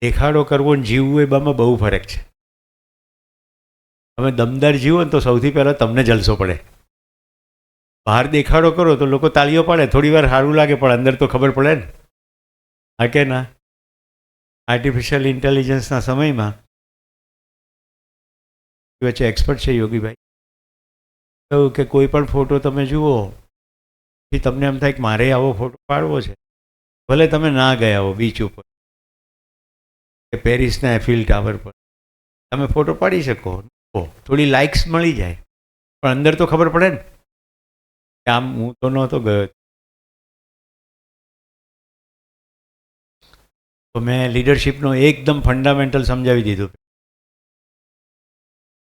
દેખાડો કરવો ને જીવવું એ બામાં બહુ ફરક છે. તમે દમદાર જીવો ને તો સૌથી પહેલાં તમને જલસો પડે. બહાર દેખાડો કરો તો લોકો તાળીઓ પાડે, થોડી વાર સારું લાગે, પણ અંદર તો ખબર પડે ને. હા કે ના? આર્ટિફિશિયલ ઇન્ટેલિજન્સના સમયમાં વચ્ચે એક્સપર્ટ છે યોગીભાઈ, કહ્યું કે કોઈ પણ ફોટો તમે જુઓ એ તમને એમ થાય કે મારે આવો ફોટો પાડવો છે, ભલે તમે ના ગયા હો બીચ ઉપર કે પેરિસના એફિલ ટાવર પર, તમે ફોટો પાડી શકો, થોડી લાઇક્સ મળી જાય, પણ અંદર તો ખબર પડે ને કે આમ હું તો નહોતો ગયો. તો મેં લીડરશિપનો એકદમ ફંડામેન્ટલ સમજાવી દીધું.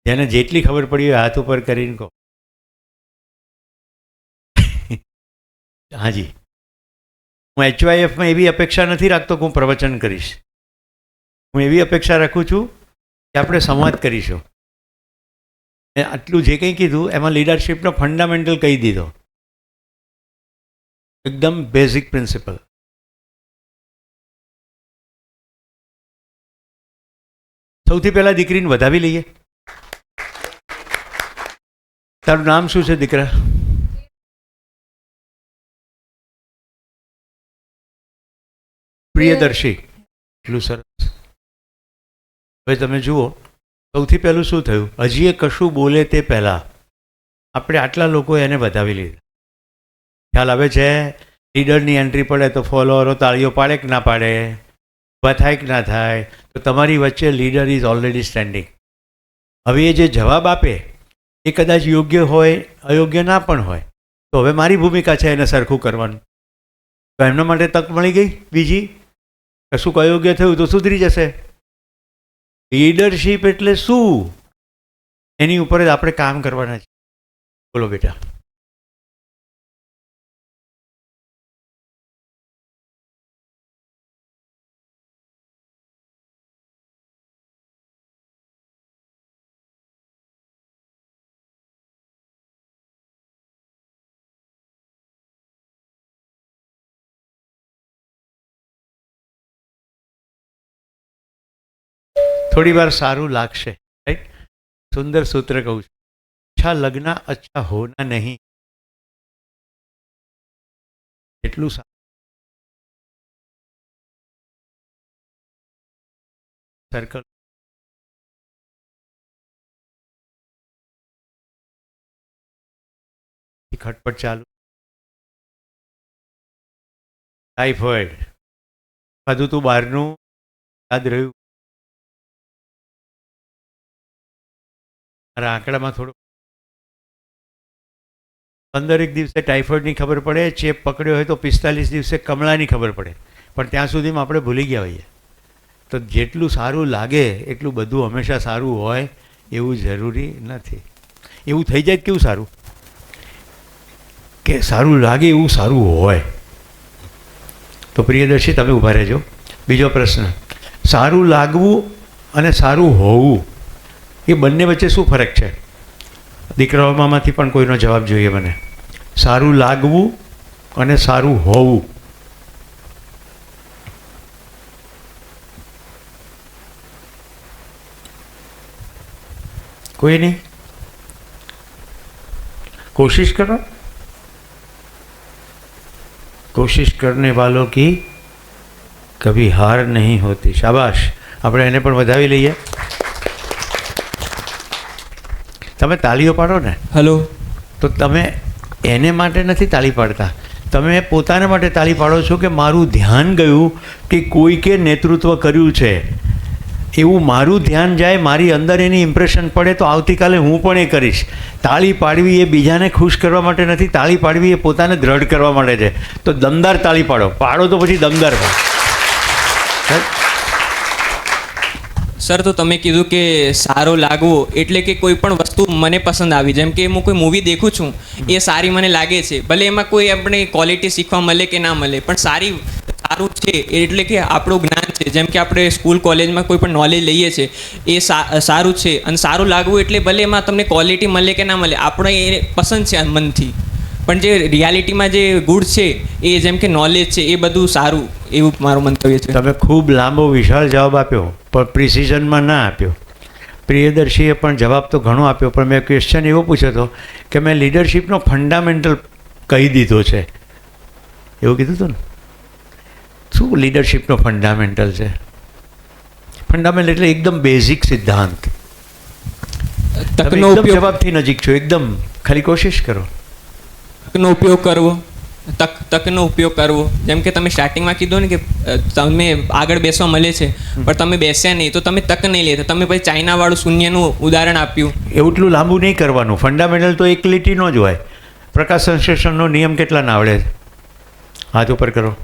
જેને જેટલી ખબર પડી હોય હાથ ઉપર કરીને કહો. હાજી, હું HYFમાં એવી અપેક્ષા નથી રાખતો કે હું પ્રવચન કરીશ. હું એવી અપેક્ષા રાખું છું કે આપણે સંવાદ કરીશું. આટલું જે કંઈ કીધું એમાં લીડરશિપનો ફંડામેન્ટલ કહી દીધો, એકદમ બેઝિક પ્રિન્સિપલ. સૌથી પહેલાં દીકરીને વધાવી લઈએ. તારું નામ શું છે દીકરા? પ્રિયદર્શી. એટલું સરસ. હવે તમે જુઓ, સૌથી પહેલું શું થયું, હજી એ કશું બોલે તે પહેલાં આપણે આટલા લોકો એને વધાવી લીધા. ખ્યાલ આવે છે? લીડરની એન્ટ્રી પડે તો ફોલોઅરો તાળીઓ પાડે કે ના પાડે, ઊભા થાય કે ના થાય. તો તમારી વચ્ચે લીડર ઇઝ ઓલરેડી સ્ટેન્ડિંગ. હવે એ જે જવાબ આપે એ કદાચ યોગ્ય હોય, અયોગ્ય ના પણ હોય, તો હવે મારી ભૂમિકા છે એને સરખું કરવાનું. તો એમના માટે તક મળી ગઈ. બીજી, કશું અયોગ્ય થયું તો સુધરી જશે. લીડરશીપ એટલે શું, એની ઉપર જ આપણે કામ કરવાના છે. બોલો બેટા. થોડી વાર સારું લાગશે, રાઈટ? સુંદર સૂત્ર કહું છું, અચ્છા લગના અચ્છા હોના નહીં. એટલું સારું. સર્કલ ખટપટ ચાલુ. ટાઈફોઈડ ખાધું તું બહારનું, યાદ રહ્યું? મારા આંકડામાં થોડું 15 દિવસે ટાઇફોઇડની ખબર પડે, ચેપ પકડ્યો હોય તો 45 દિવસે કમળાની ખબર પડે, પણ ત્યાં સુધીમાં આપણે ભૂલી ગયા હોઈએ. તો જેટલું સારું લાગે એટલું બધું હંમેશા સારું હોય એવું જરૂરી નથી. એવું થઈ જાય કેવું સારું કે સારું લાગે એવું સારું હોય. તો પ્રિયદર્શી તમે ઊભા રહેજો. બીજો પ્રશ્ન, સારું લાગવું અને સારું હોવું એ બંને વચ્ચે શું ફરક છે? દીકરાઓમાંથી પણ કોઈનો જવાબ જોઈએ મને. સારું લાગવું અને સારું હોવું. કોઈ નહીં? कोशिश करो. कोशिश करने वालों की कभी हार नहीं होती. शाबाश. આપણે એને પણ વધાવી લઈએ. તમે તાળીઓ પાડો ને, હેલો, તો તમે એને માટે નથી તાળી પાડતા, તમે પોતાના માટે તાળી પાડો છો કે મારું ધ્યાન ગયું કે કોઈકે નેતૃત્વ કર્યું છે એવું મારું ધ્યાન જાય, મારી અંદર એની ઇમ્પ્રેશન પડે તો આવતીકાલે હું પણ એ કરીશ. તાળી પાડવી એ બીજાને ખુશ કરવા માટે નથી, તાળી પાડવી એ પોતાને દ્રઢ કરવા માટે છે. તો દમદાર તાળી પાડો, પાડો તો પછી દમદાર પાડો. સર, તો તમે કીધું કે સારો લાગવો એટલે કે કોઈ પણ વસ્તુ મને પસંદ આવી, જેમ કે હું કોઈ મૂવી દેખું છું, એ સારી મને લાગે છે, ભલે એમાં કોઈ આપણે ક્વોલિટી શીખવા મળે કે ના મળે, પણ સારું છે એટલે કે આપણું જ્ઞાન છે. જેમ કે આપણે સ્કૂલ કોલેજમાં કોઈ પણ નોલેજ લઈએ છીએ એ સારું છે, અને સારું લાગવું એટલે ભલે એમાં તમને ક્વોલિટી મળે કે ના મળે, આપણે એ પસંદ છે મનથી, પણ જે રિયાલિટીમાં જે ગુડ છે એ જેમ કે નોલેજ છે એ બધું સારું, એવું મારું મંતવ્ય છે. તમે ખૂબ લાંબો વિશાળ જવાબ આપ્યો પણ પ્રિસિઝનમાં ના આપ્યો. પ્રિયદર્શીએ પણ જવાબ તો ઘણો આપ્યો, પણ મેં ક્વેશ્ચન એવો પૂછ્યો હતો કે મેં લીડરશિપનો ફંડામેન્ટલ કહી દીધો છે, એવું કીધું હતું ને. શું લીડરશિપનો ફંડામેન્ટલ છે? ફંડામેન્ટલ એટલે એકદમ બેઝિક સિદ્ધાંત. તમે તકનો એકદમ ઉપયોગ જવાબથી નજીક છો, એકદમ ખાલી કોશિશ કરો. તકનો ઉપયોગ કરવો, તકનો ઉપયોગ કરવો. જેમ કે તમે સ્ટાર્ટિંગમાં કીધું ને કે તમે આગળ બેસવા મળે છે પણ તમે બેસ્યા નહીં તો તમે તક નહીં લેતા. તમે પછી ચાઇનાવાળું શૂન્યનું ઉદાહરણ આપ્યું. એટલું લાંબુ નહીં કરવાનું. ફંડામેન્ટલ તો એક લીટીનો જ હોય. પ્રકાશ સંશ્લેષણનો નિયમ કેટલાને આવડે છે? હાથ ઉપર કરો.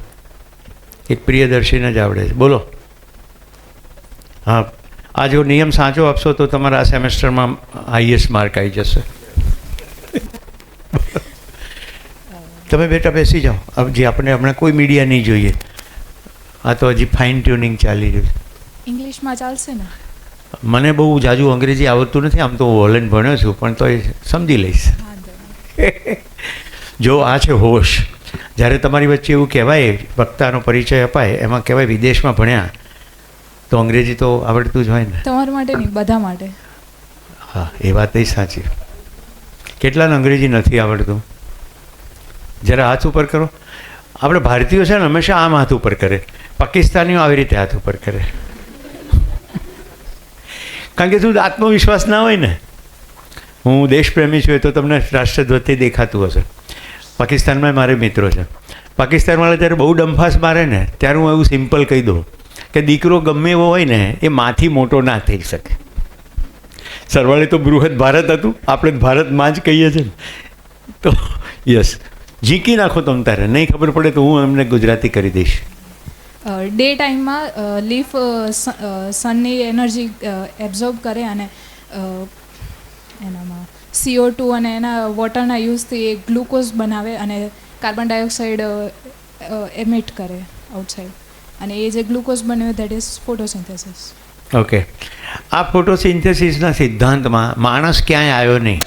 એક પ્રિયદર્શીને જ આવડે છે. બોલો. હા, આ જો નિયમ સાચો આપશો તો તમારા આ સેમેસ્ટરમાં હાઈએસ્ટ માર્ક આવી જશે. તમે બેટા બેસી જાઓ. હવે જે આપણે હમણાં કોઈ મીડિયા નહીં જોઈએ. આ તો હજી ફાઇન ટ્યુનિંગ ચાલી રહ્યું છે. ઇંગ્લિશમાં ચાલશે ને? મને બહુ જાજુ અંગ્રેજી આવડતું નથી. આમ તો હું હોલેન્ડ ભણ્યો છું પણ તો સમજી લઈશ. જો આ છે હોશ. જ્યારે તમારી વચ્ચે એવું કહેવાય, વક્તાનો પરિચય અપાય, એમાં કહેવાય વિદેશમાં ભણ્યા, તો અંગ્રેજી તો આવડતું જ હોય ને. તમારા માટે નહીં, બધા માટે. હા, એ વાત એ સાચી. કેટલાને અંગ્રેજી નથી આવડતું? જરા હાથ ઉપર કરો. આપણે ભારતીયો છે ને હંમેશા આમ હાથ ઉપર કરે, પાકિસ્તાનીઓ આવી રીતે હાથ ઉપર કરે. કારણ કે શું આત્મવિશ્વાસ ના હોય ને. હું દેશપ્રેમી છું એ તો તમને રાષ્ટ્રધ્વજથી દેખાતું હશે. પાકિસ્તાનમાં મારે મિત્રો છે. પાકિસ્તાનવાળા જ્યારે બહુ ડંફાસ મારે ને ત્યારે હું એવું સિમ્પલ કહી દઉં કે દીકરો ગમે એવો હોય ને એ માથી મોટો ના થઈ શકે. સરવાળે તો બૃહદ ભારત હતું, આપણે ભારતમાં જ કહીએ છીએ ને. તો યસ, ઝીકી નાખો તમે તારે. નહીં ખબર પડે તો હું એમને ગુજરાતી કરી દઈશ. ડે ટાઈમમાં લીફ સનની એનર્જી એબ્ઝોર્બ કરે અને એનામાં CO2 અને એના વોટરના યુઝથી એ ગ્લુકોઝ બનાવે અને કાર્બન ડાયોક્સાઇડ એમિટ કરે આઉટસાઇડ. અને એ જે ગ્લુકોઝ બને દેટ ઇઝ ફોટોસિન્થેસિસ. ઓકે. આ ફોટોસિન્થેસિસના સિદ્ધાંતમાં માણસ ક્યાંય આવ્યો નહીં.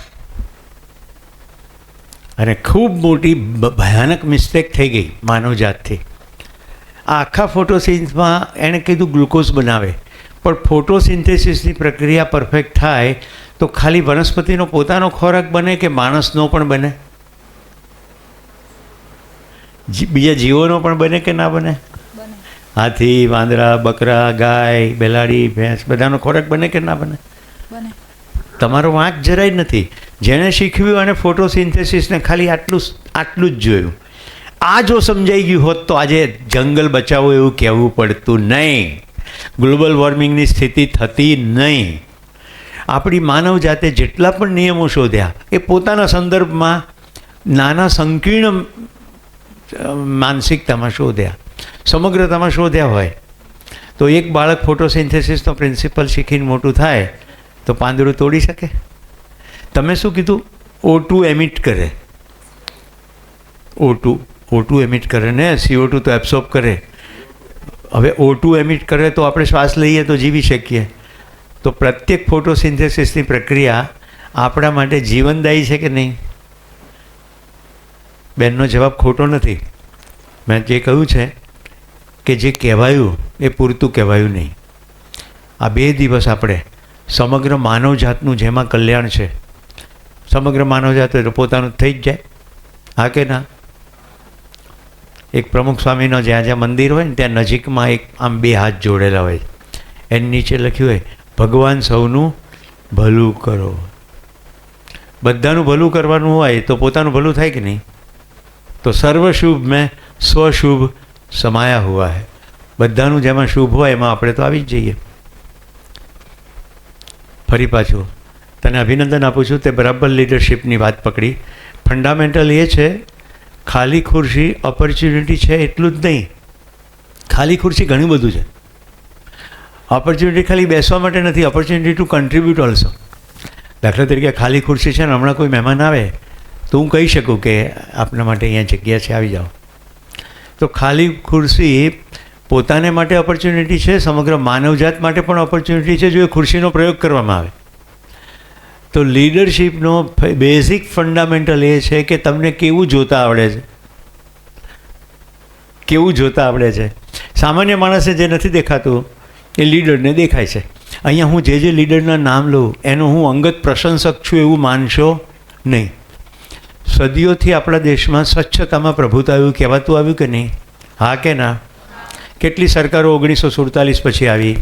અને ખૂબ મોટી ભયાનક મિસ્ટેક થઈ ગઈ માનવજાતથી. આ આખા ફોટોસિન્થમાં એણે કીધું ગ્લુકોઝ બનાવે, પણ ફોટોસિન્થેસિસની પ્રક્રિયા પરફેક્ટ થાય તો ખાલી વનસ્પતિનો પોતાનો ખોરાક બને કે માણસનો પણ બને? બીજા જીવોનો પણ બને કે ના બને? હાથી, વાંદરા, બકરા, ગાય, બેલાડી, ભેંસ બધાનો ખોરાક બને કે ના બને? તમારો વાંક જરાય નથી. જેણે શીખવ્યું અને ફોટોસિન્થેસિસને ખાલી આટલું જ જોયું. આ જો સમજાઈ ગયું હોત તો આજે જંગલ બચાવો એવું કહેવું પડતું નહીં, ગ્લોબલ વોર્મિંગની સ્થિતિ થતી નહીં. આપણી માનવ જાતે જેટલા પણ નિયમો શોધ્યા એ પોતાના સંદર્ભમાં નાના સંકીર્ણ માનસિકતામાં શોધ્યા, સમગ્રતામાં શોધ્યા હોય તો એક બાળક ફોટોસિન્થેસિસનો પ્રિન્સિપલ શીખીને મોટું થાય તો પાંદડું તોડી શકે? તમે શું કીધું? O2 એમિટ કરે. O2 એમિટ કરે ને, CO2 તો એબ્સોર્બ કરે. હવે O2 એમિટ કરે તો આપણે શ્વાસ લઈએ તો જીવી શકીએ. તો પ્રત્યેક ફોટોસિન્થેસિસની પ્રક્રિયા આપણા માટે જીવનદાયી છે કે નહીં? બેનનો જવાબ ખોટો નથી. મેં જે કહ્યું છે કે જે કહેવાયું એ પૂરતું કહેવાયું નહીં. આ 2 દિવસ આપણે સમગ્ર માનવજાતનું જેમાં કલ્યાણ છે, સમગ્ર માનવજાત એટલે પોતાનું થઈ જ જાય. હા કે ના? એક પ્રમુખ સ્વામીનો જ્યાં મંદિર હોય ને ત્યાં નજીકમાં એક આમ 2 હાથ જોડેલા હોય, એની નીચે લખ્યું હોય ભગવાન સૌનું ભલું કરો. બધાનું ભલું કરવાનું હોય તો પોતાનું ભલું થાય કે નહીં? તો સર્વ શુભ મેં સ્વશુભ સમાયા હુઆ હૈ. બધાનું જેમાં શુભ હોય એમાં આપણે તો આવી જ જઈએ. ફરી પાછું તને અભિનંદન આપું છું, તે બરાબર લીડરશિપની વાત પકડી. ફંડામેન્ટલ એ છે ખાલી ખુરશી ઓપોર્ચ્યુનિટી છે એટલું જ નહીં. ખાલી ખુરશી ઘણું બધું છે. ઓપોર્ચ્યુનિટી ખાલી બેસવા માટે નથી, ઓપોર્ચ્યુનિટી ટુ કન્ટ્રીબ્યુટ ઓલ્સો. દાખલા તરીકે ખાલી ખુરશી છે ને હમણાં કોઈ મહેમાન આવે તો હું કહી શકું કે આપના માટે અહીંયા જગ્યા છે, આવી જાઓ. તો ખાલી ખુરશી પોતાને માટે ઓપોર્ચ્યુનિટી છે, સમગ્ર માનવજાત માટે પણ ઓપોર્ચ્યુનિટી છે જો એ ખુરશીનો પ્રયોગ કરવામાં આવે. તો લીડરશિપનો બેઝિક ફંડામેન્ટલ એ છે કે તમને કેવું જોતા આવડે છે, કેવું જોતા આવડે છે. સામાન્ય માણસને જે નથી દેખાતું એ લીડરને દેખાય છે. અહીંયા હું જે લીડરના નામ લઉં એનો હું અંગત પ્રશંસક છું એવું માનશો નહીં. સદીઓથી આપણા દેશમાં સ્વચ્છતામાં પ્રભુતા એવું કહેવાતું આવ્યું કે નહીં? હા કે ના? કેટલી સરકારો 1947 પછી આવી,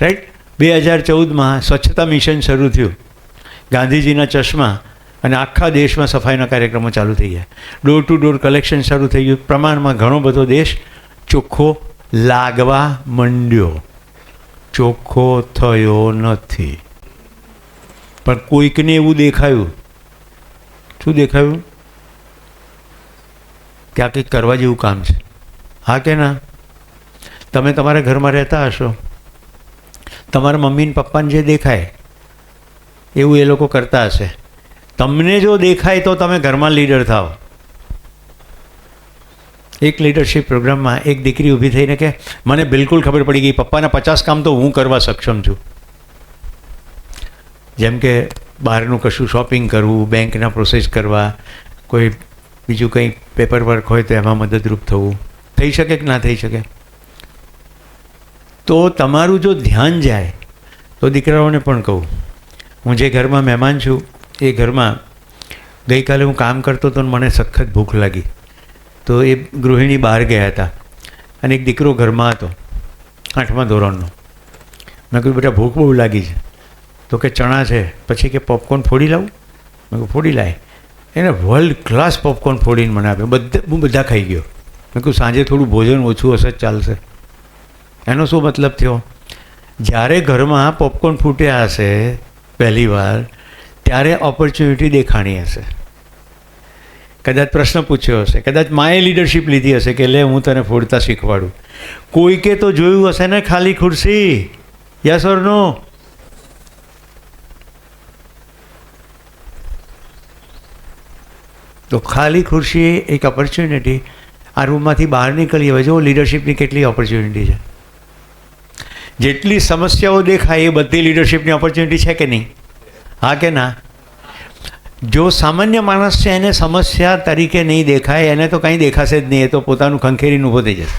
રાઈટ? 2014માં સ્વચ્છતા મિશન શરૂ થયું ગાંધીજીના ચશ્મા, અને આખા દેશમાં સફાઈના કાર્યક્રમો ચાલુ થઈ ગયા. ડોર ટુ ડોર કલેક્શન શરૂ થઈ ગયું. પ્રમાણમાં ઘણો બધો દેશ ચોખ્ખો લાગવા માંડ્યો. ચોખ્ખો થયો નથી, પણ કોઈકને એવું દેખાયું. શું દેખાયું? કે આ કંઈક કરવા જેવું કામ છે. હા કે ના? તમે તમારા ઘરમાં રહેતા હશો, તમારા મમ્મી ને પપ્પાને જે દેખાય એવું એ લોકો કરતા હશે. તમને જો દેખાય તો તમે ઘરમાં લીડર થાઓ. એક લીડરશિપ પ્રોગ્રામમાં એક દીકરી ઊભી થઈને કે મને બિલકુલ ખબર પડી ગઈ, પપ્પાના 50 કામ તો હું કરવા સક્ષમ છું. જેમ કે બહારનું કશું શોપિંગ કરવું, બેંકના પ્રોસેસ કરવા, કોઈ બીજું કંઈ પેપર વર્ક હોય તો એમાં મદદરૂપ થવું. થઈ શકે કે ના થઈ શકે? તો તમારું જો ધ્યાન જાય તો દીકરાઓને પણ કહું, હું જે ઘરમાં મહેમાન છું એ ઘરમાં ગઈકાલે હું કામ કરતો હતો અને મને સખત ભૂખ લાગી. તો એ ગૃહિણી બહાર ગયા હતા અને એક દીકરો ઘરમાં હતો 8મા ધોરણનો. મેં કહ્યું બેટા ભૂખ બહુ લાગી છે. તો કે ચણા છે, પછી કે પોપકોર્ન ફોડી લાવું? મેં કહ્યું ફોડી લાય. એને વર્લ્ડ ક્લાસ પોપકોર્ન ફોડીને મને આપ્યો. હું બધા ખાઈ ગયો. મેં કહ્યું સાંજે થોડું ભોજન ઓછું હશે ચાલશે. એનો શું મતલબ થયો? જ્યારે ઘરમાં પોપકોર્ન ફૂટ્યા હશે પહેલી વાર ત્યારે ઓપોર્ચ્યુનિટી દેખાણી હશે. કદાચ પ્રશ્ન પૂછ્યો હશે, કદાચ માએ લીડરશિપ લીધી હશે કે લે હું તને ફોડતા શીખવાડું. કોઈકે તો જોયું હશે ને ખાલી ખુરશી? યસ ઓર નો? તો ખાલી ખુરશી એક ઓપોર્ચ્યુનિટી. આ રૂમમાંથી બહાર નીકળી હવે જો લીડરશિપની કેટલી ઓપોર્ચ્યુનિટી છે. જેટલી સમસ્યાઓ દેખાય એ બધી લીડરશિપની ઓપોર્ચ્યુનિટી છે કે નહીં? હા કે ના? જો સામાન્ય માણસ છે એને સમસ્યા તરીકે નહીં દેખાય, એને તો કંઈ દેખાશે જ નહીં. એ તો પોતાનું ખંખેરીને ઊભો થઈ જશે.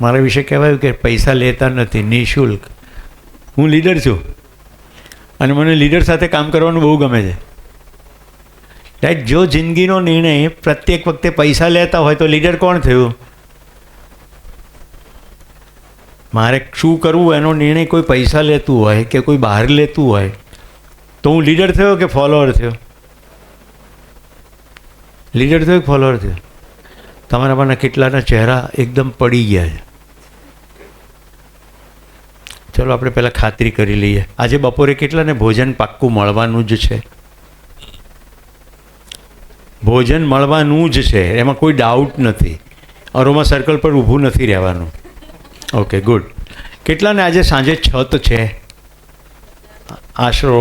મારા વિશે કહેવાયું કે પૈસા લેતા નથી, નિઃશુલ્ક. હું લીડર છું અને મને લીડર સાથે કામ કરવાનું બહુ ગમે છે. રાઈટ? જો જિંદગીનો નિર્ણય પ્રત્યેક વખતે પૈસા લેતા હોય તો લીડર કોણ થયું? મારે શું કરવું એનો નિર્ણય કોઈ પૈસા લેતું હોય કે કોઈ બહાર લેતું હોય તો હું લીડર થયો કે ફોલોઅર થયો? લીડર થયો કે ફોલોઅર થયો? તમારામાંના કેટલાના ચહેરા એકદમ પડી ગયા છે. ચલો આપણે પહેલાં ખાતરી કરી લઈએ. આજે બપોરે કેટલાને ભોજન પાક્કું મળવાનું જ છે? ભોજન મળવાનું જ છે, એમાં કોઈ ડાઉટ નથી. અરોમા સર્કલ પર ઊભું નથી રહેવાનું. Okay good. કેટલાને આજે સાંજે છત છે, આશરો?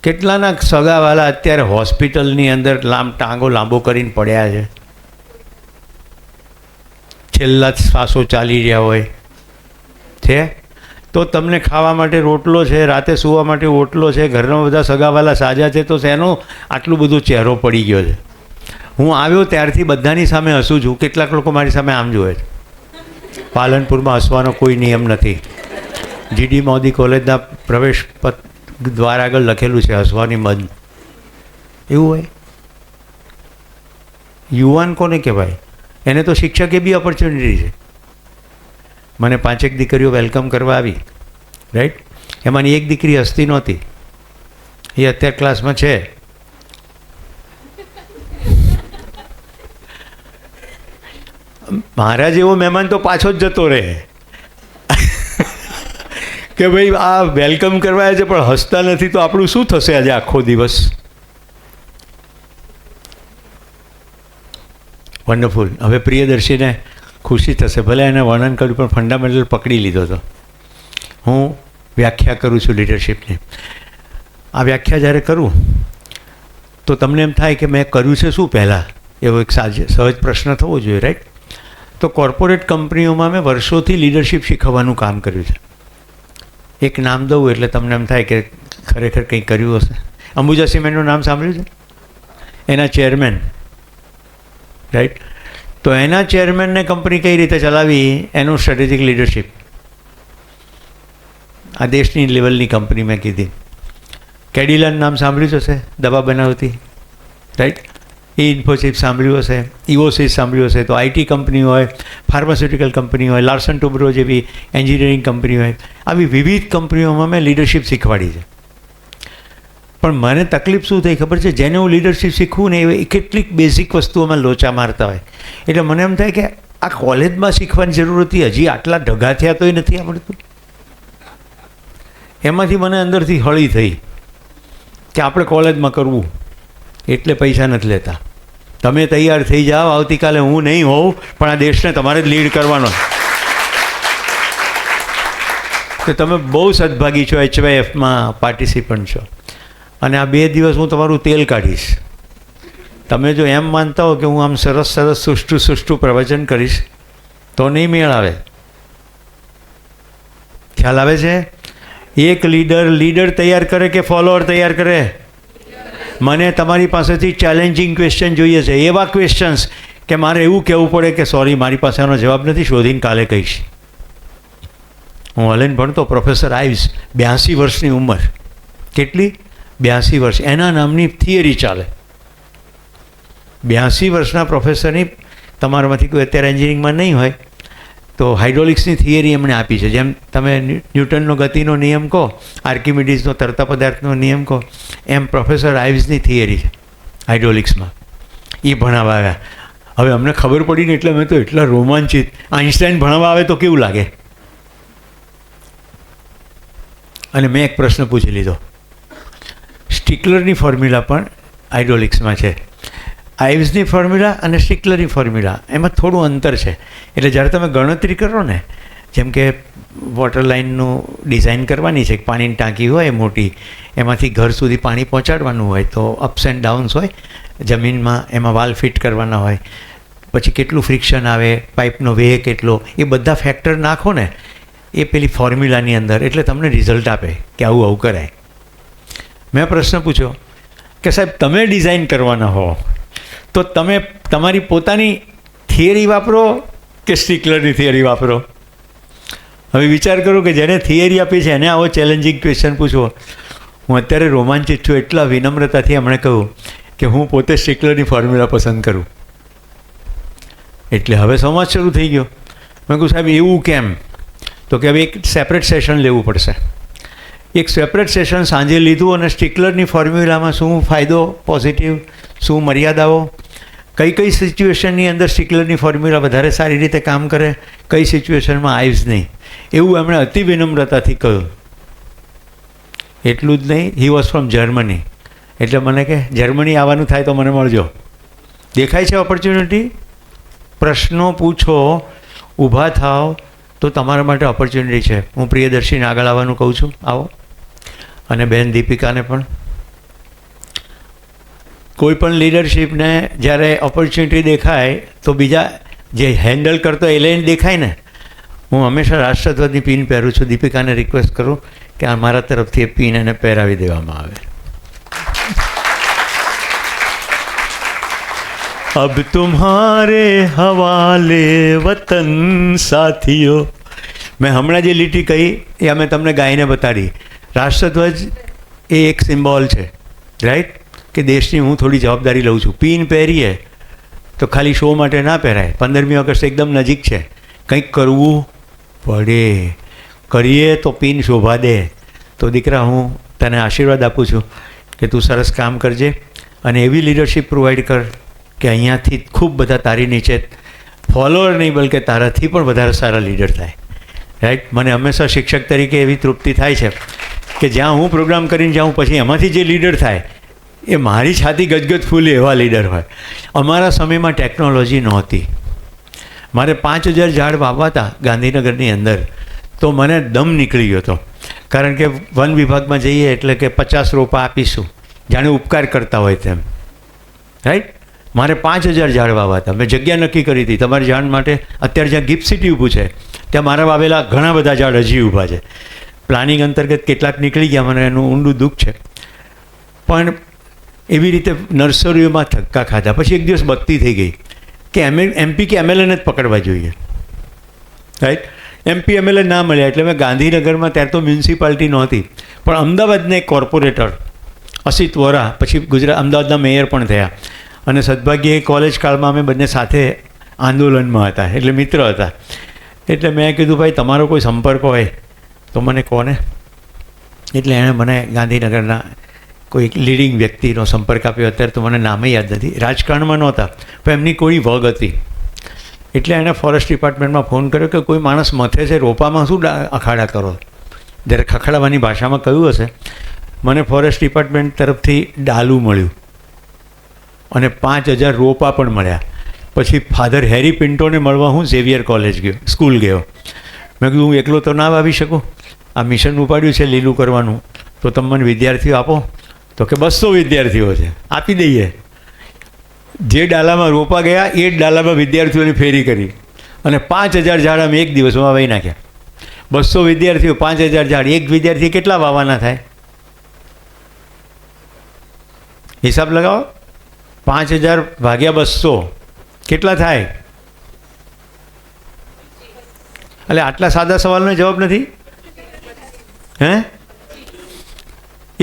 કેટલાના સગાવાલા અત્યારે હોસ્પિટલની અંદર ટાંગો લાંબો કરીને પડ્યા છે, છેલ્લા શ્વાસો ચાલી રહ્યા હોય છે? તો તમને ખાવા માટે રોટલો છે, રાતે સૂવા માટે ઓટલો છે, ઘરના બધા સગાવાલા સાજા છે, તો શેનો આટલું બધું ચહેરો પડી ગયો છે? હું આવ્યો ત્યારથી બધાની સામે હસું છું. કેટલાક લોકો મારી સામે આમ જુએ છે. પાલનપુરમાં હસવાનો કોઈ નિયમ નથી. જીડી મોદી કોલેજના પ્રવેશ દ્વાર આગળ લખેલું છે હસવાની બંધ. એવું હોય? યુવાન કોને કહેવાય? એને તો શિક્ષકે બી ઓપોર્ચ્યુનિટી છે. મને 5 દીકરીઓ વેલકમ કરવા આવી, રાઈટ? એમાંની એક દીકરી હસતી નહોતી, એ અત્યારે ક્લાસમાં છે. મારા જેવો મહેમાન તો પાછો જ જતો રહે કે ભાઈ આ વેલકમ કરવા છે પણ હસતા નથી, તો આપણું શું થશે આજે આખો દિવસ? વન્ડરફુલ. હવે પ્રિયદર્શીને ખુશી થશે, ભલે એને વર્ણન કર્યું પણ ફંડામેન્ટલ પકડી લીધો હતો. હું વ્યાખ્યા કરું છું લીડરશિપની. આ વ્યાખ્યા જ્યારે કરું તો તમને એમ થાય કે મેં કર્યું છે શું પહેલાં? એવો એક સહજ પ્રશ્ન થવો જોઈએ, રાઈટ? તો કોર્પોરેટ કંપનીઓમાં મેં વર્ષોથી લીડરશિપ શીખવવાનું કામ કર્યું છે. એક નામ દઉં એટલે તમને એમ થાય કે ખરેખર કંઈ કર્યું હશે. અંબુજા સિમેન્ટનું નામ સાંભળ્યું છે? એના ચેરમેન, રાઈટ? તો એના ચેરમેનને કંપની કઈ રીતે ચલાવી એનું સ્ટ્રેટેજિક લીડરશિપ આ દેશની લેવલની કંપની મેં કીધી. કેડિલાનું નામ સાંભળ્યું જ હશે, દવા બનાવતી, રાઈટ? એ ઇન્ફોસિસ સાંભળ્યું હશે, ઇવોસિસ સાંભળ્યું હશે. તો આઈટી કંપની હોય, ફાર્માસ્યુટિકલ કંપની હોય, લાર્સન ટુબ્રો જેવી એન્જિનિયરિંગ કંપની હોય, આવી વિવિધ કંપનીઓમાં મેં લીડરશિપ શીખવાડી છે. પણ મને તકલીફ શું થઈ ખબર છે? જેને હું લીડરશિપ શીખવું ને એ કેટલીક બેઝિક વસ્તુઓમાં લોચા મારતા હોય. એટલે મને એમ થાય કે આ કોલેજમાં શીખવાની જરૂર હતી, હજી આટલા ઢગા થયા તોય નથી આવડતું. એમાંથી મને અંદરથી હળી થઈ કે આપણે કોલેજમાં કરવું એટલે પૈસા નથી લેતા. તમે તૈયાર થઈ જાઓ, આવતીકાલે હું નહીં હોઉં પણ આ દેશને તમારે જ લીડ કરવાનો. તો તમે બહુ સદભાગી છો, HYFમાં પાર્ટિસિપન્ટ છો. અને આ 2 દિવસ હું તમારું તેલ કાઢીશ. તમે જો એમ માનતા હો કે હું આમ સરસ સરસ સુષ્ઠું પ્રવચન કરીશ તો નહીં મેળ આવે. ખ્યાલ આવે છે? એક લીડર તૈયાર કરે કે ફોલોઅર તૈયાર કરે? મને તમારી પાસેથી ચેલેન્જિંગ ક્વેશ્ચન જોઈએ છે, એવા ક્વેશ્ચન્સ કે મારે એવું કહેવું પડે કે સોરી મારી પાસે આનો જવાબ નથી, શોધીને કાલે કહીશ. હું હલેન ભણતો, પ્રોફેસર આઈવ્સ, 82 વર્ષની ઉંમર. કેટલી? 82 વર્ષ. એના નામની થિયરી ચાલે. 82 વર્ષના પ્રોફેસરની, તમારામાંથી કોઈ અત્યારે એન્જિનિયરિંગમાં નહીં હોય તો હાઇડ્રોલિક્સની થિયરી એમણે આપી છે. જેમ તમે ન્યૂટનનો ગતિનો નિયમ કહો, આર્કિમિડીઝનો તરતા પદાર્થનો નિયમ કહો, એમ પ્રોફેસર આઇવ્સની થિયરી છે હાઇડ્રોલિક્સમાં. એ ભણાવવા આવ્યા. હવે અમને ખબર પડી ને એટલે અમે તો એટલા રોમાંચિત. આઇન્સ્ટાઈન ભણાવવા આવે તો કેવું લાગે? અને મેં એક પ્રશ્ન પૂછી લીધો. સ્ટિકલરની ફોર્મ્યુલા પણ હાઇડ્રોલિક્સમાં છે. આઇવ્સની ફોર્મ્યુલા અને સ્ટિકલરની ફોર્મ્યુલા એમાં થોડું અંતર છે. એટલે જ્યારે તમે ગણતરી કરો ને, જેમ કે વોટર લાઇનનું ડિઝાઇન કરવાની છે, પાણીની ટાંકી હોય મોટી, એમાંથી ઘર સુધી પાણી પહોંચાડવાનું હોય તો અપ્સ એન્ડ ડાઉન્સ હોય જમીનમાં, એમાં વાલ ફિટ કરવાના હોય, પછી કેટલું ફ્રિક્શન આવે, પાઇપનો વેગ કેટલો, એ બધા ફેક્ટર નાખો ને એ પેલી ફોર્મ્યુલાની અંદર, એટલે તમને રિઝલ્ટ આપે કે આવું આવું કરાય. મેં પ્રશ્ન પૂછ્યો કે સાહેબ તમે ડિઝાઇન કરવાના હો તો તમે તમારી પોતાની થિયરી વાપરો કે સ્ટિકલરની થિયરી વાપરો? હવે વિચાર કરો કે જેને થિયરી આપી છે એને આવો ચેલેન્જિંગ ક્વેશ્ચન પૂછવો. હું અત્યારે રોમાંચિત છું, એટલા વિનમ્રતાથી એમણે કહ્યું કે હું પોતે સ્ટિકલરની ફોર્મ્યુલા પસંદ કરું. એટલે હવે સંવાદ શરૂ થઈ ગયો. મેં કહ્યું સાહેબ એવું કેમ? તો કે હવે એક સેપરેટ સેશન લેવું પડશે. એક સેપરેટ સેશન સાંજે લીધું અને સ્ટિકલરની ફોર્મ્યુલામાં શું ફાયદો, પોઝિટિવ, શું મર્યાદાઓ, કઈ કઈ સિચ્યુએશનની અંદર સ્ટિકલરની ફોર્મ્યુલા વધારે સારી રીતે કામ કરે, કઈ સિચ્યુએશનમાં આઇવ્સ નહીં, એવું એમણે અતિ વિનમ્રતાથી કહ્યું. એટલું જ નહીં, હી વોઝ ફ્રોમ જર્મની. એટલે મને કે જર્મની આવવાનું થાય તો મને મળજો. દેખાય છે ઓપોર્ચ્યુનિટી? પ્રશ્નો પૂછો, ઊભા થાવ તો તમારા માટે ઓપોર્ચ્યુનિટી છે. હું પ્રિયદર્શીને આગળ આવવાનું કહું છું, આવો. અને બેન દીપિકાને પણ. કોઈ પણ લીડરશિપને જ્યારે ઓપોર્ચ્યુનિટી દેખાય તો બીજા જે હેન્ડલ કરતો એ લઈને દેખાય ને. હું હંમેશા રાષ્ટ્રધ્વજની પિન પહેરું છું. દીપિકાને રિક્વેસ્ટ કરું કે આ મારા તરફથી એ પિન એને પહેરાવી દેવામાં આવે. અબ તુમ્હારે હવાલે વતન સાથીઓ. મેં હમણાં જે લીટી કહી એ અમે તમને ગાઈને બતાડી. રાષ્ટ્રધ્વજ એ એક સિમ્બોલ છે, રાઈટ? કે દેશની હું થોડી જવાબદારી લઉં છું. પિન પહેરીએ તો ખાલી શો માટે ના પહેરાય. 15મી ઓગસ્ટ એકદમ નજીક છે, કંઈક કરવું પડે. કરીએ તો પિન શોભા દે. તો દીકરા, હું તને આશીર્વાદ આપું છું કે તું સરસ કામ કરજે અને એવી લીડરશિપ પ્રોવાઈડ કર કે અહીંયાથી ખૂબ બધા તારી નીચે ફોલોઅર નહીં બલકે તારાથી પણ વધારે સારા લીડર થાય, રાઈટ? મને હંમેશા શિક્ષક તરીકે એવી તૃપ્તિ થાય છે કે જ્યાં હું પ્રોગ્રામ કરીને જાઉં પછી એમાંથી જે લીડર થાય એ મારી છાતી ગદગદ ફૂલે એવા લીડર હોય. અમારા સમયમાં ટેકનોલોજી નહોતી. મારે 5000 ઝાડ વાવવા હતા ગાંધીનગરની અંદર, તો મને દમ નીકળી ગયો હતો. કારણ કે વન વિભાગમાં જઈએ એટલે કે 50 રોપા આપીશું, જાણે ઉપકાર કરતા હોય તેમ, રાઈટ? મારે 5000 ઝાડ વાવવા હતા. મેં જગ્યા નક્કી કરી હતી તમારી ઝાડ માટે. અત્યારે જ્યાં ગિફ્ટ સિટી ઊભું છે ત્યાં મારા વાવેલા ઘણા બધા ઝાડ હજી ઊભા છે. પ્લાનિંગ અંતર્ગત કેટલાક નીકળી ગયા, મને એનું ઊંડું દુઃખ છે. પણ એવી રીતે નર્સરીઓમાં ધક્કા ખાધા. પછી એક દિવસ બત્તી થઈ ગઈ કે MP કે MLAને જ પકડવા જોઈએ, રાઈટ. MP MLA ના મળ્યા એટલે મેં ગાંધીનગરમાં, ત્યારે તો મ્યુનિસિપાલિટી નહોતી, પણ અમદાવાદના એક કોર્પોરેટર અસિત વોરા પછી અમદાવાદના મેયર પણ થયા, અને સદભાગ્યે કોલેજ કાળમાં અમે બંને સાથે આંદોલનમાં હતા, એટલે મિત્ર હતા. એટલે મેં કીધું ભાઈ તમારો કોઈ સંપર્ક હોય તો મને કહો ને. એટલે એણે મને ગાંધીનગરના કોઈ લીડિંગ વ્યક્તિનો સંપર્ક આપ્યો. અત્યારે તો મને નામે યાદ નથી, રાજકારણમાં નહોતા પણ એમની કોઈ વગ હતી. એટલે એણે ફોરેસ્ટ ડિપાર્ટમેન્ટમાં ફોન કર્યો કે કોઈ માણસ મથે છે રોપામાં, શું અખાડા કરો. જ્યારે ખખડાવાની ભાષામાં કહ્યું હશે. મને ફોરેસ્ટ ડિપાર્ટમેન્ટ તરફથી ડાલું મળ્યું અને 5000 રોપા પણ મળ્યા. પછી ફાધર હેરી પિન્ટોને મળવા હું ઝેવિયર કોલેજ ગયો, સ્કૂલ ગયો. મેં કીધું હું એકલો તો ના વાવી શકું, આ મિશન ઉપાડ્યું છે લીલું કરવાનું, તો તમે મને વિદ્યાર્થીઓ આપો. તો કે 200 વિદ્યાર્થીઓ છે, આપી દઈએ. જે ડાલામાં રોપા ગયા એ જ ડાલામાં વિદ્યાર્થીઓની ફેરી કરી અને 5000 ઝાડ અમે એક દિવસમાં વાવી નાખ્યા. 200 વિદ્યાર્થીઓ, 5000 ઝાડ. એક વિદ્યાર્થી કેટલા વાવવાના થાય? હિસાબ લગાવો. 5000 ભાગ્યા 200 કેટલા થાય? એટલે આટલા સાદા સવાલનો જવાબ નથી. હે,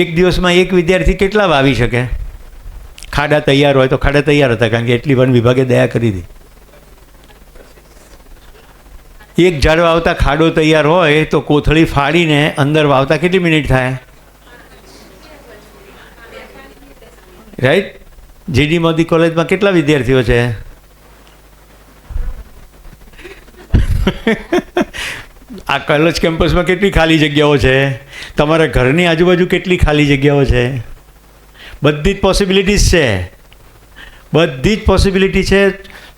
એક દિવસમાં એક વિદ્યાર્થી કેટલા વાવી શકે? ખાડા તૈયાર હોય તો ખાડા તૈયાર હતા, કારણ કે એટલી વન વિભાગે દયા કરી હતી. એક ઝાડ વાવતા ખાડો તૈયાર હોય તો કોથળી ફાડીને અંદર વાવતા કેટલી મિનિટ થાય? રાઈટ. GD મોદી કોલેજમાં કેટલા વિદ્યાર્થીઓ છે? આ કોલેજ કેમ્પસમાં કેટલી ખાલી જગ્યાઓ છે? તમારા ઘરની આજુબાજુ કેટલી ખાલી જગ્યાઓ છે? બધી જ પોસિબિલિટીઝ છે, બધી જ પોસિબિલિટી છે.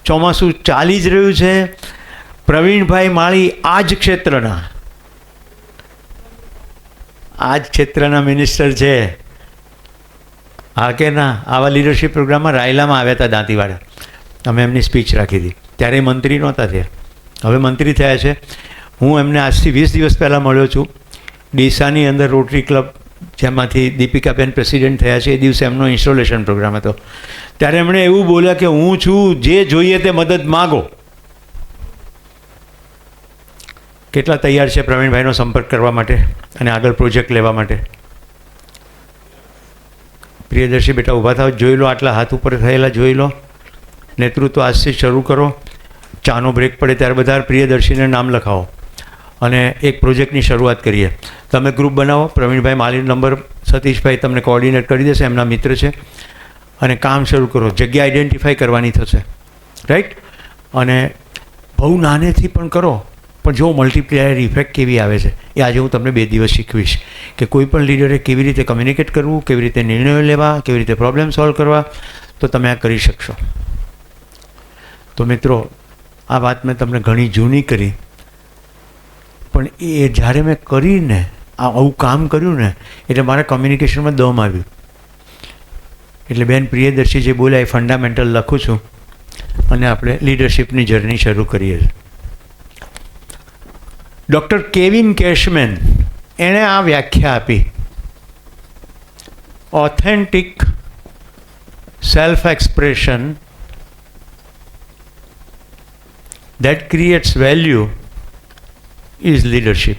ચોમાસું ચાલી જ રહ્યું છે. પ્રવીણભાઈ માળી આ જ ક્ષેત્રના મિનિસ્ટર છે. હા કે ના? આવા લીડરશિપ પ્રોગ્રામમાં રાયલામાં આવ્યા હતા, દાંતીવાડા. અમે એમની સ્પીચ રાખી હતી. ત્યારે મંત્રી નહોતા થયા, હવે મંત્રી થયા છે. હું એમને આજથી 20 દિવસ પહેલાં મળ્યો છું ડીસાની અંદર રોટરી ક્લબ, જેમાંથી દીપિકાબેન પ્રેસિડેન્ટ થયા છે. એ દિવસે એમનો ઇન્સ્ટોલેશન પ્રોગ્રામ હતો. ત્યારે એમણે એવું બોલ્યા કે હું છું, જે જોઈએ તે મદદ માગો. કેટલા તૈયાર છે પ્રવીણભાઈનો સંપર્ક કરવા માટે અને આગળ પ્રોજેક્ટ લેવા માટે? પ્રિયદર્શી બેટા ઊભા થાવ, જોઈ લો, આટલા હાથ ઉપર થયેલા જોઈ લો. નેતૃત્વ આજથી શરૂ કરો. ચાનો બ્રેક પડે ત્યારે બધા પ્રિયદર્શીને નામ લખાવો અને એક પ્રોજેક્ટની શરૂઆત કરીએ. તમે ગ્રુપ બનાવો. પ્રવીણભાઈ માલીનો નંબર સતીશભાઈ તમને કોઓર્ડિનેટ કરી દેશે, એમના મિત્ર છે. અને કામ શરૂ કરો. જગ્યા આઈડેન્ટિફાઈ કરવાની થશે, રાઈટ. અને બહુ નાનેથી પણ કરો, પણ જો મલ્ટીપ્લાયર ઇફેક્ટ કેવી આવે છે એ આજે હું તમને 2 દિવસ શીખવીશ કે કોઈ પણ લીડરે કેવી રીતે કમ્યુનિકેટ કરવું, કેવી રીતે નિર્ણયો લેવા, કેવી રીતે પ્રોબ્લેમ સોલ્વ કરવા. તો તમે આ કરી શકશો. તો મિત્રો, આ વાત મેં તમને ઘણી જૂની કરી, પણ એ જ્યારે મેં કરીને આવું કામ કર્યું ને એટલે મારા કમ્યુનિકેશનમાં દમ આવ્યું. એટલે બેન પ્રિયદર્શી જે બોલ્યા એ ફંડામેન્ટલ લખું છું અને આપણે લીડરશિપની જર્ની શરૂ કરીએ છીએ. ડૉક્ટર કેવિન કેશમેન એણે આ વ્યાખ્યા આપી, authentic self expression that creates value is leadership.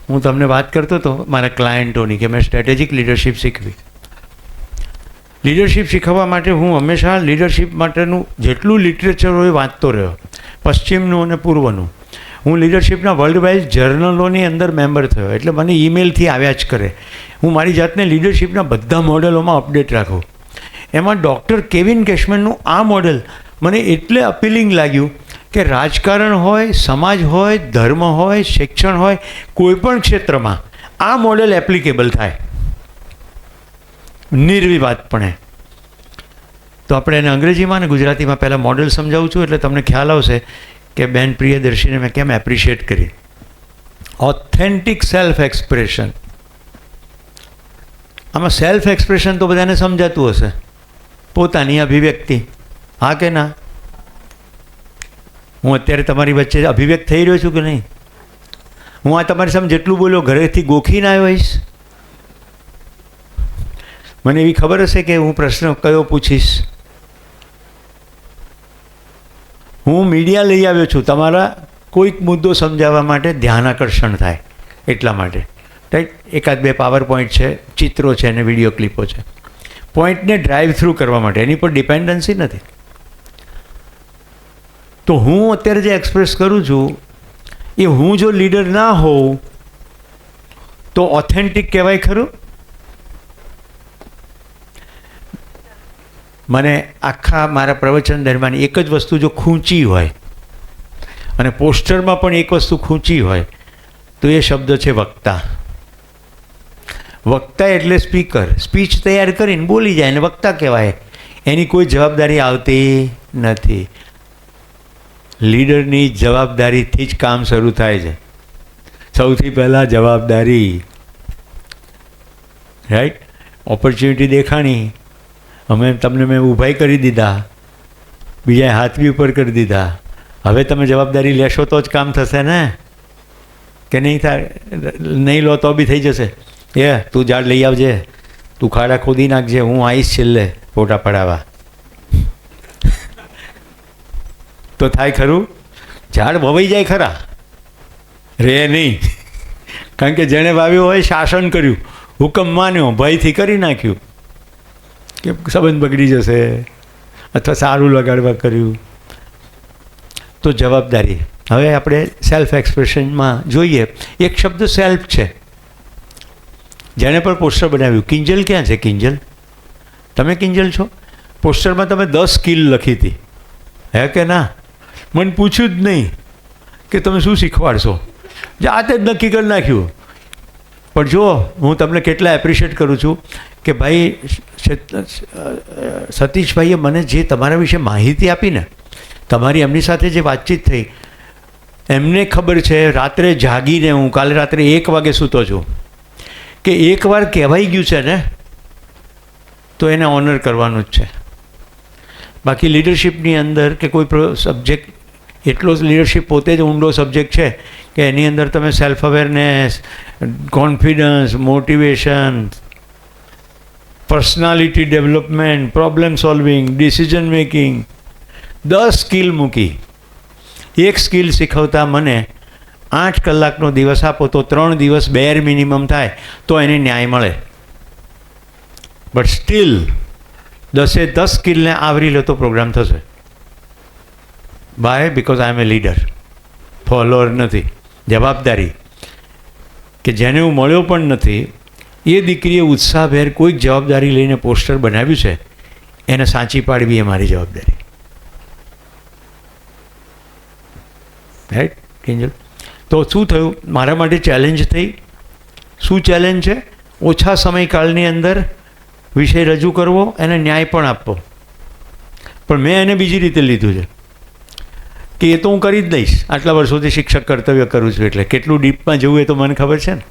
હું તમને વાત કરતો હતો મારા ક્લાયન્ટોની કે મેં સ્ટ્રેટેજિક લીડરશિપ શીખવી. લીડરશિપ શીખવવા માટે હું હંમેશા લીડરશિપ માટેનું જેટલું લિટરેચર હોય વાંચતો રહ્યો, પશ્ચિમનું અને પૂર્વનું. હું લીડરશિપના વર્લ્ડ વાઇડ જર્નલોની અંદર મેમ્બર થયો, એટલે મને ઈમેલથી આવ્યા જ કરે. હું મારી જાતને લીડરશિપના બધા મોડેલોમાં અપડેટ રાખું. એમાં ડૉક્ટર કેવિન કેશમેનનું આ મોડેલ મને એટલે અપીલિંગ લાગ્યું કે રાજકારણ હોય, સમાજ હોય, ધર્મ હોય, શિક્ષણ હોય, કોઈ પણ ક્ષેત્રમાં આ મોડેલ એપ્લિકેબલ થાય નિર્વિવાદપણે. તો આપણે એને અંગ્રેજીમાં અને ગુજરાતીમાં પહેલાં મોડેલ સમજાવું છું, એટલે તમને ખ્યાલ આવશે કે બેન પ્રિયદર્શીને મેં કેમ એપ્રિશિએટ કરી. Authentic self expression. આમાં સેલ્ફ એક્સપ્રેશન તો બધાને સમજાતું હશે, પોતાની અભિવ્યક્તિ. હા કે ના? હું અત્યારે તમારી વચ્ચે અભિવ્યક્ત થઈ રહ્યો છું કે નહીં? હું આ તમારી સામે જેટલું બોલ્યો ઘરેથી ગોખીને આવ્યો હોઈશ? મને એવી ખબર હશે કે હું પ્રશ્ન કયો પૂછીશ? હું મીડિયા લઈ આવ્યો છું તમારા કોઈક મુદ્દો સમજાવવા માટે, ધ્યાન આકર્ષણ થાય એટલા માટે, રાઈટ? એકાદ બે પાવર પોઈન્ટ છે, ચિત્રો છે અને વિડીયો ક્લિપો છે. પોઈન્ટને ડ્રાઈવ થ્રુ કરવા માટે, એની પર ડિપેન્ડન્સી નથી. તો હું અત્યારે જે એક્સપ્રેસ કરું છું એ હું જો લીડર ના હોઉં તો ઓથેન્ટિક કહેવાય ખરું? મને આખા મારા પ્રવચન દરમિયાન એક જ વસ્તુ જો ખૂંચી હોય અને પોસ્ટરમાં પણ એક વસ્તુ ખૂંચી હોય તો એ શબ્દ છે વક્તા. વક્તા એટલે સ્પીકર, સ્પીચ તૈયાર કરીને બોલી જાય ને વક્તા કહેવાય. એની કોઈ જવાબદારી આવતી નથી. લીડરની જવાબદારીથી જ કામ શરૂ થાય છે. સૌથી પહેલાં જવાબદારી, રાઈટ? ઓપોર્ચ્યુનિટી દેખાણી, અમે તમને મેં ઊભાઈ કરી દીધા, બીજાએ હાથ બી ઉપર કરી દીધા. હવે તમે જવાબદારી લેશો તો જ કામ થશે ને, કે નહીં થાય? નહીં લો તો બી થઈ જશે. તું ઝાડ લઈ આવજે, તું ખાડા ખોદી નાખજે, હું આવીશ છેલ્લે ફોટા પડાવવા. તો થાય ખરું? ઝાડ વવાઈ જાય ખરા, રે નહીં. કારણ કે જેણે વાવ્યો હોય શાસન કર્યું, હુકમ માન્યો, ભયથી કરી નાખ્યું કે સંબંધ બગડી જશે અથવા સારું લગાડવા કર્યું. તો જવાબદારી. હવે આપણે સેલ્ફ એક્સપ્રેશનમાં જોઈએ. એક શબ્દ સેલ્ફ છે. જેણે પણ પોસ્ટર બનાવ્યું, કિંજલ ક્યાં છે? કિંજલ, તમે કિંજલ છો? પોસ્ટરમાં તમે 10 સ્કિલ લખી હતી, હે કે ના? મને પૂછ્યું જ નહીં કે તમે શું શીખવાડશો, જાતે જ નક્કી કરી નાખ્યું. પણ જુઓ, હું તમને કેટલા એપ્રિશિએટ કરું છું કે ભાઈ સતીશભાઈએ મને જે તમારા વિશે માહિતી આપી ને, તમારી એમની સાથે જે વાતચીત થઈ, એમને ખબર છે રાત્રે જાગીને હું કાલે રાત્રે 1 વાગે સૂતો છું કે એકવાર કહેવાઈ ગયું છે ને તો એને ઓનર કરવાનું જ છે. બાકી લીડરશિપની અંદર કે કોઈ સબ્જેક્ટ, એટલો લીડરશિપ પોતે જ ઊંડો સબ્જેક્ટ છે કે એની અંદર તમે self awareness, confidence, motivation, personality development, problem solving, decision making, 10 skill મૂકી. એક સ્કિલ શીખવતા મને 8 કલાકનો દિવસ આપો તો 3 દિવસ બેર મિનિમમ થાય તો એને ન્યાય મળે. બટ સ્ટીલ 10 સ્કિલને આવરી લે તો પ્રોગ્રામ થશે. By because I am a leader, follower નથી. જવાબદારી કે જેને હું મળ્યો પણ નથી, એ દીકરીએ ઉત્સાહભેર કોઈક જવાબદારી લઈને પોસ્ટર બનાવ્યું છે, એને સાચી પાડવી એ મારી જવાબદારી. રાઈટ કિંજલ? તો શું થયું? મારા માટે ચેલેન્જ થઈ. શું ચેલેન્જ છે? ઓછા સમયકાળની અંદર વિષય રજૂ કરવો, એને ન્યાય પણ આપવો. પણ મેં એને બીજી રીતે લીધું છે કે એ તો હું કરી જ દઈશ, આટલા વર્ષોથી શિક્ષક કર્તવ્ય કરું છું એટલે કેટલું ડીપમાં જવું એ તો મને ખબર છે ને.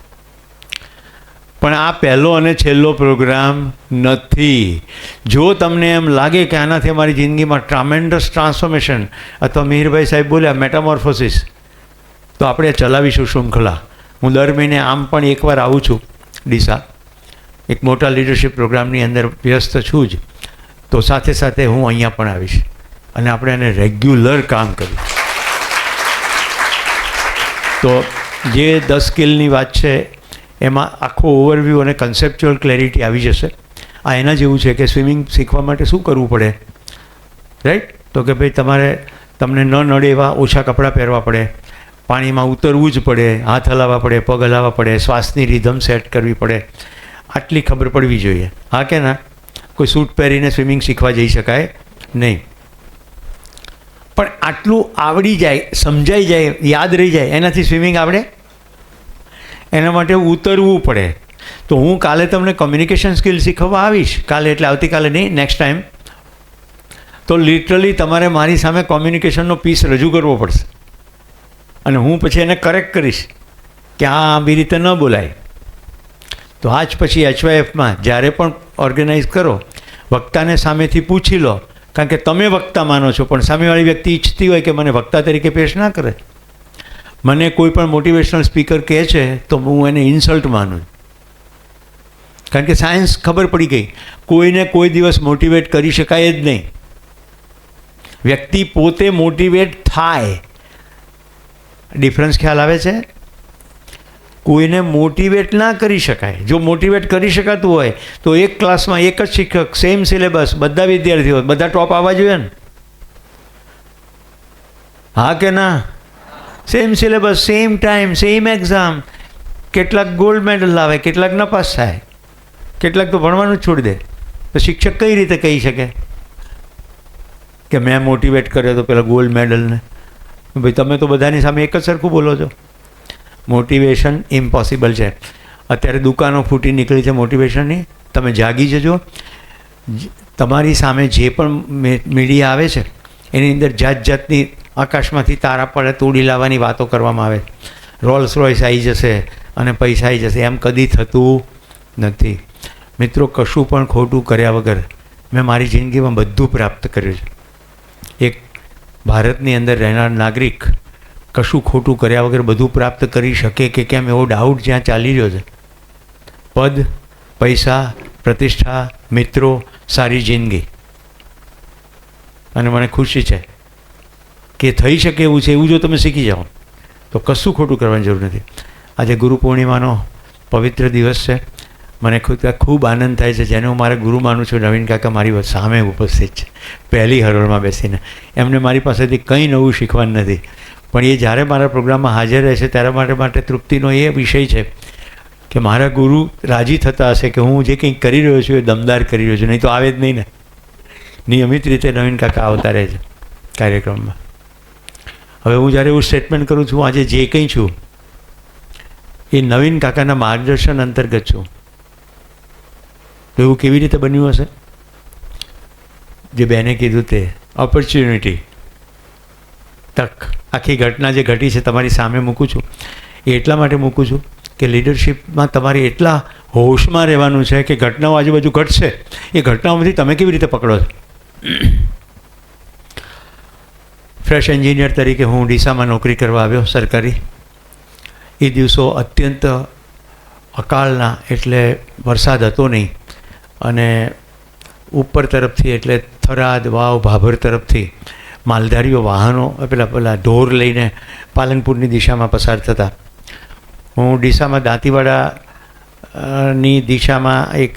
પણ આ પહેલો અને છેલ્લો પ્રોગ્રામ નથી. જો તમને એમ લાગે કે આનાથી અમારી જિંદગીમાં ટ્રામેન્ડસ ટ્રાન્સફોર્મેશન, અથવા મિહિરભાઈ સાહેબ બોલ્યા મેટામોર્ફોસિસ, તો આપણે ચલાવીશું શૃંખલા. હું દર મહિને આમ પણ એકવાર આવું છું ડીસા, એક મોટા લીડરશિપ પ્રોગ્રામની અંદર વ્યસ્ત છું જ, તો સાથે સાથે હું અહીંયા પણ આવીશ અને આપણે એને રેગ્યુલર કામ કર્યું. તો જે 10 સ્કિલની વાત છે એમાં આખો ઓવરવ્યૂ અને કન્સેપ્ચ્યુઅલ ક્લેરિટી આવી જશે. આ એના જેવું છે કે સ્વિમિંગ શીખવા માટે શું કરવું પડે, રાઈટ? તો કે ભાઈ તમને ન નડે એવા ઓછા કપડાં પહેરવા પડે, પાણીમાં ઉતરવું જ પડે, હાથ હલાવવા પડે, પગ હલાવવા પડે, શ્વાસની રિધમ સેટ કરવી પડે, આટલી ખબર પડવી જોઈએ. હા કે ના? કોઈ સૂટ પહેરીને સ્વિમિંગ શીખવા જઈ શકાય નહીં. પણ આટલું આવડી જાય, સમજાઈ જાય, યાદ રહી જાય, એનાથી સ્વિમિંગ આવડે? એના માટે ઉતરવું પડે. તો હું કાલે તમને કોમ્યુનિકેશન સ્કિલ શીખવવા આવીશ, કાલે એટલે આવતીકાલે નહીં, નેક્સ્ટ ટાઈમ. તો લિટરલી તમારે મારી સામે કોમ્યુનિકેશનનો પીસ રજૂ કરવો પડશે અને હું પછી એને કરેક્ટ કરીશ કે આ આવી રીતે ન બોલાય. તો આજ પછી HYFમાં જ્યારે પણ ઓર્ગેનાઇઝ કરો, વક્તાને સામેથી પૂછી લો, કારણ કે તમે વક્તા માનો છો પણ સામેવાળી વ્યક્તિ ઈચ્છતી હોય કે મને વક્તા તરીકે પેશ ના કરે. મને કોઈ પણ મોટિવેશનલ સ્પીકર કહે છે તો હું એને ઇન્સલ્ટ માનું, કારણ કે સાયન્સ ખબર પડી ગઈ, કોઈને કોઈ દિવસ મોટિવેટ કરી શકાય જ નહીં. વ્યક્તિ પોતે મોટિવેટ થાય. ડિફરન્સ ખ્યાલ આવે છે? કોઈને મોટિવેટ ના કરી શકાય. જો મોટિવેટ કરી શકાતું હોય તો એક ક્લાસમાં એક જ શિક્ષક, સેમ સિલેબસ, બધા વિદ્યાર્થીઓ, બધા ટોપ આવવા જોઈએ ને? હા કે ના? Same syllabus, same time, same exam. કેટલાક ગોલ્ડ મેડલ લાવે, કેટલાક નપાસ થાય, કેટલાક તો ભણવાનું જ છોડી દે. તો શિક્ષક કઈ રીતે કહી શકે કે મેં મોટિવેટ કર્યો તો પેલા ગોલ્ડ મેડલને? ભાઈ તમે તો બધાની સામે એક જ સરખું બોલો છો. મોટિવેશન ઇમ્પોસિબલ છે. અત્યારે દુકાનો ફૂટી નીકળી છે મોટિવેશનની. તમે જાગી જજો. તમારી સામે જે પણ મીડિયા આવે છે એની અંદર જાત જાતની આકાશમાંથી તારા પડે તોડી લાવવાની વાતો કરવામાં આવે. રોલ્સ રોયસ આવી જશે અને પૈસા આવી જશે, એમ કદી થતું નથી. મિત્રો, કશું પણ ખોટું કર્યા વગર મેં મારી જિંદગીમાં બધું પ્રાપ્ત કર્યું છે. એક ભારતની અંદર રહેનાર નાગરિક કશું ખોટું કર્યા વગર બધું પ્રાપ્ત કરી શકે કે કેમ, એવો ડાઉટ જ્યાં ચાલી રહ્યો છે. પદ, પૈસા, પ્રતિષ્ઠા, મિત્રો, સારી જિંદગી. અને મને ખુશી છે કે થઈ શકે એવું છે. એવું જો તમે શીખી જાઓ તો કશું ખોટું કરવાની જરૂર નથી. આજે ગુરુ પૂર્ણિમાનો પવિત્ર દિવસ છે. મને ખૂબ આનંદ થાય છે. જેને હું મારા ગુરુ માનું છું, નવીન કાકા મારી સામે ઉપસ્થિત છે, પહેલી હરોળમાં બેસીને. એમને મારી પાસેથી કંઈ નવું શીખવાનું નથી, પણ એ જ્યારે મારા પ્રોગ્રામમાં હાજર રહે છે ત્યારે માટે તૃપ્તિનો એ વિષય છે કે મારા ગુરુ રાજી થતા હશે કે હું જે કંઈક કરી રહ્યો છું એ દમદાર કરી રહ્યો છું. નહીં તો આવે જ નહીં ને. નિયમિત રીતે નવીન કાકા આવતા રહે છે કાર્યક્રમમાં. હવે હું જ્યારે એવું સ્ટેટમેન્ટ કરું છું, આજે જે કંઈ છું એ નવીન કાકાના માર્ગદર્શન અંતર્ગત છું. તો એવું કેવી રીતે બન્યું હશે? જે બેને કીધું તે ઓપોર્ચ્યુનિટી, તક, આખી ઘટના જે ઘટી છે તમારી સામે મૂકું છું. એ એટલા માટે મૂકું છું કે લીડરશિપમાં તમારે એટલા હોશમાં રહેવાનું છે કે ઘટનાઓ આજુબાજુ ઘટશે, એ ઘટનાઓમાંથી તમે કેવી રીતે પકડો છો. ફ્રેશ એન્જિનિયર તરીકે હું ડીસામાં નોકરી કરવા આવ્યો સરકારી. એ દિવસો અત્યંત અકાળના, એટલે વરસાદ હતો નહીં, અને ઉપર તરફથી એટલે થરાદ, વાવ, ભાભર તરફથી માલધારીઓ વાહનો પેલા ઢોર લઈને પાલનપુરની દિશામાં પસાર થતા. હું ડીસામાં દાંતીવાડાની દિશામાં એક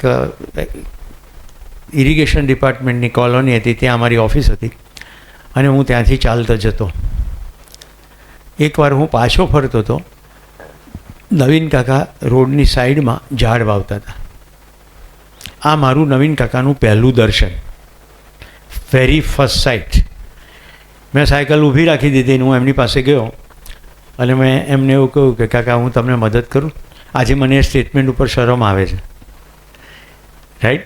ઇરિગેશન ડિપાર્ટમેન્ટની કોલોની હતી, ત્યાં અમારી ઓફિસ હતી, અને હું ત્યાંથી ચાલતો જતો. એકવાર હું પાછો ફરતો હતો, નવીન કાકા રોડની સાઈડમાં ઝાડ વાવતા હતા. આ મારું નવીન કાકાનું પહેલું દર્શન, વેરી ફર્સ્ટ સાઇટ. મેં સાયકલ ઊભી રાખી દીધી અને હું એમની પાસે ગયો અને મેં એમને એવું કહ્યું કે કાકા હું તમને મદદ કરું. આજે મને એ સ્ટેટમેન્ટ ઉપર શરમ આવે છે, રાઈટ?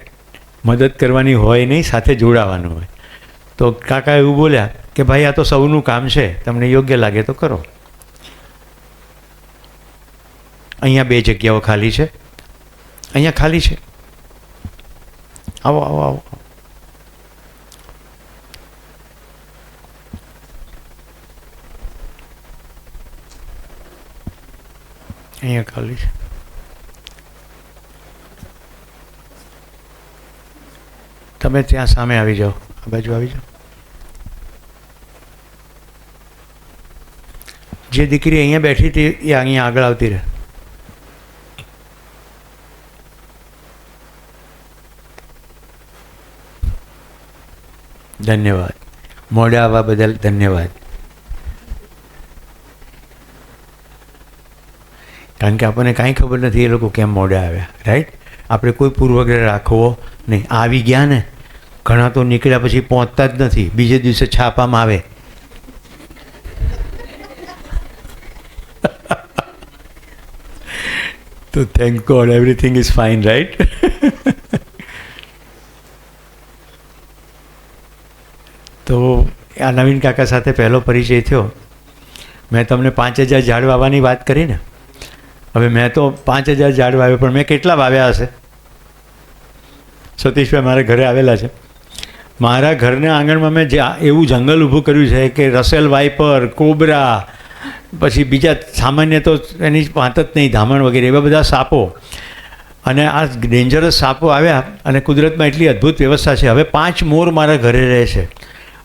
મદદ કરવાની હોય નહીં, સાથે જોડાવાનું હોય. તો કાકા એવું બોલ્યા કે ભાઈ આ તો સૌનું કામ છે, તમને યોગ્ય લાગે તો કરો. અહીંયા 2 જગ્યાઓ ખાલી છે, અહીંયા ખાલી છે, આવો આવો આવો. અહીંયા ખાલી છે. તમે ત્યાં સામે આવી જાઓ, આ બાજુ આવી જાઓ. જે દીકરી અહીંયા બેઠી હતી એ અહીંયા આગળ આવતી રહે. ધન્યવાદ. મોડા આવવા બદલ ધન્યવાદ. કારણ કે આપણને કાંઈ ખબર નથી એ લોકો કેમ મોડા આવ્યા, રાઈટ? આપણે કોઈ પૂર્વગ્રહ રાખવો નહીં. આવી ગયા ને, ઘણા તો નીકળ્યા પછી પહોંચતા જ નથી, બીજે દિવસે છાપામાં આવે. તો thank God everything is fine, right? તો આ નવીન કાકા સાથે પહેલો પરિચય થયો. મેં તમને 5000 ઝાડ વાવવાની વાત કરી ને. હવે મેં તો 5000 ઝાડ વાવ્યા, પણ મેં કેટલા વાવ્યા હશે? સતીશભાઈ મારા ઘરે આવેલા છે. મારા ઘરના આંગણમાં મેં એવું જંગલ ઊભું કર્યું છે કે રસેલ વાઇપર, કોબરા, પછી બીજા સામાન્ય તો એની વાત જ નહીં, ધામણ વગેરે એવા બધા સાપો, અને આ ડેન્જરસ સાપો આવ્યા. અને કુદરતમાં એટલી અદ્ભુત વ્યવસ્થા છે. હવે 5 મોર મારા ઘરે રહે છે,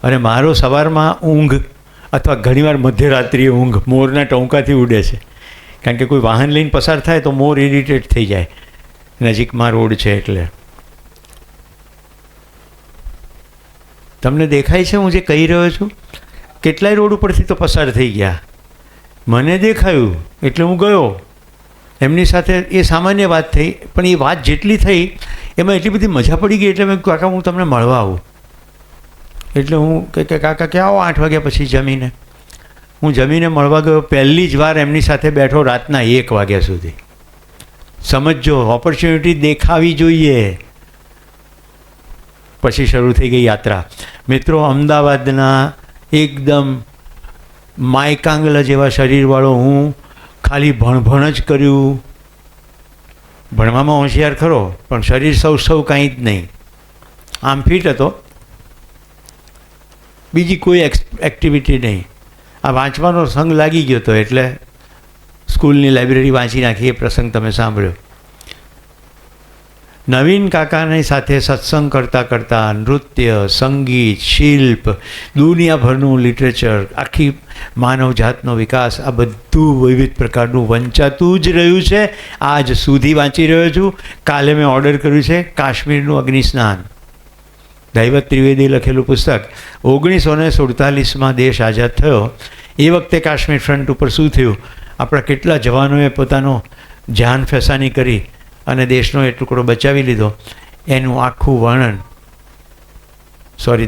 અને મારો સવારમાં ઊંઘ અથવા ઘણીવાર મધ્યરાત્રિએ ઊંઘ મોરના ટોંકાથી ઉડે છે. કારણ કે કોઈ વાહન લઈને પસાર થાય તો મોર ઇરિટેટ થઈ જાય, નજીકમાં રોડ છે એટલે. તમને દેખાય છે હું જે કહી રહ્યો છું? કેટલાય રોડ ઉપરથી તો પસાર થઈ ગયા, મને દેખાયું એટલે હું ગયો એમની સાથે. એ સામાન્ય વાત થઈ, પણ એ વાત જેટલી થઈ એમાં એટલી બધી મજા પડી ગઈ એટલે મેં કીધું કાકા હું તમને મળવા આવું. એટલે હું કે કાકા કે આવો 8 વાગ્યા પછી જમીને. હું જમીને મળવા ગયો. પહેલી જ વાર એમની સાથે બેઠો રાતના 1 વાગ્યા સુધી. સમજો, ઓપોર્ચ્યુનિટી દેખાવી જોઈએ. પછી શરૂ થઈ ગઈ યાત્રા. મિત્રો, અમદાવાદના એકદમ માયકાંગલા જેવા શરીરવાળો હું, ખાલી ભણ જ કર્યું. ભણવામાં હોશિયાર ખરો, પણ શરીર સૌ કાંઈ જ નહીં. આમ ફિટ હતો, બીજી કોઈ એક્ટિવિટી નહીં. આ વાંચવાનો સંગ લાગી ગયો હતો એટલે સ્કૂલની લાઇબ્રેરી વાંચી નાખી. એ પ્રસંગ તમે સાંભળ્યો. નવીન કાકાની સાથે સત્સંગ કરતાં કરતાં નૃત્ય, સંગીત, શિલ્પ, દુનિયાભરનું લિટરેચર, આખી માનવજાતનો વિકાસ, આ બધું વિવિધ પ્રકારનું વંચાતું જ રહ્યું છે. આજ સુધી વાંચી રહ્યો છું. કાલે મેં ઓર્ડર કર્યું છે કાશ્મીરનું અગ્નિસ્નાન, દૈવત ત્રિવેદી લખેલું પુસ્તક. 1947માં દેશ આઝાદ થયો. એ વખતે કાશ્મીર ફ્રન્ટ ઉપર શું થયું, આપણા કેટલા જવાનોએ પોતાનો જાન ફેસાની કરી અને દેશનો એ ટુકડો બચાવી લીધો, એનું આખું વર્ણન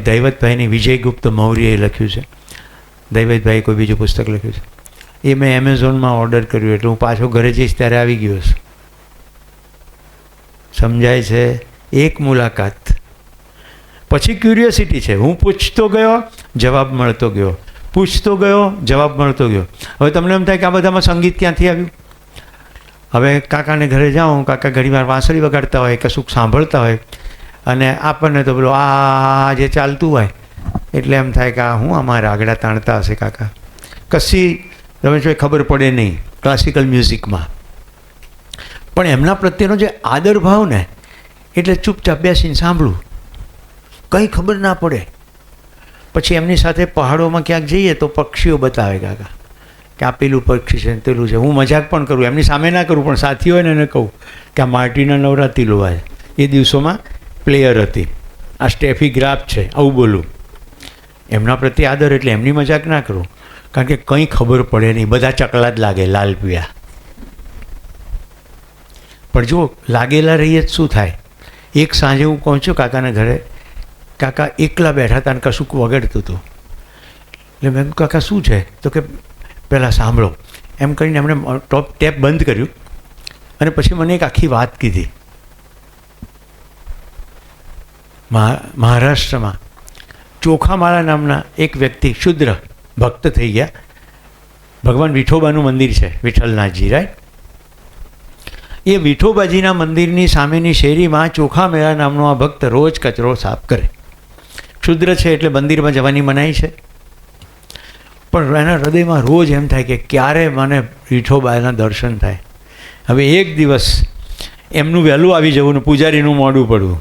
દૈવતભાઈની વિજયગુપ્ત મૌર્યએ લખ્યું છે. દૈવતભાઈએ કોઈ બીજું પુસ્તક લખ્યું છે. એ મેં એમેઝોનમાં ઓર્ડર કર્યું એટલે હું પાછો ઘરે જઈશ ત્યારે આવી ગયો છું. સમજાય છે? એક મુલાકાત પછી ક્યુરિયોસિટી છે. હું પૂછતો ગયો, જવાબ મળતો ગયો, પૂછતો ગયો, જવાબ મળતો ગયો. હવે તમને એમ થાય કે આ બધામાં સંગીત ક્યાંથી આવ્યું? હવે કાકાને ઘરે જાઉં, કાકા ઘણીવાર વાંસળી વગાડતા હોય, કશુંક સાંભળતા હોય, અને આપણને તો પેલું આ જે ચાલતું હોય એટલે એમ થાય કે આ હું અમારા આગળ તાણતા હશે કાકા. કશી રમેશભાઈ ખબર પડે નહીં ક્લાસિકલ મ્યુઝિકમાં, પણ એમના પ્રત્યેનો જે આદર ભાવ ને, એટલે ચૂપચાપ બેસીને સાંભળું, કંઈ ખબર ના પડે. પછી એમની સાથે પહાડોમાં ક્યાંક જઈએ તો પક્ષીઓ બતાવે કાકા કે આ પેલું પક્ષી છે, પેલું છે. હું મજાક પણ કરું, એમની સામે ના કરું, પણ સાથી હોય ને એને કહું કે આ માર્ટીના નવરાત્રિ લોવાય. એ દિવસોમાં પ્લેયર હતી, આ સ્ટેફી ગ્રાફ છે, આવું બોલું. એમના પ્રત્યે આદર એટલે એમની મજાક ના કરું, કારણ કે કંઈ ખબર પડે નહીં, બધા ચકલા જ લાગે, લાલ પીળા. પણ જો લાગેલા રહીએ જ શું થાય? એક સાંજે હું પહોંચ્યો કાકાના ઘરે. કાકા એકલા બેઠા હતા અને કશુંક વગાડતું હતું. એટલે મેં કાકા શું છે? તો કે પહેલાં સાંભળો એમ કરીને એમણે ટેપ બંધ કર્યું અને પછી મને એક આખી વાત કીધી. મહારાષ્ટ્રમાં ચોખામાળા નામના એક વ્યક્તિ શુદ્ર ભક્ત થઈ ગયા. ભગવાન વિઠોબાનું મંદિર છે, વિઠ્ઠલનાથજી, રાઈટ? એ વિઠોબાજીના મંદિરની સામેની શેરીમાં ચોખામેળા નામનો આ ભક્ત રોજ કચરો સાફ કરે. શુદ્ર છે એટલે મંદિરમાં જવાની મનાઈ છે, પણ એના હૃદયમાં રોજ એમ થાય કે ક્યારે મને વિઠોબાના દર્શન થાય. હવે એક દિવસ એમનું વહેલું આવી જવું ને પૂજારીનું મોડું પડવું.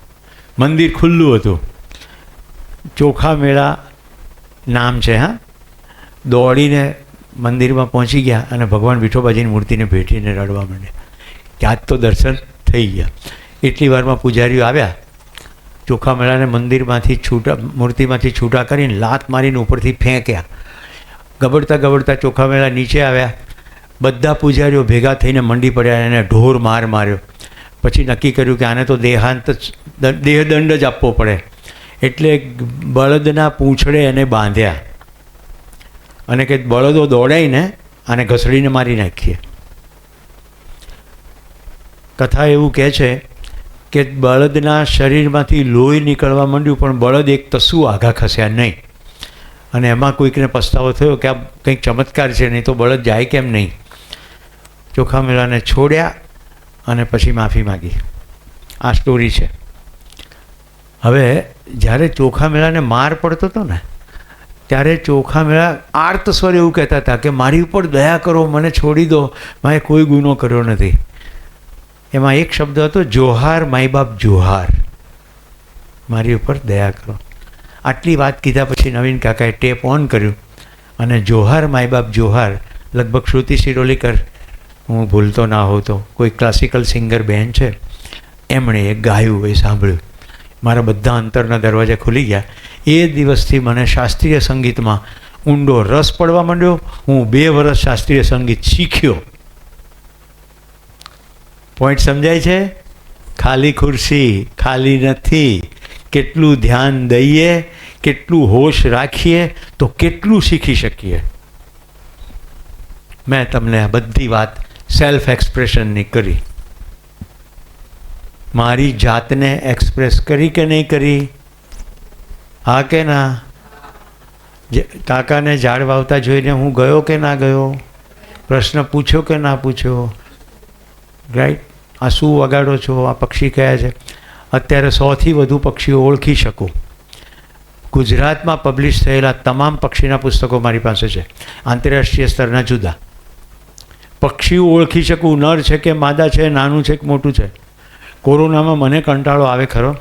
મંદિર ખુલ્લું હતું, ચોખામેળા નામ છે. હા, દોડીને મંદિરમાં પહોંચી ગયા અને ભગવાન વિઠોબાજીની મૂર્તિને ભેટીને રડવા માંડ્યા કે આજ તો દર્શન થઈ ગયા. એટલી વારમાં પૂજારીઓ આવ્યા, ચોખામેળાને મંદિરમાંથી છૂટા, મૂર્તિમાંથી છૂટા કરીને લાત મારીને ઉપરથી ફેંક્યા. ગબડતા ગબડતા ચોખામેળા નીચે આવ્યા. બધા પૂજારીઓ ભેગા થઈને મંડી પડ્યા, એને ઢોર માર માર્યો. પછી નક્કી કર્યું કે આને તો દેહદંડ જ આપવો પડે. એટલે બળદના પૂંછડે એને બાંધ્યા અને કે બળદો દોડાઈને આને ઘસડીને મારી નાખીએ. કથા એવું કહે છે કે બળદના શરીરમાંથી લોહી નીકળવા માંડ્યું, પણ બળદ એક તસું આઘા ખસ્યા નહીં. અને એમાં કોઈકને પસ્તાવો થયો કે આ કંઈક ચમત્કાર છે, નહીં તો બળદ જાય કેમ નહીં. ચોખામેળાને છોડ્યા અને પછી માફી માગી. આ સ્ટોરી છે. હવે જ્યારે ચોખામેળાને માર પડતો હતો ને, ત્યારે ચોખા મેળા આર્ત સ્વર એવું કહેતા હતા કે મારી ઉપર દયા કરો, મને છોડી દો, મેં કોઈ ગુનો કર્યો નથી. એમાં એક શબ્દ હતો જોહાર માય બાપ જોહાર, મારી ઉપર દયા કરો. આટલી વાત કીધા પછી નવીન કાકાએ ટેપ ઓન કર્યું અને જોહાર માય બાપ જોહાર, લગભગ શ્રુતિ શિરોલીકર, હું ભૂલતો ના હોઉં તો કોઈ ક્લાસિકલ સિંગર બેન છે, એમણે એ ગાયું, એ સાંભળ્યું. મારા બધા અંતરના દરવાજા ખુલી ગયા. એ દિવસથી મને શાસ્ત્રીય સંગીતમાં ઊંડો રસ પડવા માંડ્યો. હું 2 વર્ષ શાસ્ત્રીય સંગીત શીખ્યો. પોઈન્ટ સમજાય છે? ખાલી ખુરશી ખાલી નથી. કેટલું ધ્યાન દઈએ, કેટલું હોશ રાખીએ તો કેટલું શીખી શકીએ. મેં તમને આ બધી વાત સેલ્ફ એક્સપ્રેશનની કરી. મારી જાતને એક્સપ્રેસ કરી કે નહીં કરી? હા કે ના? કાકાને ઝાડ વાવતા જોઈને હું ગયો કે ના ગયો? પ્રશ્ન પૂછ્યો કે ના પૂછ્યો? રાઈટ. આ શું વગાડો છો? આ પક્ષી કયા છે? અત્યારે 100થી વધુ પક્ષીઓ ઓળખી શકું. ગુજરાતમાં પબ્લિશ થયેલા તમામ પક્ષીના પુસ્તકો મારી પાસે છે, આંતરરાષ્ટ્રીય સ્તરના જુદા. પક્ષીઓ ઓળખી શકું, નર છે કે માદા છે, નાનું છે કે મોટું છે. કોરોનામાં મને કંટાળો આવે ખરો?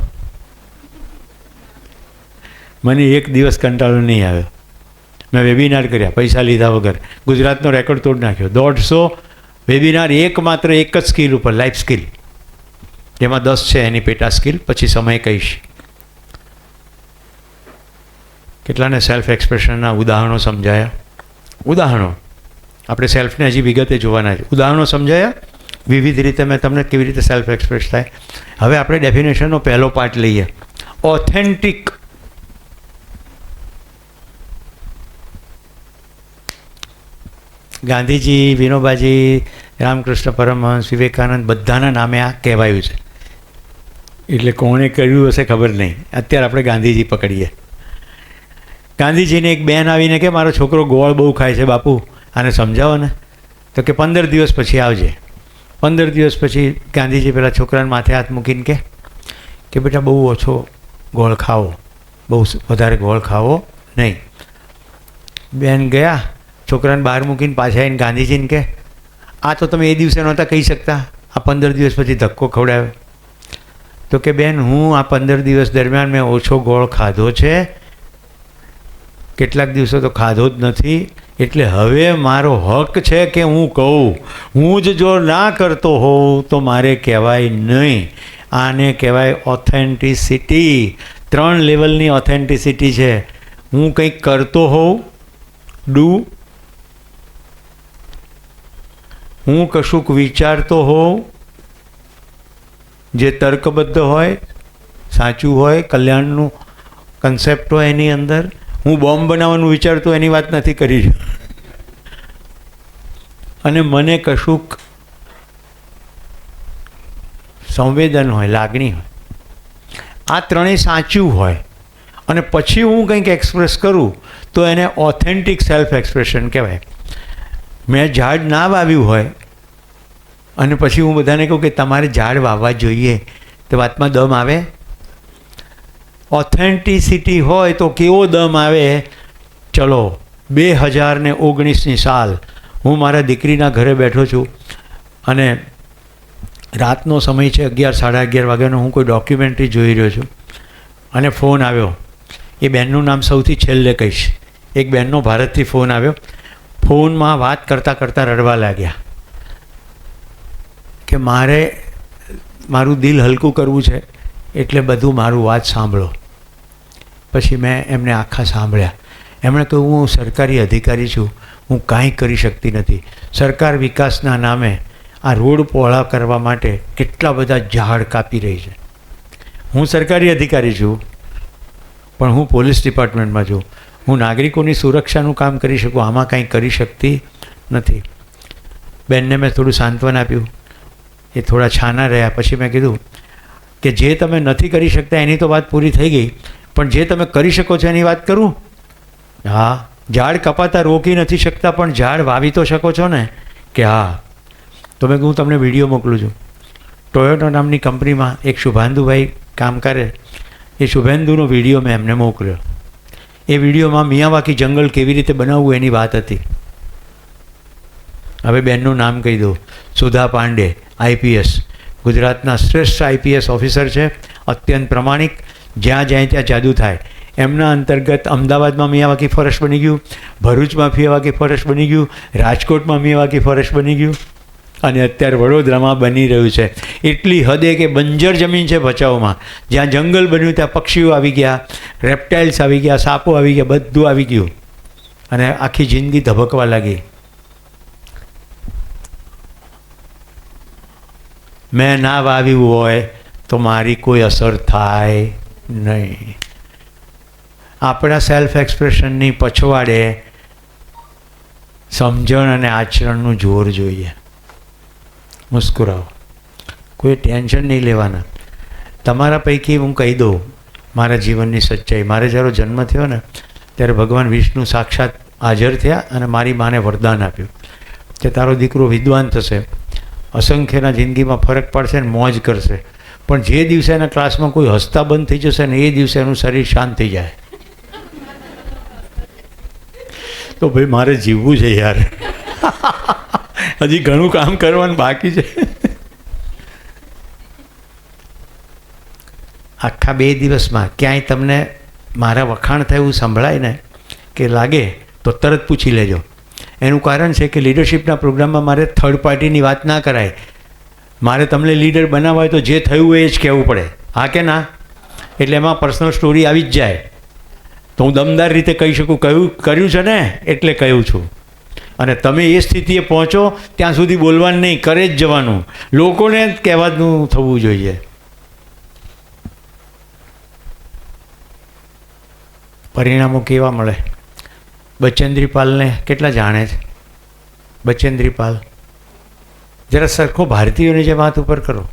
મને એક દિવસ કંટાળો નહીં આવ્યો. મેં વેબિનાર કર્યા પૈસા લીધા વગર, ગુજરાતનો રેકોર્ડ તોડ નાખ્યો. 150 વેબિનાર એકમાત્ર એક જ સ્કિલ ઉપર, લાઈફ સ્કિલ. જેમાં 10 છે એની પેટા સ્કિલ, પછી સમય કહીશ. કેટલાને સેલ્ફ એક્સપ્રેશનના ઉદાહરણો સમજાયા? ઉદાહરણો આપણે સેલ્ફને હજી વિગતે જોવાના છે. ઉદાહરણો સમજાયા વિવિધ રીતે. મેં તમને કેવી રીતે સેલ્ફ એક્સપ્રેસ થાય. હવે આપણે ડેફિનેશનનો પહેલો પાર્ટ લઈએ. ઓથેન્ટિક. ગાંધીજી, વિનોબાજી, રામકૃષ્ણ પરમહંસ, વિવેકાનંદ, બધાના નામે આ કહેવાયું છે. એટલે કોણે કર્યું હશે ખબર નહીં. અત્યારે આપણે ગાંધીજી પકડીએ. ગાંધીજીને એક બેન આવીને કે મારો છોકરો ગોળ બહુ ખાય છે બાપુ, આને સમજાવો ને. તો કે 15 દિવસ પછી આવજે. 15 દિવસ પછી ગાંધીજી પેલા છોકરાને માથે હાથ મૂકીને કે બેટા બહુ ઓછો ગોળ ખાવો, બહુ વધારે ગોળ ખાવો નહીં. બેન ગયા, છોકરાને બહાર મૂકીને પાછા આવીને ગાંધીજીને કે આ તો તમે એ દિવસે નહોતા કહી શકતા, આ 15 દિવસ પછી ધક્કો ખવડાવ્યો. તો કે બેન હું આ 15 દિવસ દરમિયાન મેં ઓછો ગોળ ખાધો છે, કેટલાક દિવસો તો ખાધો જ નથી, એટલે હવે મારો હક છે કે હું કહું. હું જ જો ના કરતો હોઉં તો મારે કહેવાય નહીં. આને કહેવાય ઓથેન્ટિસિટી. 3 લેવલની ઓથેન્ટિસિટી છે. હું કંઈક કરતો હોઉં, ડુ. હું કશુંક વિચારતો હોઉં જે તર્કબદ્ધ હોય, સાચું હોય, કલ્યાણનું કન્સેપ્ટ હોય એની અંદર. હું બોમ્બ બનાવવાનું વિચારતો એની વાત નથી કરી રહ્યો. અને મને કશુંક સંવેદન હોય, લાગણી હોય, આ ત્રણેય સાચું હોય અને પછી હું કંઈક એક્સપ્રેસ કરું તો એને ઓથેન્ટિક સેલ્ફ એક્સપ્રેશન કહેવાય. મેં ઝાડ ના વાવ્યું હોય અને પછી હું બધાને કહું કે તમારે ઝાડ વાવવા જોઈએ, તો વાતમાં દમ આવે? ઓથેન્ટિસિટી હોય તો કેવો દમ આવે. ચલો 2019ની સાલ, હું મારા દીકરીના ઘરે બેઠો છું અને રાતનો સમય છે, 11, 11:30 વાગ્યાનો. હું કોઈ ડોક્યુમેન્ટરી જોઈ રહ્યો છું અને ફોન આવ્યો. એ બેનનું નામ સૌથી છેલ્લે કહીશ. એક બેનનો ભારતથી ફોન આવ્યો. ફોનમાં વાત કરતાં કરતાં રડવા લાગ્યા કે મારું દિલ હલકું કરવું છે, એટલે બધું મારું વાત સાંભળો. પછી મેં એમને આખા સાંભળ્યા. એમણે કહ્યું હું સરકારી અધિકારી છું, હું કાંઈ કરી શકતી નથી. સરકાર વિકાસના નામે આ રોડ પહોળા કરવા માટે કેટલા બધા ઝાડ કાપી રહી છે. હું સરકારી અધિકારી છું, પણ હું પોલીસ ડિપાર્ટમેન્ટમાં છું. હું નાગરિકોની સુરક્ષાનું કામ કરી શકું, આમાં કાંઈ કરી શકતી નથી. બેનને મેં થોડું સાંત્વન આપ્યું. એ થોડા છાના રહ્યા. પછી મેં કીધું કે જે તમે નથી કરી શકતા એની તો વાત પૂરી થઈ ગઈ, પણ જે તમે કરી શકો છો એની વાત કરું. હા, ઝાડ કપાતા રોકી નથી શકતા, પણ ઝાડ વાવી તો શકો છો ને. કે હા. તો મેં હું તમને વિડીયો મોકલું છું. ટોયોટા નામની કંપનીમાં એક શુભાંદુભાઈ કામ કરે, એ શુભેન્દુનો વિડીયો મેં એમને મોકલ્યો. એ વિડીયોમાં મિયાવાકી જંગલ કેવી રીતે બનાવવું એની વાત હતી. હવે બેનનું નામ કહી દઉં, સુધા પાંડે, આઈપીએસ, ગુજરાતના શ્રેષ્ઠ આઈપીએસ ઓફિસર છે, અત્યંત પ્રમાણિક, જ્યાં જાય ત્યાં જાદુ થાય. એમના અંતર્ગત અમદાવાદમાં મિયાવાકી ફોરેસ્ટ બની ગયું, ભરૂચમાં મિયાવાકી ફોરેસ્ટ બની ગયું, રાજકોટમાં મિયાવાકી ફોરેસ્ટ બની ગયું અને અત્યારે વડોદરામાં બની રહ્યું છે. એટલી હદે કે બંજર જમીન છે ભચાઉમાં, જ્યાં જંગલ બન્યું ત્યાં પક્ષીઓ આવી ગયા, રેપ્ટાઇલ્સ આવી ગયા, સાપો આવી ગયા, બધું આવી ગયું અને આખી જિંદગી ધબકવા લાગી. મેં ના વાવ્યું હોય તો મારી કોઈ અસર થાય નહીં. આપણા સેલ્ફ એક્સપ્રેશનની પછવાડે સમજણ અને આચરણનું જોર જોઈએ. મુસ્કુરાવો, કોઈ ટેન્શન નહીં લેવાના. તમારા પૈકી હું કહી દઉં મારા જીવનની સચ્ચાઈ. મારે જ્યારે જન્મ થયો ને ત્યારે ભગવાન વિષ્ણુ સાક્ષાત હાજર થયા અને મારી માને વરદાન આપ્યું કે તારો દીકરો વિદ્વાન થશે, અસંખ્યના જિંદગીમાં ફરક પડશે ને મોજ કરશે, પણ જે દિવસે એના ક્લાસમાં કોઈ હસતા બંધ થઈ જશે ને એ દિવસે એનું શરીર શાંત થઈ જાય. તો ભાઈ મારે જીવવું છે યાર, હજી ઘણું કામ કરવાનું બાકી છે. આખા 2 દિવસમાં ક્યાંય તમને મારા વખાણ થાય એવું સંભળાય ને કે લાગે તો તરત પૂછી લેજો. એનું કારણ છે કે લીડરશિપના પ્રોગ્રામમાં મારે થર્ડ પાર્ટીની વાત ના કરાય. મારે તમને લીડર બનાવવા હોય તો જે થયું એ જ કહેવું પડે, હા કે ના? એટલે એમાં પર્સનલ સ્ટોરી આવી જ જાય તો હું દમદાર રીતે કહી શકું કર્યું છે ને એટલે કહ્યું છું. અને તમે એ સ્થિતિએ પહોંચો ત્યાં સુધી બોલવાનું નહીં, કરે જ જવાનું. લોકોને જ કહેવાનું થવું જોઈએ. પરિણામો કેવા મળે? બચેન્દ્રીપાલને કેટલા જાણે છે? બચેન્દ્રીપાલ જરા સરખો ભારતીયોની જે વાત ઉપર કરો,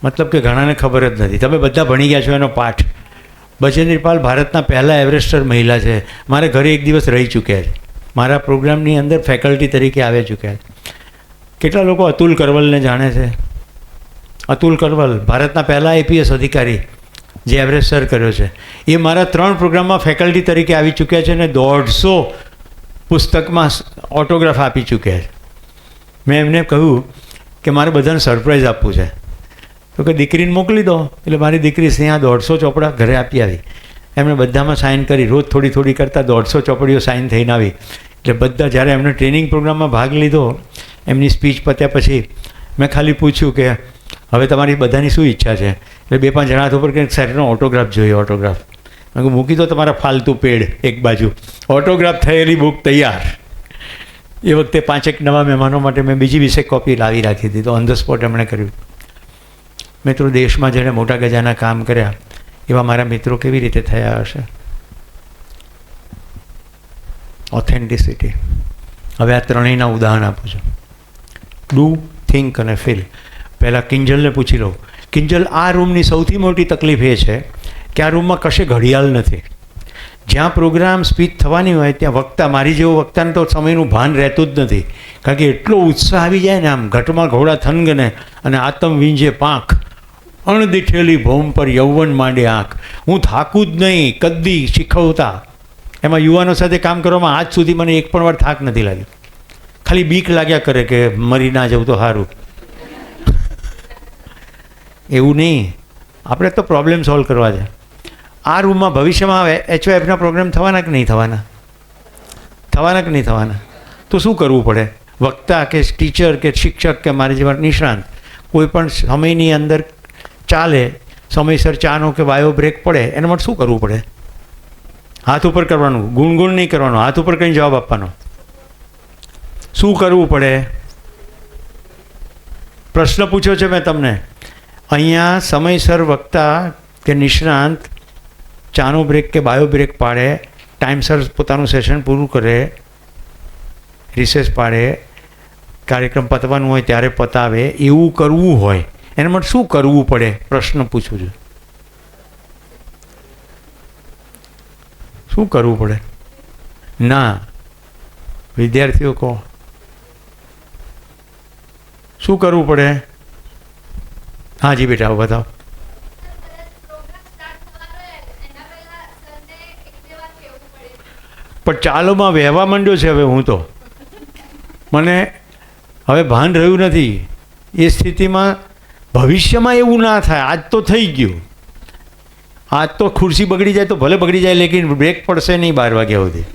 મતલબ કે ઘણાને ખબર જ નથી. તમે બધા ભણી ગયા છો એનો પાઠ. બચેન્દ્રીપાલ ભારતના પહેલાં એવરેસ્ટર મહિલા છે. મારે ઘરે એક દિવસ રહી ચૂક્યા છે, મારા પ્રોગ્રામની અંદર ફેકલ્ટી તરીકે આવી ચૂક્યા છે. કેટલા લોકો અતુલ કરવલને જાણે છે? અતુલ કરવલ ભારતના પહેલાં આઈપીએસ અધિકારી જે એવરેસ્ટ સર કર્યો છે, એ મારા 3 પ્રોગ્રામમાં ફેકલ્ટી તરીકે આવી ચૂક્યા છે અને 150 પુસ્તકમાં ઓટોગ્રાફ આપી ચૂક્યા છે. મેં એમને કહ્યું કે મારે બધાને સરપ્રાઈઝ આપવું છે, તો કે દીકરીને મોકલી દો. એટલે મારી દીકરી સ્નેહા 150 ચોપડા ઘરે આપી આવી. એમણે બધામાં સાઇન કરી, રોજ થોડી થોડી કરતાં 150 ચોપડીઓ સાઇન થઈને આવી. એટલે બધા જ્યારે એમણે ટ્રેનિંગ પ્રોગ્રામમાં ભાગ લીધો, એમની સ્પીચ પત્યા પછી મેં ખાલી પૂછ્યું કે હવે તમારી બધાની શું ઈચ્છા છે? એટલે 2-5 જણા હાથ ઉપર કંઈક સાહેબનો ઓટોગ્રાફ જોઈએ. ઓટોગ્રાફ મેં કહ્યું મૂકી દો તમારા ફાલતુ પેડ એક બાજુ, ઓટોગ્રાફ થયેલી બુક તૈયાર. એ વખતે 5-1 નવા મહેમાનો માટે મેં બીજી 20 કોપી લાવી રાખી હતી, તો ઓન ધ સ્પોટ એમણે કર્યું. મિત્રો, દેશમાં જેણે મોટા ગજાના કામ કર્યા એવા મારા મિત્રો કેવી રીતે થયા હશે? ઓથેન્ટિસિટી. હવે આ ત્રણેયના ઉદાહરણ આપું છું. ડુ, થિંક અને ફીલ. પહેલાં કિંજલને પૂછી લઉં, કિંજલ, આ રૂમની સૌથી મોટી તકલીફ એ છે કે આ રૂમમાં કશે ઘડિયાળ નથી. જ્યાં પ્રોગ્રામ સ્પીચ થવાની હોય ત્યાં વક્તા, મારી જેવો વક્તાને તો સમયનું ભાન રહેતું જ નથી, કારણ કે એટલો ઉત્સાહ આવી જાય ને, આમ ઘટમાં ઘોડા થનગને અને આતમ વીંજે પાંખ, અણદીઠેલી ભોમ પર યૌવન માંડે આંખ. હું થાકું જ નહીં કદી શીખવતા. એમાં યુવાનો સાથે કામ કરવામાં આજ સુધી મને એક પણ વાર થાક નથી લાગ્યો. ખાલી બીક લાગ્યા કરે કે મરી ના જવું તો સારું. એવું નહીં, આપણે તો પ્રોબ્લેમ સોલ્વ કરવા છે. આ રૂમમાં ભવિષ્યમાં HYFના પ્રોગ્રામ થવાના કે નહીં થવાના? થવાના કે નહીં થવાના? તો શું કરવું પડે? વક્તા કે ટીચર કે શિક્ષક કે મારી જેવા નિષ્ણાંત કોઈ પણ સમયની અંદર ચાલે, સમયસર ચાનો કે બાયો બ્રેક પડે, એના માટે શું કરવું પડે? હાથ ઉપર કરવાનું, ગુણગુણ નહીં કરવાનું, હાથ ઉપર કંઈ જવાબ આપવાનો. શું કરવું પડે? પ્રશ્ન પૂછ્યો છે મેં તમને. અહીંયા સમયસર વક્તા કે નિષ્ણાંત ચાનો બ્રેક કે બાયો બ્રેક પાડે, ટાઈમસર પોતાનું સેશન પૂરું કરે, રિસેસ પાડે, કાર્યક્રમ પતવાનું હોય ત્યારે પતાવે, એવું કરવું હોય એના માટે શું કરવું પડે? પ્રશ્ન પૂછું છું. શું કરવું પડે? ના, વિદ્યાર્થીઓ કહો, શું કરવું પડે? હા જી બેટા, બતાવો. પણ ચાલોમાં વહેવા માંડ્યો છે હવે હું તો, મને હવે ભાન રહ્યું નથી. એ સ્થિતિમાં ભવિષ્યમાં એવું ના થાય. આજ તો થઈ ગયું. આજ તો ખુરશી બગડી જાય તો ભલે બગડી જાય, લેકિન બ્રેક પડશે નહીં 12 વાગ્યા સુધી.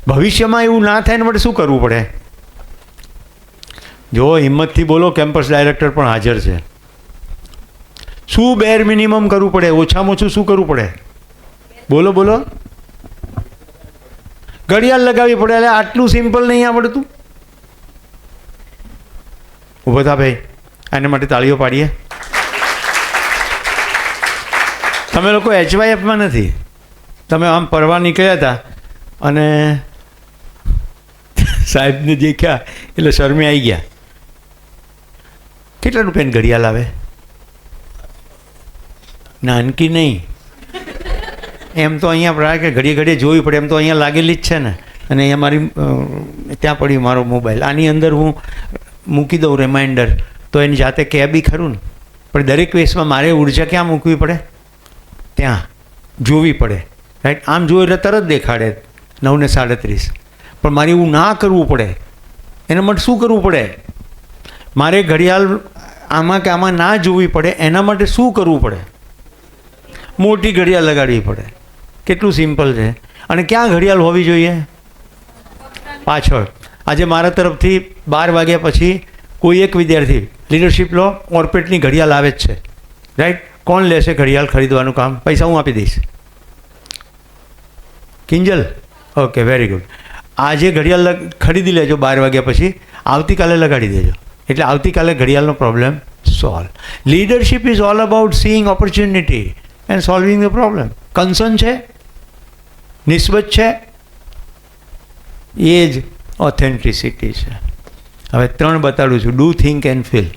ભવિષ્યમાં એવું ના થાય ને માટે શું કરવું પડે? જો હિંમતથી બોલો, કેમ્પસ ડાયરેક્ટર પણ હાજર છે. શું બેર મિનિમમ કરવું પડે? ઓછામાં ઓછું શું કરવું પડે? બોલો બોલો. ઘડિયાળ લગાવવી પડે. એટલે આટલું સિમ્પલ નહીં આવડતું? ઊભો થા ભાઈ, આને માટે તાળીઓ પાડીએ. તમે લોકો HYFમાં નથી, તમે આમ પરવા નીકળ્યા હતા અને સાહેબને દેખ્યા એટલે શરમે આવી ગયા. કેટલા રૂપિયાની ઘડિયાળ આવે? નાનકી નહીં, એમ તો અહીંયા પ્રાય કે ઘડીએ ઘડીએ જોવી પડે, એમ તો અહીંયા લાગેલી જ છે ને. અને અહીંયા મારી ત્યાં પડી મારો મોબાઈલ, આની અંદર હું મૂકી દઉં રિમાઇન્ડર, તો એની જાતે કે બી ખરું ને. પણ દરેક વેસમાં મારે ઉર્જા ક્યાં મૂકવી પડે? ત્યાં જોવી પડે, રાઈટ. આમ જોયું એટલે તરત દેખાડે 9:37. પણ મારે એવું ના કરવું પડે. એના માટે શું કરવું પડે? મારે ઘડિયાળ આમાં કે આમાં ના જોવી પડે, એના માટે શું કરવું પડે? મોટી ઘડિયાળ લગાડવી પડે. કેટલું સિમ્પલ છે. અને ક્યાં ઘડિયાળ હોવી જોઈએ? પાછળ. આજે મારા તરફથી 12 વાગ્યા પછી કોઈ એક વિદ્યાર્થી લીડરશિપ લો ઓર્પેટની ઘડિયાળ આવે જ છે, રાઈટ. કોણ લેશે ઘડિયાળ ખરીદવાનું કામ? પૈસા હું આપી દઈશ. Kinjal, okay, very good. આજે ઘડિયાળ ખરીદી લેજો 12 વાગ્યા પછી, આવતીકાલે લગાડી દેજો. એટલે આવતીકાલે ઘડિયાળનો problem solve. Leadership is all about seeing opportunity and solving the problem. Concern છે, નિસ્બત છે, એ જ ઓથેન્ટિસિટી છે. હવે 3 બતાડું છું. Do, think and feel.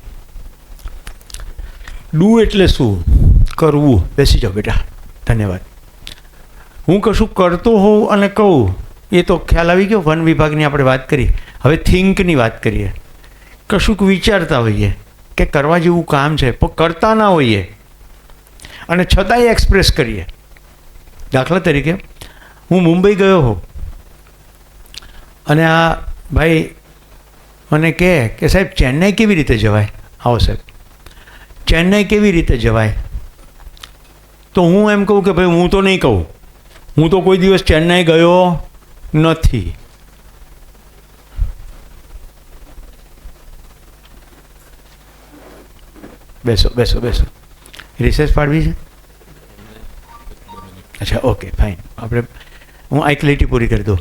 Do એટલે શું? કરવું. બેસી જાઓ બેટા, ધન્યવાદ. હું કશું કરતો હોઉં અને કહું, એ તો ખ્યાલ આવી ગયો. વન વિભાગની આપણે વાત કરી. હવે થિંકની વાત કરીએ. કશુંક વિચારતા હોઈએ કે કરવા જેવું કામ છે, પણ કરતા ના હોઈએ અને છતાંય એક્સપ્રેસ કરીએ. દાખલા તરીકે હું મુંબઈ ગયો હોઉં અને આ ભાઈ મને કહે કે સાહેબ ચેન્નાઈ કેવી રીતે જવાય? આવો સાહેબ, ચેન્નાઈ કેવી રીતે જવાય? તો હું એમ કહું કે ભાઈ હું તો નહીં કહું, હું તો કોઈ દિવસ ચેન્નાઈ ગયો નથી. બેસો બેસો બેસો. રિસેસ પાડવી છે? અચ્છા, ઓકે, ફાઇન. આપણે હું આ એક લીટી પૂરી કરી દઉં.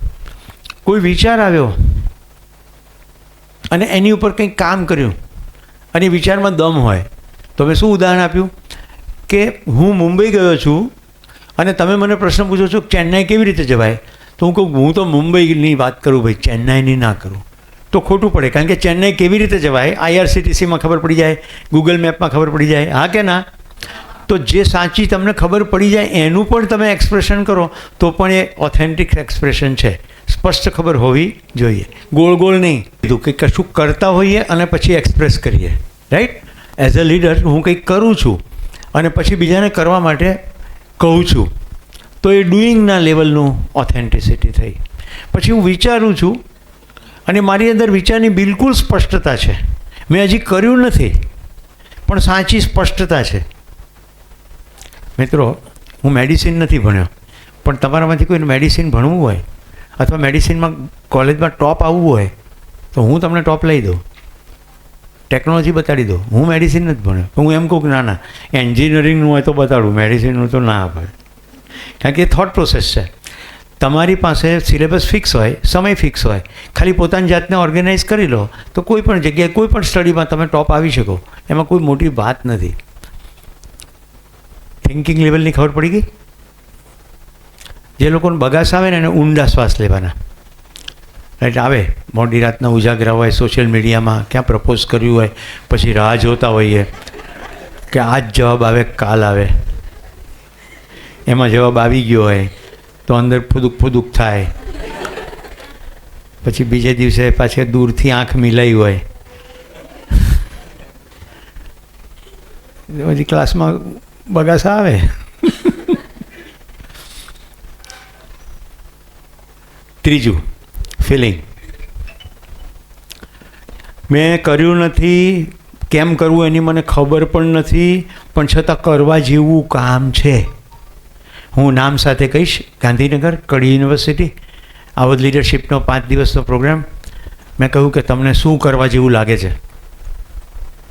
કોઈ વિચાર આવ્યો અને એની ઉપર કંઈક કામ કર્યું અને વિચારમાં દમ હોય, તો મેં શું ઉદાહરણ આપ્યું કે હું મુંબઈ ગયો છું અને તમે મને પ્રશ્ન પૂછો છો ચેન્નાઈ કેવી રીતે જવાય, તો હું કહું હું તો મુંબઈની વાત કરું ભાઈ, ચેન્નાઈની ના કરું. તો ખોટું પડે. કારણ કે ચેન્નાઈ કેવી રીતે જવાય IRCTCમાં ખબર પડી જાય, ગૂગલ મેપમાં ખબર પડી જાય, હા કે ના? તો જે સાચી તમને ખબર પડી જાય એનું પણ તમે એક્સપ્રેશન કરો તો પણ એ ઓથેન્ટિક એક્સપ્રેશન છે. સ્પષ્ટ ખબર હોવી જોઈએ, ગોળ ગોળ નહીં. કીધું કે કશું કરતા હોઈએ અને પછી એક્સપ્રેસ કરીએ, રાઈટ. એઝ અ લીડર હું કંઈક કરું છું અને પછી બીજાને કરવા માટે કહું છું, તો એ ડુઈંગના લેવલનું ઓથેન્ટિસિટી થઈ. પછી હું વિચારું છું અને મારી અંદર વિચારની બિલકુલ સ્પષ્ટતા છે. મેં હજી કર્યું નથી પણ સાચી સ્પષ્ટતા છે. મિત્રો, હું મેડિસિન નથી ભણ્યો, પણ તમારામાંથી કોઈને મેડિસિન ભણવું હોય અથવા મેડિસિનમાં કોલેજમાં ટોપ આવવું હોય તો હું તમને ટોપ લઈ દઉં, ટેકનોલોજી બતાડી દઉં. હું મેડિસિન નથી ભણ્યો. હું એમ કહું કે ના ના એન્જિનિયરિંગનું હોય તો બતાડું, મેડિસિનનું તો ના આપે. કારણ કે એ થોટ પ્રોસેસ છે. તમારી પાસે સિલેબસ ફિક્સ હોય, સમય ફિક્સ હોય, ખાલી પોતાની જાતને ઓર્ગેનાઇઝ કરી લો તો કોઈ પણ જગ્યાએ કોઈ પણ સ્ટડીમાં તમે ટોપ આવી શકો. એમાં કોઈ મોટી વાત નથી. થિંકિંગ લેવલની ખબર પડી ગઈ? જે લોકોને બગાસ આવે ને એને ઊંડા શ્વાસ લેવાના, રાઈટ. આવે મોડી રાતના ઉજાગરા હોય, સોશિયલ મીડિયામાં ક્યાં પ્રપોઝ કર્યું હોય, પછી રાહ જોતા હોઈએ કે આજ જવાબ આવે કાલ આવે. એમાં જવાબ આવી ગયો હોય તો અંદર ફુદુક ફુદુક થાય. પછી બીજે દિવસે પાછી દૂરથી આંખ મિલાઈ હોય, પછી ક્લાસમાં બગાસા આવે. ત્રીજું ફિલિંગ. મેં કર્યું નથી, કેમ કરવું એની મને ખબર પણ નથી, પણ છતાં કરવા જેવું કામ છે. હું નામ સાથે કહીશ, ગાંધીનગર કડી યુનિવર્સિટી આવધ લીડરશિપનો 5 દિવસનો પ્રોગ્રામ. મેં કહ્યું કે તમને શું કરવા જેવું લાગે છે,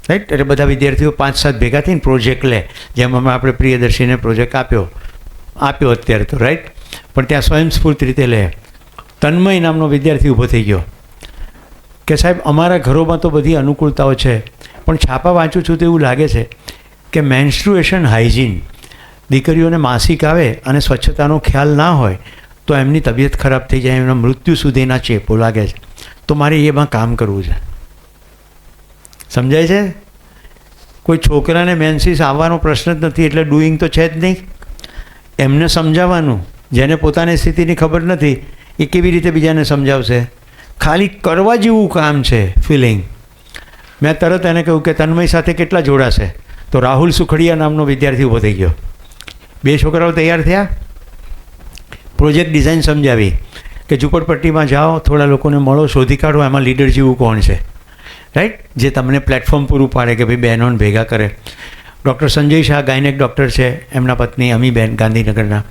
રાઈટ? એટલે બધા વિદ્યાર્થીઓ 5-7 ભેગા થઈને પ્રોજેક્ટ લે, જેમ હમણાં આપણે પ્રિયદર્શીને પ્રોજેક્ટ આપ્યો અત્યારે તો, રાઈટ? પણ ત્યાં સ્વયંસ્ફૂર્ત રીતે લે. તન્મય નામનો વિદ્યાર્થી ઊભો થઈ ગયો કે સાહેબ અમારા ઘરોમાં તો બધી અનુકૂળતાઓ છે, પણ છાપા વાંચું છું તો એવું લાગે છે કે મેન્સ્ટ્રુએશન હાઇજીન, દીકરીઓને માસિક આવે અને સ્વચ્છતાનો ખ્યાલ ના હોય તો એમની તબિયત ખરાબ થઈ જાય, એમના મૃત્યુ સુધીના ચેપો લાગે છે. તો મારે એમાં કામ કરવું છે. સમજાય છે? કોઈ છોકરાને મેન્સીસ આવવાનો પ્રશ્ન જ નથી, એટલે ડુઈંગ તો છે જ નહીં. એમને સમજાવવાનું, જેને પોતાની સ્થિતિની ખબર નથી એ કેવી રીતે બીજાને સમજાવશે? ખાલી કરવા જેવું કામ છે, ફિલિંગ. મેં તરત એને કહ્યું કે તન્મય સાથે કેટલા જોડાશે? તો રાહુલ સુખડિયા નામનો વિદ્યાર્થી ઊભો થઈ ગયો. 2 છોકરાઓ તૈયાર થયા, પ્રોજેક્ટ ડિઝાઇન સમજાવી કે ઝૂંપડપટ્ટીમાં જાઓ, થોડા લોકોને મળો, શોધી કાઢો એમાં લીડર જેવું કોણ છે, રાઈટ? જે તમને પ્લેટફોર્મ પૂરું પાડે કે ભાઈ બહેનોને ભેગા કરે. Doctor Sanjay Shah gynaec doctor છે, એમના પત્ની અમીબેન ગાંધીનગરના,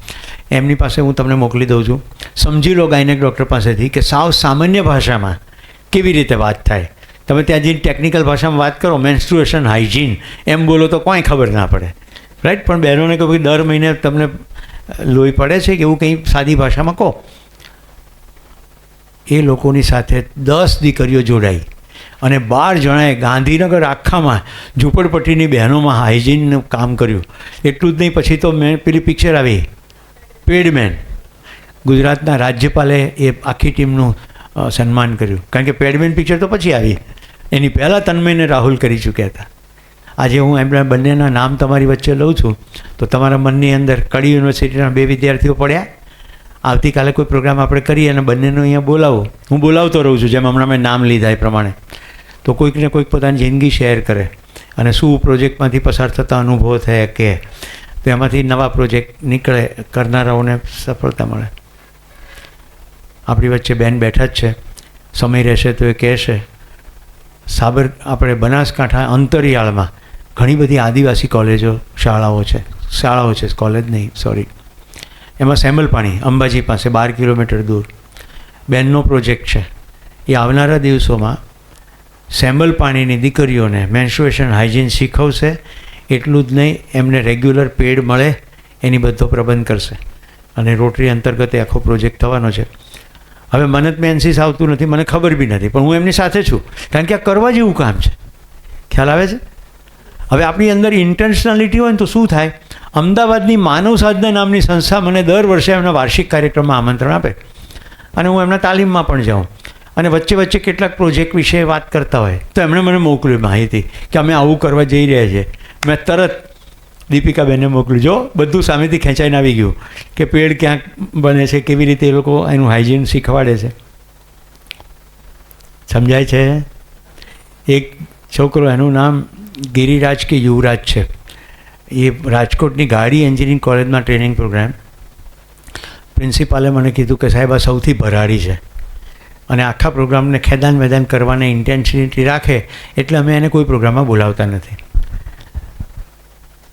એમની પાસે હું તમને મોકલી દઉં છું. સમજી લો ગાયનેક ડૉક્ટર પાસેથી કે સાવ સામાન્ય ભાષામાં કેવી રીતે વાત થાય. તમે ત્યાં જઈને ટેકનિકલ ભાષામાં વાત કરો, મેન્સ્ટ્રુએશન હાઇજીન એમ બોલો તો કોઈ ખબર ના પડે, રાઈટ? પણ બહેનોને કહો ભાઈ દર મહિને તમને લોહી પડે છે કે એવું કંઈ સાદી ભાષામાં કહો. એ લોકોની સાથે 10 દીકરીઓ જોડાઈ અને 12 જણાએ ગાંધીનગર આખામાં ઝૂંપડપટ્ટીની બહેનોમાં હાઇજીનનું કામ કર્યું. એટલું જ નહીં, પછી તો મેં પેલી પિક્ચર આવી પેડમેન, ગુજરાતના રાજ્યપાલે એ આખી ટીમનું સન્માન કર્યું, કારણ કે પેડમેન પિક્ચર તો પછી આવી, એની પહેલાં તન્મયને રાહુલ કરી ચૂક્યા હતા. આજે હું એમના બંનેના નામ તમારી વચ્ચે લઉં છું તો તમારા મનની અંદર કડી યુનિવર્સિટીના 2 વિદ્યાર્થીઓ પડ્યા. આવતીકાલે કોઈ પ્રોગ્રામ આપણે કરીએ અને બંનેનો અહીંયા બોલાવો, હું બોલાવતો રહું છું જેમ હમણાં મેં નામ લીધા એ પ્રમાણે, તો કોઈકને કોઈક પોતાની જિંદગી શેર કરે અને શું પ્રોજેક્ટમાંથી પસાર થતા અનુભવો થયા કે તો એમાંથી નવા પ્રોજેક્ટ નીકળે, કરનારાઓને સફળતા મળે. આપણી વચ્ચે બેન બેઠા જ છે, સમય રહેશે તો એ કહેશે. આપણે બનાસકાંઠા અંતરિયાળમાં ઘણી બધી આદિવાસી કોલેજો શાળાઓ છે, કોલેજ નહીં, સોરી. એમાં સેમ્બલપાણી અંબાજી પાસે 12 કિલોમીટર દૂર બેનનો પ્રોજેક્ટ છે. એ આવનારા દિવસોમાં સેમ્બલપાણીની દીકરીઓને મેન્સ્ટ્રુએશન હાઇજીન શીખવશે. એટલું જ નહીં, એમને રેગ્યુલર પેડ મળે એની બધો પ્રબંધ કરશે અને રોટરી અંતર્ગત એ આખો પ્રોજેક્ટ થવાનો છે. હવે મને જ મેન્સીસ આવતું નથી, મને ખબર બી નથી, પણ હું એમની સાથે છું, કારણ કે આ કરવા જેવું કામ છે. ખ્યાલ આવે છે? હવે આપણી અંદર ઇન્ટેન્શનાલિટી હોય ને તો શું થાય? અમદાવાદની માનવ સાધના નામની સંસ્થા મને દર વર્ષે એમના વાર્ષિક કાર્યક્રમમાં આમંત્રણ આપે અને હું એમના તાલીમમાં પણ જાઉં અને વચ્ચે વચ્ચે કેટલાક પ્રોજેક્ટ વિશે વાત કરતા હોય તો એમણે મને મોકલ્યું માહિતી કે અમે આવું કરવા જઈ રહ્યા છીએ. મેં તરત દીપિકાબેનને મોકલ્યું, જો બધું સામેથી ખેંચાઈને આવી ગયું કે પેડ ક્યાંક બને છે, કેવી રીતે એ લોકો એનું હાઇજીન શીખવાડે છે. સમજાય છે? એક છોકરો, એનું નામ ગિરિરાજ કે યુવરાજ છે, એ રાજકોટની ગાડી એન્જિનિયરિંગ કોલેજમાં ટ્રેનિંગ પ્રોગ્રામ, પ્રિન્સિપાલે મને કીધું કે સાહેબ આ સૌથી ભરાડી છે અને આખા પ્રોગ્રામને ખેદાન મેદાન કરવાની ઇન્ટેન્સિટી રાખે એટલે અમે એને કોઈ પ્રોગ્રામમાં બોલાવતા નથી,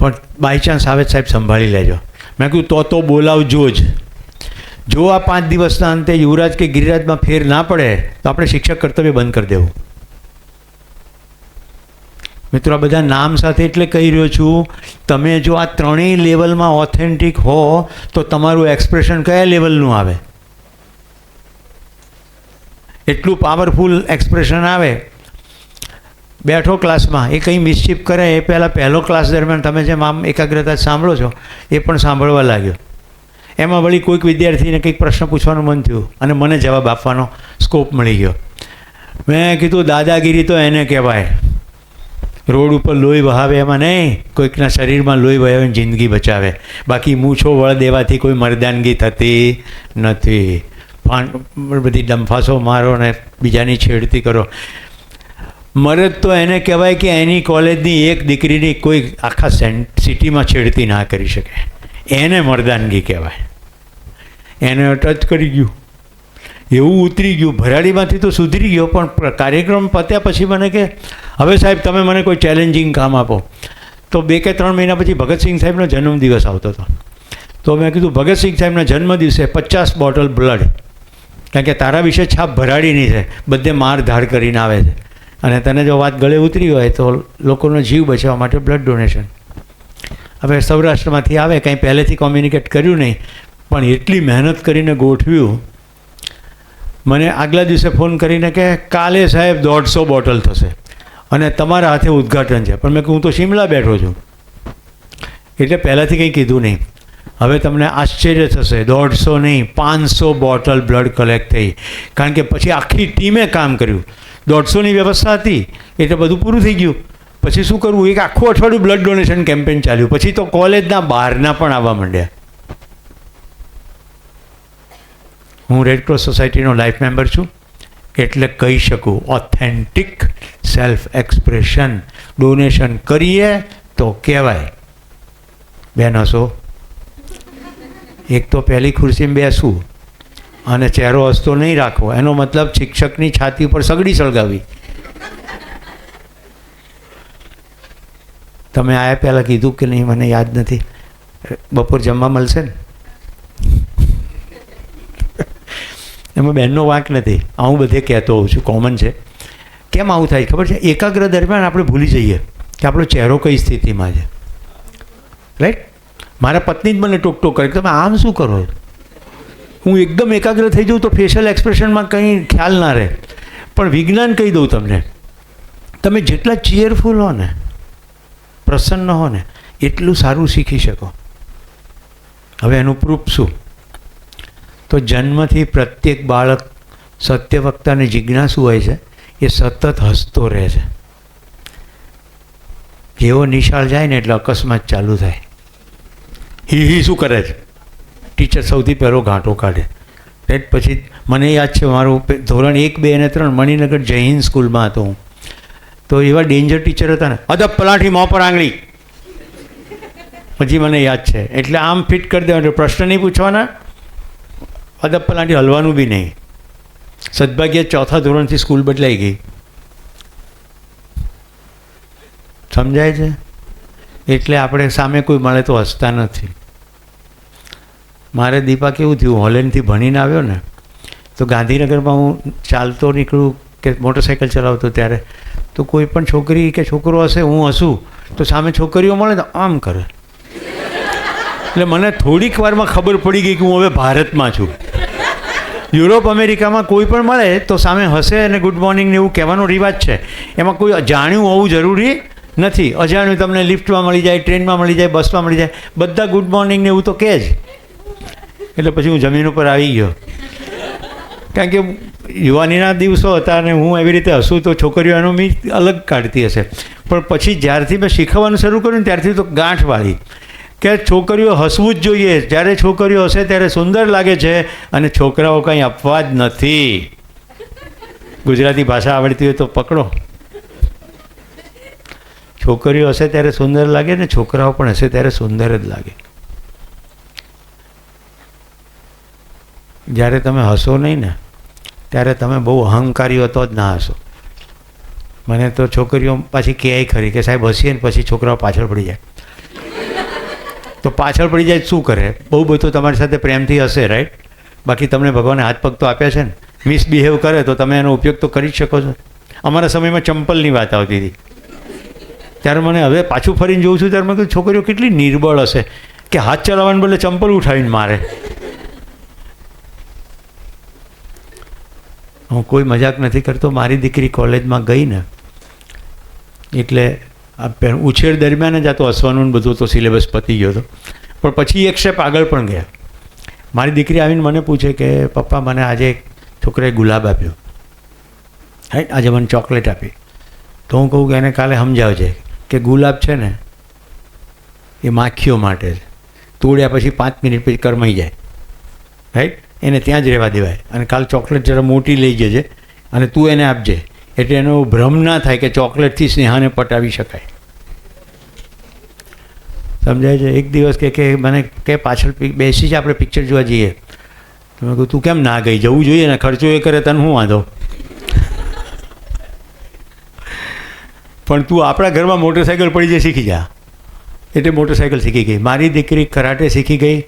પણ બાય ચાન્સ આવે સાહેબ સંભાળી લેજો. મેં કીધું તો બોલાવજો જ. જો આ 5 દિવસના અંતે યુવરાજ કે ગિરિરાજમાં ફેર ના પડે તો આપણે શિક્ષક કર્તવ્ય બંધ કરી દેવું. મિત્રો, આ બધા નામ સાથે એટલે કહી રહ્યો છું, તમે જો આ ત્રણેય લેવલમાં ઓથેન્ટિક હો તો તમારું એક્સપ્રેશન કયા લેવલનું આવે? એટલું પાવરફુલ એક્સપ્રેશન આવે. બેઠો ક્લાસમાં, એ કંઈ મિસચીફ કરે એ પહેલો ક્લાસ દરમિયાન તમે જેમ આમ એકાગ્રતા સાંભળો છો એ પણ સાંભળવા લાગ્યો. એમાં વળી કોઈક વિદ્યાર્થીને કંઈક પ્રશ્ન પૂછવાનું મન થયું અને મને જવાબ આપવાનો સ્કોપ મળી ગયો. મેં કીધું દાદાગીરી તો એને કહેવાય, રોડ ઉપર લોહી વહાવે એમાં નહીં, કોઈકના શરીરમાં લોહી વહાવીને જિંદગી બચાવે. બાકી મૂછો વળ દેવાથી કોઈ મર્દાનગી થતી નથી. બધી ડંફાસો મારો ને બીજાની છેડતી કરો. મરદ તો એને કહેવાય કે એની કોલેજની એક દીકરીની કોઈ આખા સિટીમાં છેડતી ના કરી શકે, એને મર્દાનગી કહેવાય. એને ટચ કરી ગયું એવું ઉતરી ગયું, ભરાડીમાંથી તો સુધરી ગયો, પણ કાર્યક્રમ પત્યા પછી મને કે હવે સાહેબ તમે મને કોઈ ચેલેન્જિંગ કામ આપો. તો 2 કે 3 મહિના પછી ભગતસિંહ સાહેબનો જન્મદિવસ આવતો હતો. તો મેં કીધું ભગતસિંહ સાહેબના જન્મદિવસે 50 બોટલ બ્લડ, કારણ કે તારા વિશે છાપ ભરાડીની છે, બધે માર ધાડ કરીને આવે છે, અને તને જો વાત ગળે ઉતરી હોય તો લોકોનો જીવ બચાવવા માટે બ્લડ ડોનેશન. હવે સૌરાષ્ટ્રમાંથી આવે, કંઈ પહેલેથી કોમ્યુનિકેટ કર્યું નહીં, પણ એટલી મહેનત કરીને ગોઠવ્યું. મને આગલા દિવસે ફોન કરીને કે કાલે સાહેબ 150 બોટલ થશે અને તમારા હાથે ઉદ્ઘાટન છે. પણ મેં કહ્યું હું તો શિમલા બેઠો છું, એટલે પહેલાંથી કંઈ કીધું નહીં. હવે તમને આશ્ચર્ય થશે, 150 નહીં 500 બોટલ બ્લડ કલેક્ટ થઈ, કારણ કે પછી આખી ટીમે કામ કર્યું. 150ની વ્યવસ્થા હતી એટલે બધું પૂરું થઈ ગયું. પછી શું કરવું, એક આખું અઠવાડિયું બ્લડ ડોનેશન કેમ્પેન ચાલ્યું. પછી તો કોલેજના બહારના પણ આવવા માંડ્યા. હું રેડક્રોસ સોસાયટીનો લાઈફ મેમ્બર છું, એટલે કહી શકું ઓથેન્ટિક સેલ્ફ એક્સપ્રેશન. ડોનેશન કરીએ તો કહેવાય. બેન હસો, એક તો પહેલી ખુરશીમાં બેસવું અને ચહેરો હસતો નહીં રાખવો, એનો મતલબ શિક્ષકની છાતી ઉપર સગડી સળગાવી. તમે આયા પહેલાં કીધું કે નહીં મને યાદ નથી, બપોર જમવા મળશે ને? એમાં બહેનનો વાંક નથી, હું બધે કહેતો હોઉં છું, કોમન છે. કેમ આવું થાય ખબર છે? એકાગ્ર દરમિયાન આપણે ભૂલી જઈએ કે આપણો ચહેરો કઈ સ્થિતિમાં છે. રાઈટ? મારા પત્ની જ મને ટોક કરે કે તમે આમ શું કરો. હું એકદમ એકાગ્ર થઈ જાઉં તો ફેશિયલ એક્સપ્રેશનમાં કંઈ ખ્યાલ ના રહે. પણ વિજ્ઞાન કહી દઉં તમને, તમે જેટલા ચીયરફુલ હો ને, પ્રસન્ન હો ને, એટલું સારું શીખી શકો. હવે એનું પ્રૂફ શું? તો જન્મથી પ્રત્યેક બાળક સત્યવક્તા અને જિજ્ઞાસુ હોય છે, એ સતત હસતો રહે છે. જેવો નિશાળ જાય ને એટલે અકસ્માત ચાલુ થાય. હી શું કરે છે? ટીચર સૌથી પહેલો ઘાંટો કાઢે. તે પછી મને યાદ છે, મારું ધોરણ 1, 2 અને 3 મણિનગર જય હિન્દ સ્કૂલમાં હતો હું. તો એવા ડેન્જર ટીચર હતા ને, અદબ પલાઠી મોં પર આંગળી. પછી મને યાદ છે, એટલે આમ ફિટ કરી દેવાનું, પ્રશ્ન નહીં પૂછવાના, અદબ પલાઠી હલવાનું બી નહીં. સદભાગ્ય 4થા ધોરણથી સ્કૂલ બદલાઈ ગઈ. સમજાય છે? એટલે આપણે સામે કોઈ મળે તો હસતા નથી. મારે દીપા કેવું થયું, હોલેન્ડથી ભણીને આવ્યો ને, તો ગાંધીનગરમાં હું ચાલતો નીકળું કે મોટરસાઇકલ ચલાવતો ત્યારે, તો કોઈ પણ છોકરી કે છોકરો હશે, હું હસું તો સામે છોકરીઓ મળે તો આમ કરે. એટલે મને થોડીક વારમાં ખબર પડી ગઈ કે હું હવે ભારતમાં છું. યુરોપ અમેરિકામાં કોઈ પણ મળે તો સામે હસે અને ગુડ મોર્નિંગ ને એવું કહેવાનો રિવાજ છે. એમાં કોઈ અજાણ્યું હોવું જરૂરી નથી. અજાણ્યું તમને લિફ્ટમાં મળી જાય, ટ્રેનમાં મળી જાય, બસમાં મળી જાય, બધા ગુડ મોર્નિંગ ને એવું તો કહે જ. એટલે પછી હું જમીન ઉપર આવી ગયો, કારણ કે યુવાનીના દિવસો હતા અને હું એવી રીતે હસું તો છોકરીઓ એનો મી અલગ કાઢતી હશે. પણ પછી જ્યારથી મેં શીખવાનું શરૂ કર્યું ને ત્યારથી તો ગાંઠ વાળી કે છોકરીઓ હસવું જ જોઈએ. જ્યારે છોકરીઓ હશે ત્યારે સુંદર લાગે છે, અને છોકરાઓ કંઈ અપવાદ નથી. ગુજરાતી ભાષા આવડતી હોય તો પકડો. છોકરીઓ હશે ત્યારે સુંદર લાગે ને છોકરાઓ પણ હશે ત્યારે સુંદર જ લાગે. જ્યારે તમે હસો નહીં ને ત્યારે તમે બહુ અહંકારી હતો જ ના હસો. મને તો છોકરીઓ પાછી કહે ખરી કે સાહેબ હસીએ ને પછી છોકરાઓ પાછળ પડી જાય. તો પાછળ પડી જાય શું કરે? બહુ બધું તમારી સાથે પ્રેમથી હશે, રાઈટ? બાકી તમને ભગવાને હાથ પગ તો આપ્યા છે ને. મિસબિહેવ કરે તો તમે એનો ઉપયોગ તો કરી જ શકો છો. અમારા સમયમાં ચંપલની વાત આવતી હતી, ત્યારે મને હવે પાછું ફરીને જોઉં છું ત્યારે મેં કીધું છોકરીઓ કેટલી નિર્બળ હશે કે હાથ ચલાવવાને બદલે ચંપલ ઉઠાવીને મારે. હું કોઈ મજાક નથી કરતો. મારી દીકરી કોલેજમાં ગઈ ને એટલે ઉછેર દરમિયાન જ આ તો હસવાનું ને બધું તો સિલેબસ પતી ગયો હતો, પણ પછી એક સ્ટેપ આગળ પણ ગયા. મારી દીકરી આવીને મને પૂછે કે પપ્પા મને આજે એક છોકરાએ ગુલાબ આપ્યો, રાઈટ, આજે મને ચોકલેટ આપી. તો હું કહું કે એને કાલે સમજાવજે કે ગુલાબ છે ને એ માખીઓ માટે છે, તોડ્યા પછી 5 મિનિટ પછી કરમાઈ જાય, રાઈટ, એને ત્યાં જ રહેવા દેવાય. અને કાલ ચોકલેટ જરા મોટી લઈ જજે અને તું એને આપજે, એટલે એનો ભ્રમ ના થાય કે ચોકલેટથી સ્નેહાને પટાવી શકાય. સમજાય છે? એક દિવસ કે મને કે પાછળ બેસી જ આપણે પિક્ચર જોવા જઈએ. મેં કહ્યું તું કેમ ના ગઈ, જવું જોઈએ ને, ખર્ચો એ કરે તને શું વાંધો. પણ તું આપણા ઘરમાં મોટરસાઇકલ પડી જાય શીખી જા. એટલે મોટરસાઇકલ શીખી ગઈ. મારી દીકરી કરાટે શીખી ગઈ,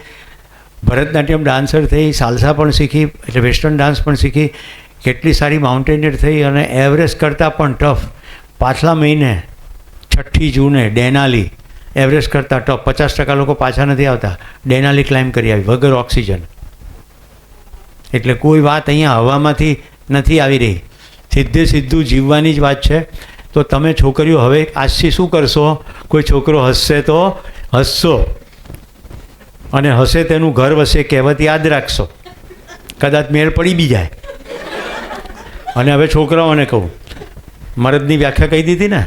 ભરતનાટ્યમ ડાન્સર થઈ, સાલસા પણ શીખી, એટલે વેસ્ટર્ન ડાન્સ પણ શીખી, કેટલી સારી માઉન્ટેનિયર થઈ, અને એવરેસ્ટ કરતાં પણ ટફ. પાછલા મહિને 6ઠી જૂને ડેનાલી એવરેસ્ટ કરતાં ટફ, 50% લોકો પાછા નથી આવતા. ડેનાલી ક્લાઇમ્બ કરી આવી વગર ઓક્સિજન. એટલે કોઈ વાત અહીંયા હવામાંથી નથી આવી રહી, સીધે સીધું જીવવાની જ વાત છે. તો તમે છોકરીઓ હવે આજથી શું કરશો, કોઈ છોકરો હસશે તો હસશો, અને હસે તેનું ઘર વસે કહેવત યાદ રાખશો, કદાચ મેળ પડી બી જાય. અને હવે છોકરાઓને કહું, મરદની વ્યાખ્યા કહી દીધી ને,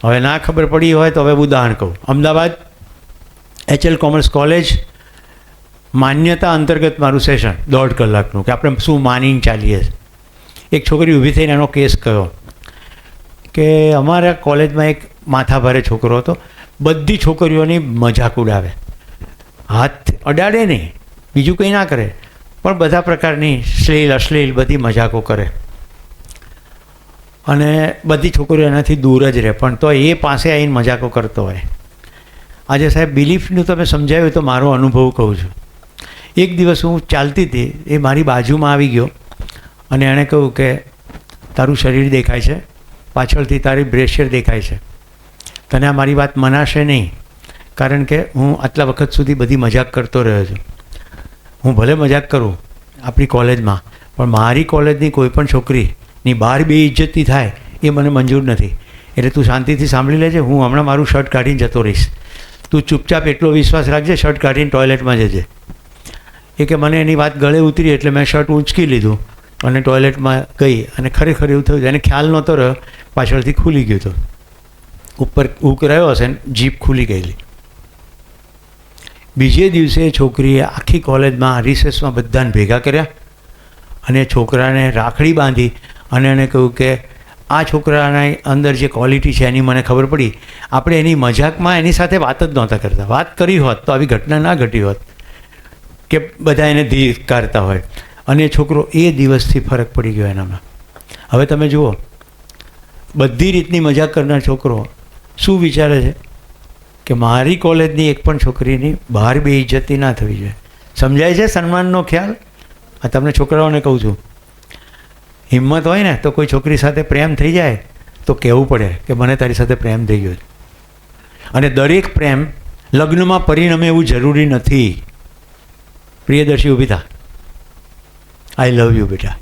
હવે ના ખબર પડી હોય તો હવે ઉદાહરણ કહું. અમદાવાદ HL કોમર્સ કોલેજ માન્યતા અંતર્ગત મારું સેશન 1.5 કલાકનું, કે આપણે શું માનીને ચાલીએ. એક છોકરી ઊભી થઈને એનો કેસ કહ્યો કે અમારા કોલેજમાં એક માથાભારે છોકરો હતો, બધી છોકરીઓની મજાક ઉડાવે, હાથ અડાડે નહીં, બીજું કંઈ ના કરે, પણ બધા પ્રકારની શ્લીલ અશ્લીલ બધી મજાકો કરે, અને બધી છોકરીઓ એનાથી દૂર જ રહે, પણ તો એ પાસે આવીને મજાકો કરતો હોય. આજે સાહેબ બિલીફનું તમે સમજાવ્યું તો મારો અનુભવ કહું છું. એક દિવસ હું ચાલતી હતી, એ મારી બાજુમાં આવી ગયો અને એણે કહ્યું કે તારું શરીર દેખાય છે, પાછળથી તારી બ્રેશિયર દેખાય છે, તને આ મારી વાત મનાશે નહીં, કારણ કે હું આટલા વખત સુધી બધી મજાક કરતો રહ્યો છું. હું ભલે મજાક કરું આપણી કોલેજમાં, પણ મારી કોલેજની કોઈ પણ છોકરીની બહાર બેઇજ્જતી થાય એ મને મંજૂર નથી. એટલે તું શાંતિથી સાંભળી લેજે, હું હમણાં મારું શર્ટ કાઢીને જતો રહીશ, તું ચૂપચાપ એટલો વિશ્વાસ રાખજે, શર્ટ કાઢીને ટોયલેટમાં જજે. એ કે મને એની વાત ગળે ઉતરી એટલે મેં શર્ટ ઊંચકી લીધું અને ટોયલેટમાં ગઈ, અને ખરેખર એવું થયું, એને ખ્યાલ નહોતો રહ્યો, પાછળથી ખુલી ગયું હતું, ઉપર ઉક રહ્યો હશે ને જીપ ખુલી ગયેલી. બીજે દિવસે છોકરીએ આખી કોલેજમાં રિસેસમાં બધાને ભેગા કર્યા અને છોકરાને રાખડી બાંધી અને એને કહ્યું કે આ છોકરાના અંદર જે ક્વોલિટી છે એની મને ખબર પડી. આપણે એની મજાકમાં એની સાથે વાત જ નહોતા કરતા, વાત કરી હોત તો આવી ઘટના ના ઘટી હોત કે બધા એને ધિક્કારતા હોય. અને છોકરો એ દિવસથી ફરક પડી ગયો એનામાં. હવે તમે જુઓ, બધી રીતની મજાક કરનાર છોકરો શું વિચારે છે કે મારી કોલેજની એક પણ છોકરીની બહાર બેઇજ્જતી ના થવી જોઈએ. સમજાય છે સન્માનનો ખ્યાલ? આ તમને છોકરાઓને કહું છું, હિંમત હોય ને તો કોઈ છોકરી સાથે પ્રેમ થઈ જાય તો કહેવું પડે કે મને તારી સાથે પ્રેમ થઈ ગયો છે. અને દરેક પ્રેમ લગ્નમાં પરિણમે એવું જરૂરી નથી. પ્રિયદર્શી ઊભી થા, આઈ લવ યુ બેટા.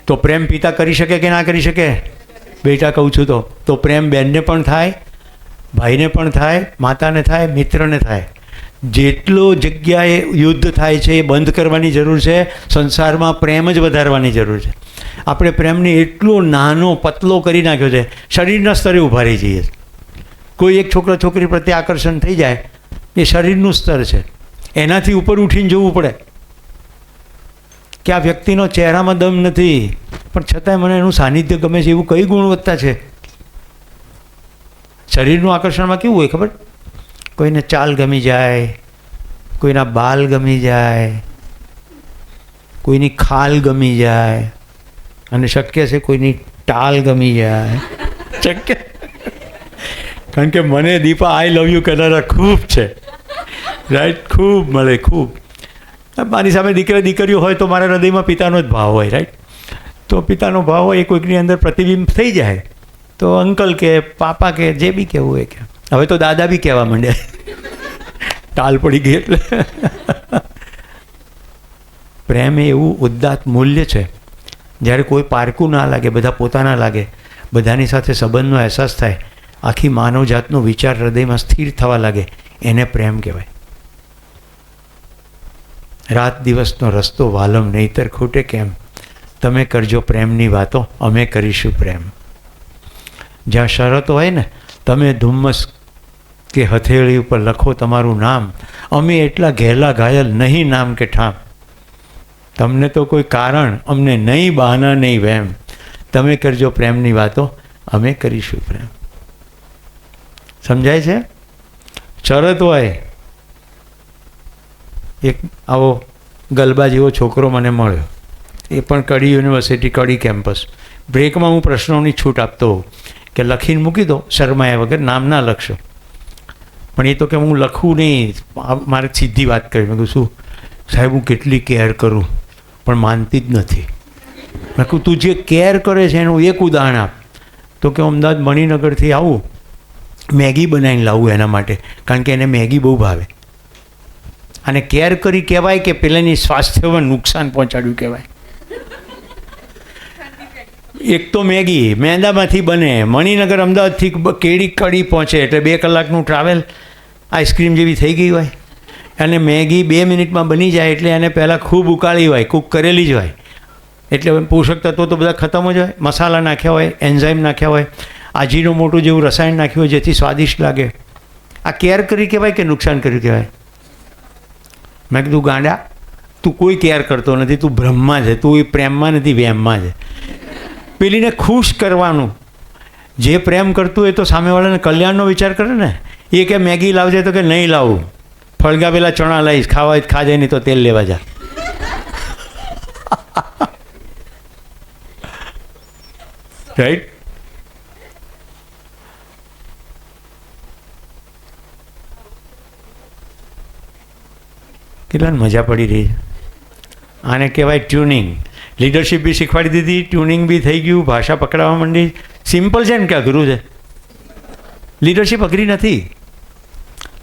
તો પ્રેમ પિતા કરી શકે કે ના કરી શકે? બેટા કહું છું તો પ્રેમ બહેનને પણ થાય, ભાઈને પણ થાય, માતાને થાય, મિત્રને થાય. જેટલો જગ્યાએ યુદ્ધ થાય છે એ બંધ કરવાની જરૂર છે. સંસારમાં પ્રેમ જ વધારવાની જરૂર છે. આપણે પ્રેમને એટલો નાનો પતલો કરી નાખ્યો છે, શરીરના સ્તરે ઊભા રહી જઈએ. કોઈ એક છોકરા છોકરી પ્રત્યે આકર્ષણ થઈ જાય એ શરીરનું સ્તર છે, એનાથી ઉપર ઉઠીને જોવું પડે કે આ વ્યક્તિનો ચહેરામાં દમ નથી, પણ છતાંય મને એનું સાનિધ્ય ગમે છે. એવું કઈ ગુણવત્તા છે? શરીરનું આકર્ષણમાં કેવું હોય ખબર? કોઈને ચાલ ગમી જાય, કોઈના બાલ ગમી જાય, કોઈની ખાલ ગમી જાય, અને શક્ય છે કોઈની ટાલ ગમી જાય. શક્ય, કારણ કે મને દીપા આઈ લવ યુ કરનારા ખૂબ છે, રાઈટ? ખૂબ મળે, ખૂબ. મારી સામે દીકરીઓ હોય તો મારા હૃદયમાં પિતાનો જ ભાવ હોય, રાઈટ? તો પિતાનો ભાવ હોય એ કોઈકની અંદર પ્રતિબિંબ થઈ જાય તો અંકલ કે પાપા કે જે બી કહેવું હોય કે. હવે તો દાદા બી કહેવા માંડે, ટાલ પડી ગઈ એટલે. પ્રેમ એ એવું ઉદ્દાત મૂલ્ય છે, જ્યારે કોઈ પારકું ના લાગે, બધા પોતાના લાગે, બધાની સાથે સંબંધનો અહેસાસ થાય, આખી માનવજાતનો વિચાર હૃદયમાં સ્થિર થવા લાગે, એને પ્રેમ કહેવાય. રાત દિવસનો રસ્તો વાલમ નહીતર ખૂટે કેમ, તમે કરજો પ્રેમની વાતો, અમે કરીશું પ્રેમ. જ્યાં શરતો હોય ને, તમે ધુમ્મસ કે હથેળી ઉપર લખો તમારું નામ, અમે એટલા ઘેલા ઘાયલ નહીં નામ કે ઠામ. તમને તો કોઈ કારણ, અમને નહીં બહાના નહીં વહેમ, તમે કરજો પ્રેમની વાતો, અમે કરીશું પ્રેમ. સમજાય છે? શરત હોય, એક આવો ગલબા જેવો છોકરો મને મળ્યો, એ પણ કડી યુનિવર્સિટી કડી કેમ્પસ. બ્રેકમાં હું પ્રશ્નોની છૂટ આપતો હોઉં કે લખીને મૂકી દો, શરમાયા વગર, નામ ના લખશો. પણ એ તો કે હું લખું નહીં, મારે સીધી વાત કરી. મેં કહ્યું શું સાહેબ, હું કેટલી કેર કરું પણ માનતી જ નથી. મેં કહું તું જે કેર કરે છે એનું એક ઉદાહરણ આપ. તો કે અમદાવાદ મણિનગરથી આવું, મેગી બનાવીને લાવું એના માટે, કારણ કે એને મેગી બહુ ભાવે. અને કેર કરી કહેવાય કે પેલાની સ્વાસ્થ્યમાં નુકસાન પહોંચાડ્યું કહેવાય? એક તો મેગી મેંદામાંથી બને, મણિનગર અમદાવાદથી કેડી કડી પહોંચે એટલે 2 કલાકનું ટ્રાવેલ આઈસ્ક્રીમ જેવી થઈ ગઈ હોય. અને મેગી 2 મિનિટમાં બની જાય એટલે એને પહેલાં ખૂબ ઉકાળી હોય, કૂક કરેલી જ હોય, એટલે પોષક તત્વો તો બધા ખતમ જ હોય. મસાલા નાખ્યા હોય, એન્ઝાઇમ નાખ્યા હોય, આજીનો મોટું જેવું રસાયણ નાખ્યું હોય જેથી સ્વાદિષ્ટ લાગે. આ કેર કરી કહેવાય કે નુકસાન કર્યું કહેવાય? મેં કીધું ગાંડા, તું કોઈ કેર કરતો નથી, તું ભ્રમમાં છે, તું એ પ્રેમમાં નથી, વેમમાં છે. પેલીને ખુશ કરવાનું, જે પ્રેમ કરતું હોય તો સામેવાળાને કલ્યાણનો વિચાર કરે ને. એ કે મેગી લાવજે તો કે નહીં લાવું, ફળગા પેલા ચણા લાવીશ, ખાવા હોય ખાજે, નહીં તો તેલ લેવા જા. રાઈટ? કેટલા મજા પડી રહી છે. આને કહેવાય ટ્યુનિંગ. લીડરશિપ બી શીખવાડી દીધી, ટ્યુનિંગ બી થઈ ગયું, ભાષા પકડાવા માંડી. સિમ્પલ છે ને કે અઘરું છે? લીડરશિપ અઘરી નથી.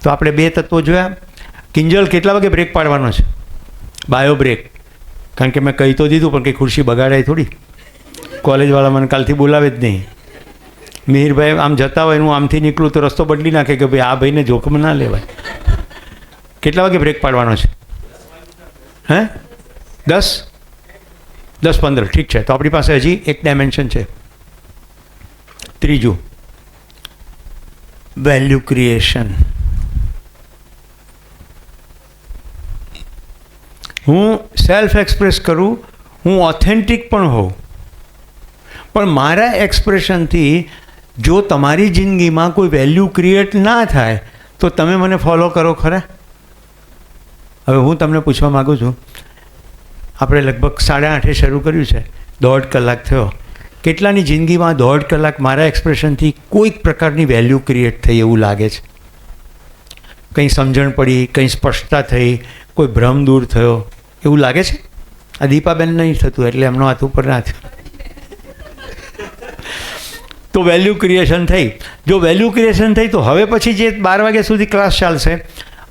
તો આપણે 2 તત્વો જોયા. કિંજલ કેટલા વાગે બ્રેક પાડવાનો છે? Bio break. કારણ કે મેં કહી તો દીધું પણ કંઈ ખુરશી બગાડાય થોડી. કોલેજવાળા મને કાલથી બોલાવે જ નહીં. મિહિરભાઈ આમ જતા હોય, હું આમથી નીકળું તો રસ્તો બદલી નાખે કે ભાઈ આ ભાઈને જોખમ ના લેવાય. કેટલા વાગે બ્રેક પાડવાનો છે? હે? 10:15. ઠીક છે. તો આપણી પાસે હજી એક ડાયમેન્શન છે, ત્રીજું, વેલ્યુ ક્રિએશન. હું સેલ્ફ એક્સપ્રેસ કરું, હું ઓથેન્ટિક પણ હોઉં, પણ મારા એક્સપ્રેશનથી જો તમારી જિંદગીમાં કોઈ વેલ્યુ ક્રિએટ ના થાય તો તમે મને ફોલો કરો ખરા? હવે હું તમને પૂછવા માગું છું, આપણે લગભગ 8:30 શરૂ કર્યું છે, 1.5 કલાક થયો. કેટલાની જિંદગીમાં 1.5 કલાક મારા એક્સપ્રેશનથી કોઈક પ્રકારની વેલ્યુ ક્રિએટ થઈ એવું લાગે છે? કંઈ સમજણ પડી, કંઈ સ્પષ્ટતા થઈ, કોઈ ભ્રમ દૂર થયો એવું લાગે છે? આ દીપાબેન નહીં થતું એટલે એમનો હાથ ઉપર ના થયો. તો વેલ્યુ ક્રિએશન થઈ. જો વેલ્યુ ક્રિએશન થઈ તો હવે પછી જે 12 વાગ્યા સુધી ક્લાસ ચાલશે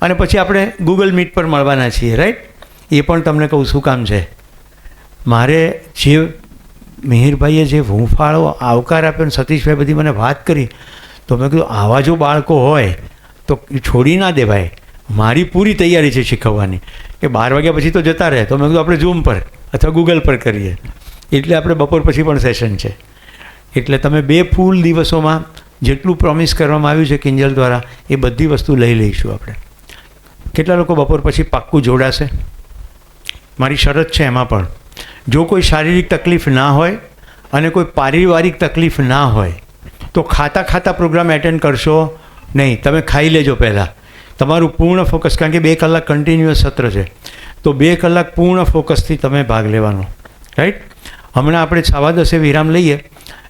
અને પછી આપણે ગૂગલ મીટ પર મળવાના છીએ, રાઈટ? એ પણ તમને કહું શું કામ છે. મારે જે મિહિરભાઈએ જે હૂંફાળો આવકાર આપ્યો ને સતીશભાઈ બધી મને વાત કરી, તો મેં કીધું આવા જો બાળકો હોય તો છોડી ના દેવાય. મારી પૂરી તૈયારી છે શીખવવાની કે 12 વાગ્યા પછી તો જતા રહે, તો મેં કીધું આપણે ઝૂમ પર અથવા ગૂગલ પર કરીએ. એટલે આપણે બપોર પછી પણ સેશન છે. એટલે તમે 2 ફૂલ દિવસોમાં જેટલું પ્રોમિસ કરવામાં આવ્યું છે કિંજલ દ્વારા એ બધી વસ્તુ લઈ લઈશું આપણે. કેટલા લોકો બપોર પછી પાક્કું જોડાશે? મારી શરત છે એમાં પણ, જો કોઈ શારીરિક તકલીફ ના હોય અને કોઈ પારિવારિક તકલીફ ના હોય તો ખાતા પ્રોગ્રામ એટેન્ડ કરશો નહીં. તમે ખાઈ લેજો પહેલાં. તમારું પૂર્ણ ફોકસ, કારણ કે 2 કલાક કન્ટિન્યુઅસ સત્ર છે, તો 2 કલાક પૂર્ણ ફોકસથી તમે ભાગ લેવાનો, રાઈટ? હમણાં આપણે 10:15 વિરામ લઈએ.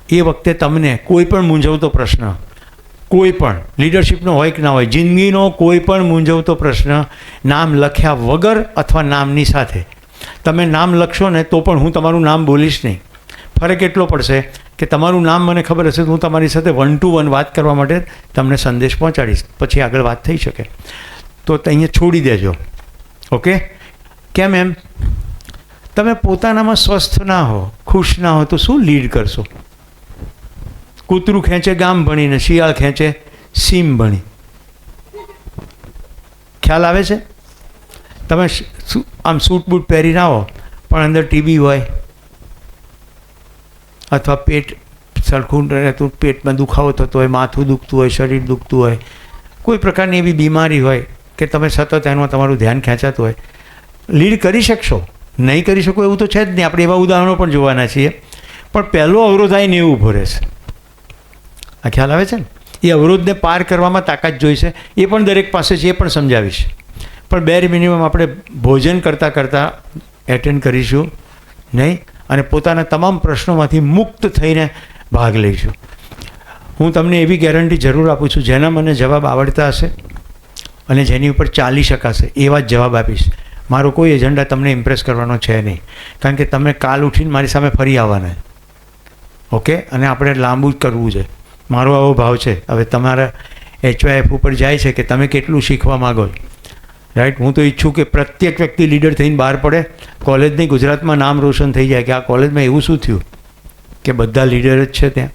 એ વખતે તમને કોઈ પણ મૂંઝવતો પ્રશ્ન, કોઈ પણ લીડરશિપનો હોય કે ના હોય, જિંદગીનો કોઈ પણ મૂંઝવતો પ્રશ્ન નામ લખ્યા વગર અથવા નામની સાથે, તમે નામ લખશો ને તો પણ હું તમારું નામ બોલીશ નહીં. ફરક એટલો પડશે કે તમારું નામ મને ખબર હશે તો હું તમારી સાથે 1 to 1 વાત કરવા માટે તમને સંદેશ પહોંચાડીશ, પછી આગળ વાત થઈ શકે. તો અહીંયા છોડી દેજો, ઓકે? કેમ એમ? તમે પોતાનામાં સ્વસ્થ ના હો, ખુશ ના હો તો શું લીડ કરશો? કૂતરું ખેંચે ગામ ભણીને શિયાળ ખેંચે સીમ ભણી. ખ્યાલ આવે છે? તમે આમ સૂટ બૂટ પહેરીને આવો પણ અંદર ટીબી હોય અથવા પેટ સરખું રહેતું, પેટમાં દુખાવો થતો હોય, માથું દુખતું હોય, શરીર દુખતું હોય, કોઈ પ્રકારની એવી બીમારી હોય કે તમે સતત એમાં તમારું ધ્યાન ખેંચાતું હોય, લીડ કરી શકશો? નહીં કરી શકો એવું તો છે જ નહીં. આપણે એવા ઉદાહરણો પણ જોવાના છીએ. પણ પહેલો અવરોધ આવીને એવું ઊભો રહેશે. આ ખ્યાલ આવે છે ને? એ અવરોધને પાર કરવામાં તાકાત જોઈશે. એ પણ દરેક પાસે છે, એ પણ સમજાવીશ. પણ બેર મિનિમમ આપણે ભોજન કરતાં કરતાં એટેન્ડ કરીશું નહીં અને પોતાના તમામ પ્રશ્નોમાંથી મુક્ત થઈને ભાગ લઈશું. હું તમને એવી ગેરંટી જરૂર આપું છું, જેના મને જવાબ આવડતા હશે અને જેની ઉપર ચાલી શકાશે એવા જ જવાબ આપીશ. મારો કોઈ એજન્ડા તમને ઇમ્પ્રેસ કરવાનો છે નહીં, કારણ કે તમે કાલ ઉઠીને મારી સામે ફરી આવવાના. ઓકે, અને આપણે લાંબુ જ કરવું છે. મારો આવો ભાવ છે. હવે તમારા HYF ઉપર જાય છે કે તમે કેટલું શીખવા માગો. રાઈટ, હું તો ઈચ્છું કે પ્રત્યેક વ્યક્તિ લીડર થઈને બહાર પડે, કોલેજની ગુજરાતમાં નામ રોશન થઈ જાય કે આ કોલેજમાં એવું શું થયું કે બધા લીડર જ છે ત્યાં.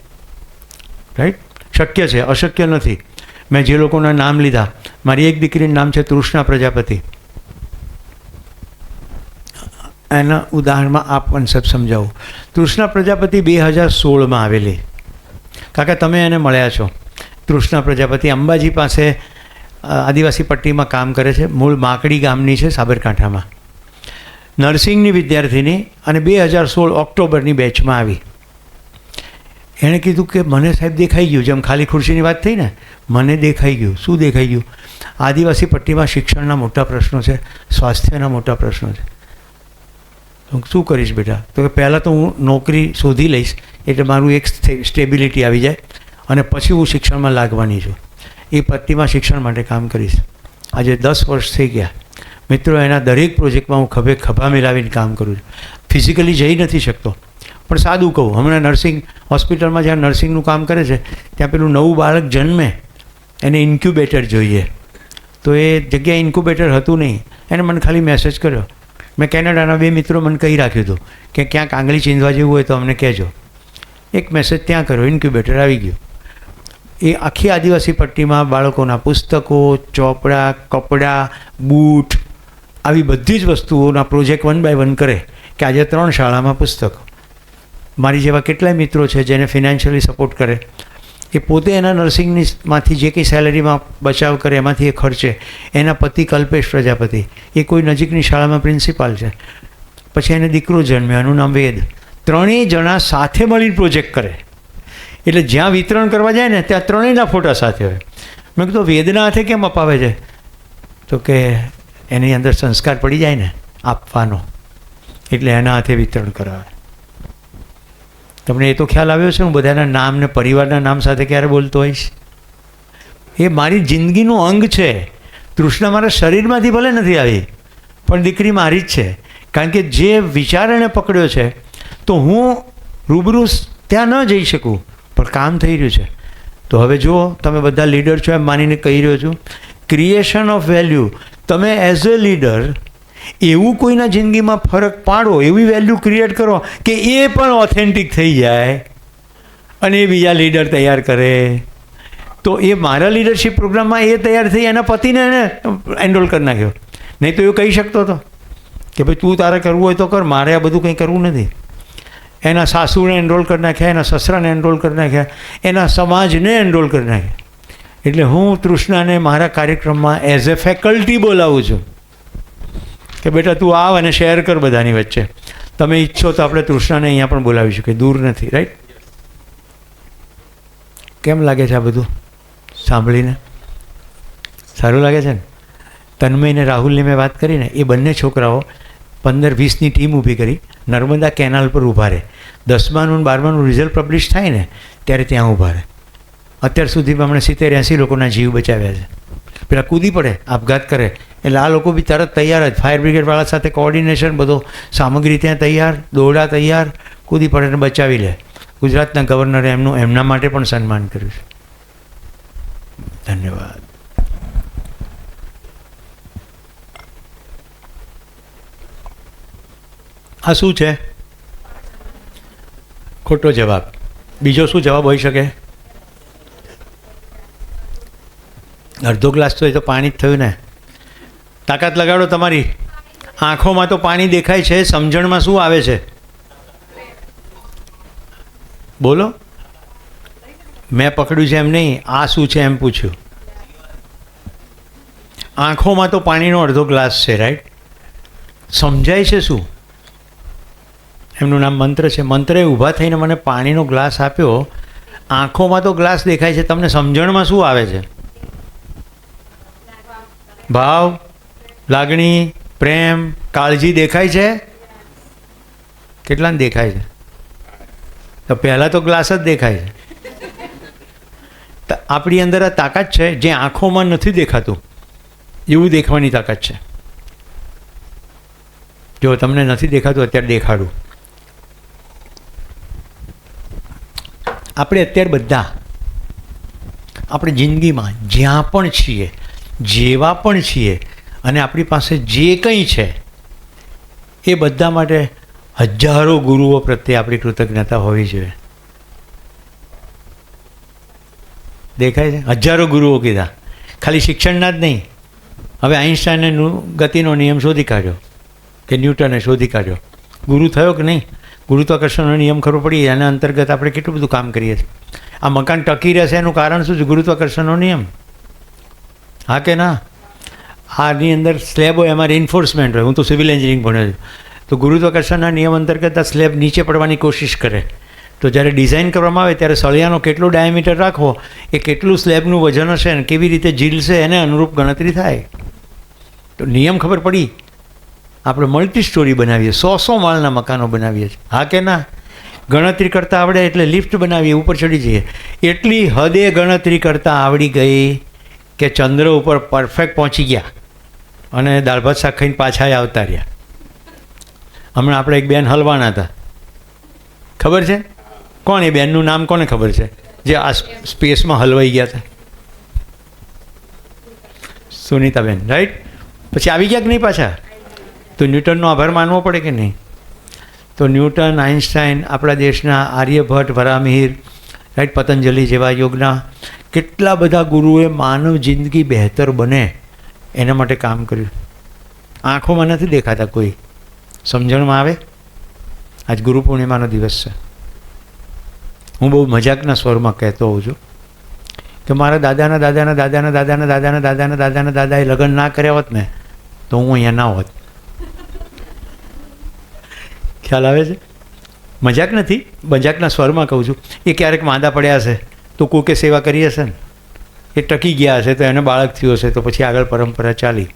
રાઈટ, શક્ય છે, અશક્ય નથી. મેં જે લોકોના નામ લીધા, મારી એક દીકરીનું નામ છે તૃષ્ણા પ્રજાપતિ. એના ઉદાહરણમાં આ કોન્સેપ્ટ સમજાવું. તૃષ્ણા પ્રજાપતિ 2016માં આવેલી. કાકા તમે એને મળ્યા છો. તૃષ્ણા પ્રજાપતિ અંબાજી પાસે આદિવાસી પટ્ટીમાં કામ કરે છે. મૂળ માકડી ગામની છે, સાબરકાંઠામાં. નર્સિંગની વિદ્યાર્થીની અને 2016 ઓક્ટોબરની બેચમાં આવી. એણે કીધું કે મને સાહેબ દેખાઈ ગયું, જેમ ખાલી ખુરશીની વાત થઈ ને, મને દેખાઈ ગયું. શું દેખાઈ ગયું? આદિવાસી પટ્ટીમાં શિક્ષણના મોટા પ્રશ્નો છે, સ્વાસ્થ્યના મોટા પ્રશ્નો છે. શું કરીશ બેટા? તો કે પહેલાં તો હું નોકરી શોધી લઈશ, એટલે મારું એક સ્ટેબિલિટી આવી જાય અને પછી હું શિક્ષણમાં લાગવાની છું. એ પટ્ટીમાં શિક્ષણ માટે કામ કરીશ. આજે 10 વર્ષ થઈ ગયા મિત્રો. એના દરેક પ્રોજેક્ટમાં હું ખભે ખભા મિલાવીને કામ કરું છું. ફિઝિકલી જઈ નથી શકતો, પણ સાદું કહું, હમણાં નર્સિંગ હોસ્પિટલમાં જ્યાં નર્સિંગનું કામ કરે છે ત્યાં પેલું નવું બાળક જન્મે એને ઇન્ક્યુબેટર જોઈએ, તો એ જગ્યાએ ઇન્ક્યુબેટર હતું નહીં. એને મને ખાલી મેસેજ કર્યો. મેં કેનેડાના 2 મિત્રો મને કહી રાખ્યું હતું કે ક્યાંક આંગળી ચીંધવા જેવું હોય તો અમને કહેજો. એક મેસેજ ત્યાં કર્યો, ઇન્ક્યુબેટર આવી ગયું. એ આખી આદિવાસી પટ્ટીમાં બાળકોના પુસ્તકો, ચોપડા, કપડાં, બૂટ, આવી બધી જ વસ્તુઓના પ્રોજેક્ટ 1 by 1 કરે કે આજે 3 શાળામાં પુસ્તકો. મારી જેવા કેટલાય મિત્રો છે જેને ફિનાન્શિયલી સપોર્ટ કરે. એ પોતે એના નર્સિંગમાંથી જે કંઈ સેલેરીમાં બચાવ કરે એમાંથી એ ખર્ચે. એના પતિ કલ્પેશ પ્રજાપતિ, એ કોઈ નજીકની શાળામાં પ્રિન્સિપાલ છે. પછી એને દીકરો જન્મ્યો, એનું નામ વેદ. 3 જણા સાથે મળીને પ્રોજેક્ટ કરે. એટલે જ્યાં વિતરણ કરવા જાય ને ત્યાં 3ના ફોટા સાથે હોય. મેં કીધું વેદના હાથે કેમ અપાવે છે? તો કે એની અંદર સંસ્કાર પડી જાય ને આપવાનો, એટલે એના હાથે વિતરણ કરાવે. તમને એ તો ખ્યાલ આવ્યો છે હું બધાના નામ ને પરિવારના નામ સાથે ક્યારે બોલતો હોઈશ? એ મારી જિંદગીનું અંગ છે. તૃષ્ણા મારા શરીરમાંથી ભલે નથી આવી, પણ દીકરી મારી જ છે. કારણ કે જે વિચાર એણે પકડ્યો છે, તો હું રૂબરૂ ત્યાં ન જઈ શકું, પણ કામ થઈ રહ્યું છે. તો હવે જુઓ, તમે બધા લીડર છો એમ માનીને કહી રહ્યો છું, ક્રિએશન ઓફ વેલ્યુ. તમે એઝ અ લીડર એવું કોઈના જિંદગીમાં ફરક પાડો, એવી વેલ્યુ ક્રિએટ કરો કે એ પણ ઓથેન્ટિક થઈ જાય અને એ બીજા લીડર તૈયાર કરે. તો એ મારા લીડરશિપ પ્રોગ્રામમાં એ તૈયાર થઈ એના પતિને એને એનરોલ કરી નાખ્યો. નહીં તો એવું કહી શકતો હતો કે ભાઈ તું તારે કરવું હોય તો કર, મારે આ બધું કંઈ કરવું નથી. એના સાસુને એનરોલ કરી નાખ્યા, એના સસરાને એનરોલ કરી નાખ્યા, એના સમાજને એનરોલ કરી નાખ્યા. એટલે હું તૃષ્ણાને મારા કાર્યક્રમમાં એઝ એ ફેકલ્ટી બોલાવું છું કે બેટા તું આવ અને શેર કર બધાની વચ્ચે. તમે ઈચ્છો તો આપણે તૃષ્ણાને અહીંયા પણ બોલાવીશું, કે દૂર નથી. રાઈટ? કેમ લાગે છે આ બધું સાંભળીને? સારું લાગે છે ને? તન્મય ને રાહુલની મેં વાત કરીને, એ બંને છોકરાઓ 15-20ની ટીમ ઊભી કરી, નર્મદા કેનાલ પર ઊભા રહે. 10માનું 12માનું રિઝલ્ટ પબ્લિશ થાય ને ત્યારે ત્યાં ઊભા રહે. અત્યાર સુધીમાં હમણાં 70-80 લોકોના જીવ બચાવ્યા છે. પેલા કૂદી પડે, આપઘાત કરે, એટલે આ લોકો બી તરત તૈયાર જ. ફાયર બ્રિગેડવાળા સાથે કોઓર્ડિનેશન, બધો સામગ્રી ત્યાં તૈયાર, દોરડા તૈયાર, કૂદી પડે અને બચાવી લે. ગુજરાતના ગવર્નરે એમના માટે પણ સન્માન કર્યું છે. ધન્યવાદ. આ શું છે? ખોટો જવાબ. બીજો શું જવાબ હોઈ શકે? અડધો ગ્લાસ તો એ તો પાણી જ થયું ને. તાકાત લગાડો તમારી. આંખોમાં તો પાણી દેખાય છે, સમજણમાં શું આવે છે? બોલો. મેં પકડ્યું છે એમ નહીં, આ શું છે એમ પૂછ્યું. આંખોમાં તો પાણીનો અડધો ગ્લાસ છે. રાઈટ? સમજાય છે શું? એમનું નામ મંત્ર છે. મંત્રએ ઊભા થઈને મને પાણીનો ગ્લાસ આપ્યો. આંખોમાં તો ગ્લાસ દેખાય છે, તમને સમજણમાં શું આવે છે? ભાવ, લાગણી, પ્રેમ, કાળજી દેખાય છે? કેટલાને દેખાય છે? તો પહેલાં તો ગ્લાસ જ દેખાય છે. તો આપણી અંદર આ તાકાત છે જે આંખોમાં નથી દેખાતું એવું દેખવાની તાકાત છે. જો તમને નથી દેખાતું અત્યારે દેખાડું. આપણે અત્યારે બધા આપણી જિંદગીમાં જ્યાં પણ છીએ, જેવા પણ છીએ અને આપણી પાસે જે કંઈ છે એ બધા માટે હજારો ગુરુઓ પ્રત્યે આપણી કૃતજ્ઞતા હોવી જોઈએ. દેખાય છે? હજારો ગુરુઓ કીધા, ખાલી શિક્ષણના જ નહીં. હવે આઈન્સ્ટાઈને ગતિનો નિયમ શોધી કાઢ્યો કે ન્યૂટને શોધી કાઢ્યો. ગુરુ થયો કે નહીં? ગુરુત્વાકર્ષણનો નિયમ ખબર પડી, એના અંતર્ગત આપણે કેટલું બધું કામ કરીએ છીએ. આ મકાન ટકી રહેશે એનું કારણ શું છે? ગુરુત્વાકર્ષણનો નિયમ. હા કે ના? આની અંદર સ્લેબ હોય, એમાં રિન્ફોર્સમેન્ટ હોય. હું તો સિવિલ એન્જિનિયરિંગ ભણ્યો છું. તો ગુરુત્વાકર્ષણના નિયમ અંતર્ગત આ સ્લેબ નીચે પડવાની કોશિશ કરે. તો જ્યારે ડિઝાઇન કરવામાં આવે ત્યારે સળિયાનો કેટલો ડાયામીટર રાખવો, એ કેટલું સ્લેબનું વજન હશે અને કેવી રીતે ઝીલશે એને અનુરૂપ ગણતરી થાય. તો નિયમ ખબર પડી. આપણે મલ્ટી સ્ટોરી બનાવીએ, 100 માળના મકાનો બનાવીએ છીએ. હા કે ના? ગણતરી કરતાં આવડે એટલે લિફ્ટ બનાવીએ, ઉપર ચડી જઈએ. એટલી હદે ગણતરી કરતાં આવડી ગઈ કે ચંદ્ર ઉપર પરફેક્ટ પહોંચી ગયા અને દાળ ભાત શાક ખાઈને પાછા આવતા રહ્યા. હમણાં આપણે એક બેન હલવાના હતા, ખબર છે? કોણ એ બેનનું નામ કોને ખબર છે જે આ સ્પેસમાં હલવાઈ ગયા હતા? સુનીતાબેન, રાઈટ? પછી આવી ગયા કે નહીં પાછા? તો ન્યૂટનનો આભાર માનવો પડે કે નહીં? તો ન્યૂટન, આઇન્સ્ટાઈન, આપણા દેશના આર્યભટ્ટ, વરામિહિર, રાઈટ, પતંજલિ જેવા યોગના કેટલા બધા ગુરુએ માનવ જિંદગી બહેતર બને એના માટે કામ કર્યું. આંખોમાં નથી દેખાતા કોઈ, સમજણમાં આવે. આજ ગુરુ પૂર્ણિમાનો દિવસ છે. હું બહુ મજાકના સ્વરમાં કહેતો હોઉં છું કે મારા દાદાના દાદાના દાદાના દાદાના દાદાના દાદાના દાદાના દાદાએ લગ્ન ના કર્યા હોત ને તો હું અહીંયા ના હોત. ખ્યાલ આવે છે? મજાક નથી, મજાકના સ્વરમાં કહું છું. એ ક્યારેક માંદા પડ્યા હશે તો કોકે સેવા કરી હશે ને, એ ટકી ગયા હશે તો એને બાળક થયું હશે તો પછી આગળ પરંપરા ચાલી.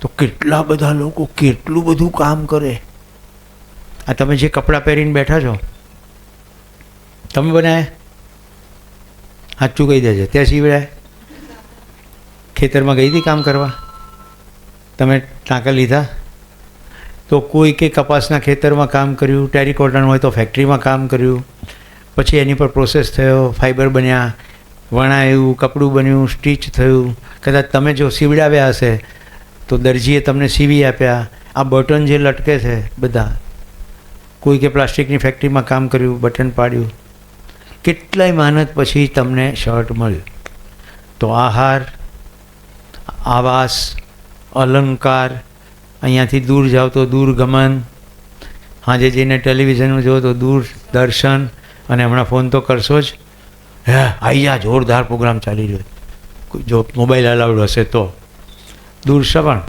તો કેટલા બધા લોકો કેટલું બધું કામ કરે. આ તમે જે કપડાં પહેરીને બેઠા છો તમે બનાવ્યા? સાચું કહી દેજે, ત્યાં સીવડાય? ખેતરમાં ગઈ હતી કામ કરવા? તમે ટાંકા લીધા? તો કોઈ કે કપાસના ખેતરમાં કામ કર્યું, ટેરિકોટન હોય તો ફેક્ટરીમાં કામ કર્યું, પછી એની પર પ્રોસેસ થયો, ફાઇબર બન્યા, વણાયું, કપડું બન્યું, સ્ટીચ થયું. કદાચ તમે જો સીવડાવ્યા હશે તો દરજીએ તમને સીવી આપ્યા. આ બટન જે લટકે છે બધા, કોઈ કે પ્લાસ્ટિકની ફેક્ટરીમાં કામ કર્યું, બટન પાડ્યું. કેટલાય મહેનત પછી તમને શર્ટ મળ્યું. તો આહાર, આવાસ, અલંકાર, અહીંયાથી દૂર જાઓ તો દૂરગમન, સાંજે જઈને ટેલિવિઝન જુઓ તો દૂરદર્શન, અને હમણાં ફોન તો કરશો જ. હે આવી જા, જોરદાર પ્રોગ્રામ ચાલી રહ્યો. જો મોબાઈલ અલાઉડ હશે તો દૂરશ્રવણ,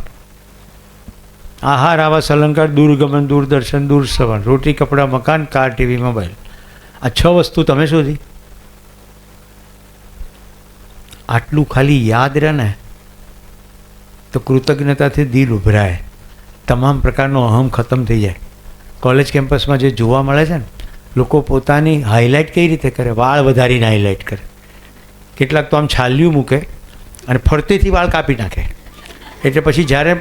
આહાર, આવાસ, અલંકાર, દૂરગમન, દૂરદર્શન, દૂરશ્રવણ, રોટી, કપડાં, મકાન, કાર, ટીવી, મોબાઈલ. આ 6 વસ્તુ તમે શોધી. આટલું ખાલી યાદ રહે ને તો કૃતજ્ઞતાથી દિલ ઉભરાય, તમામ પ્રકારનો અહમ ખતમ થઈ જાય. કોલેજ કેમ્પસમાં જે જોવા મળે છે ને, લોકો પોતાની હાઇલાઇટ કઈ રીતે કરે? વાળ વધારીને હાઇલાઇટ કરે. કેટલાક તો આમ છાલ્યું મૂકે અને ફરતેથી વાળ કાપી નાખે. એટલે પછી જ્યારે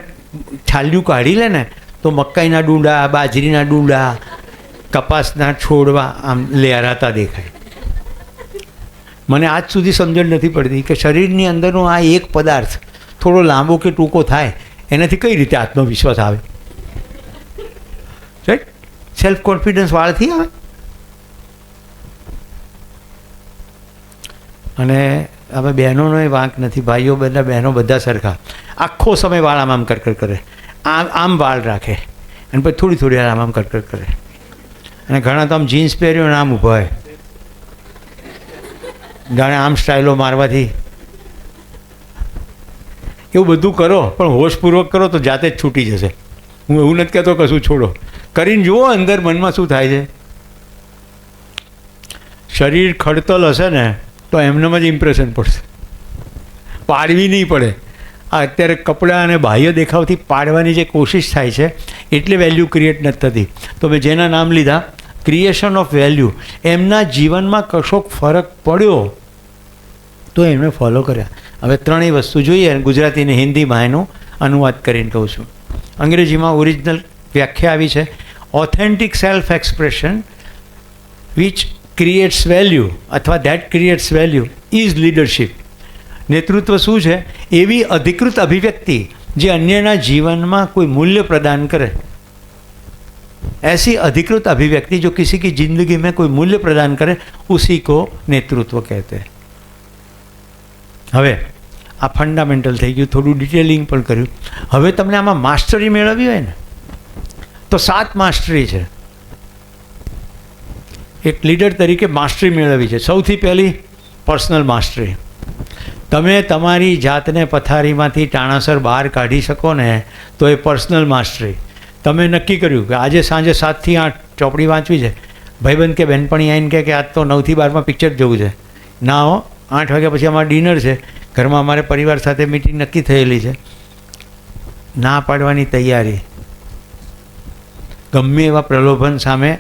છાલ્યું કાઢી લે ને તો મકાઈના ડૂંડા, બાજરીના ડૂંડા, કપાસના છોડવા આમ લહેરાતા દેખાય. મને આજ સુધી સમજણ નથી પડતી કે શરીરની અંદરનો આ એક પદાર્થ થોડો લાંબો કે ટૂંકો થાય એનાથી કઈ રીતે આત્મવિશ્વાસ આવે? રાઈટ? સેલ્ફ કોન્ફિડન્સ વાળથી આવે. અને હવે બહેનોનો એ વાંક નથી, ભાઈઓ બધા બહેનો બધા સરખા. આખો સમય વાળ આમ કરકર કરે, આમ વાળ રાખે અને પછી થોડી થોડી વાર આમ કરકર કરે. અને ઘણા તો આમ જીન્સ પહેર્યો ને આમ ઊભા હોય, જાણે આમ સ્ટાઇલો મારવાથી. એવું બધું કરો પણ હોશપૂર્વક કરો તો જાતે જ છૂટી જશે. હું એવું નથી કહેતો કશું છોડો, કરીને જુઓ અંદર મનમાં શું થાય છે. શરીર ખડતલ હશે ને તો એમનેમ જ ઇમ્પ્રેશન પડશે, પાડવી નહીં પડે. આ અત્યારે કપડાં અને બાહ્ય દેખાવથી પાડવાની જે કોશિશ થાય છે એટલે વેલ્યુ ક્રિએટ નથી થતી. તો મેં જેના નામ લીધા ક્રિએશન ઓફ વેલ્યુ, એમના જીવનમાં કશોક ફરક પડ્યો તો એમણે ફોલો કર્યા. હવે ત્રણેય વસ્તુ જોઈએ અને ગુજરાતી અને હિન્દીમાં એનું અનુવાદ કરીને કહું છું. અંગ્રેજીમાં ઓરિજિનલ વ્યાખ્યા આવી છે, authentic self expression which creates value અથવા that creates value is leadership. નેતૃત્વ શું છે? એવી અધિકૃત અભિવ્યક્તિ જે અન્યના જીવનમાં કોઈ મૂલ્ય પ્રદાન કરે. ऐसी अधिकृत अभिव्यक्ति जो किसी की जिंदगी में कोई मूल्य प्रदान करे उसी को नेतृत्व कहते हैं. હવે આ ફંડામેન્ટલ થઈ ગયું, થોડું ડિટેલિંગ પણ કર્યું. હવે તમને આમાં માસ્ટરી મેળવવી હોય ને તો 7 માસ્ટરી છે. એક લીડર તરીકે માસ્ટરી મેળવવી છે. સૌથી પહેલી પર્સનલ માસ્ટરી. તમે તમારી જાતને પથારીમાંથી ટાણાસર બહાર કાઢી શકો ને તો એ પર્સનલ માસ્ટરી. તમે નક્કી કર્યું કે આજે સાંજે 7 થી 8 ચોપડી વાંચવી છે. ભાઈબંધ કે બહેનપણી આવીને કહે કે આજ તો 9 થી 12માં પિક્ચર જોવું છે. ના હો, 8 વાગ્યા પછી અમારે ડિનર છે, ઘરમાં અમારે પરિવાર સાથે મીટિંગ નક્કી થયેલી છે. ના પાડવાની તૈયારી. ગમે એવા પ્રલોભન સામે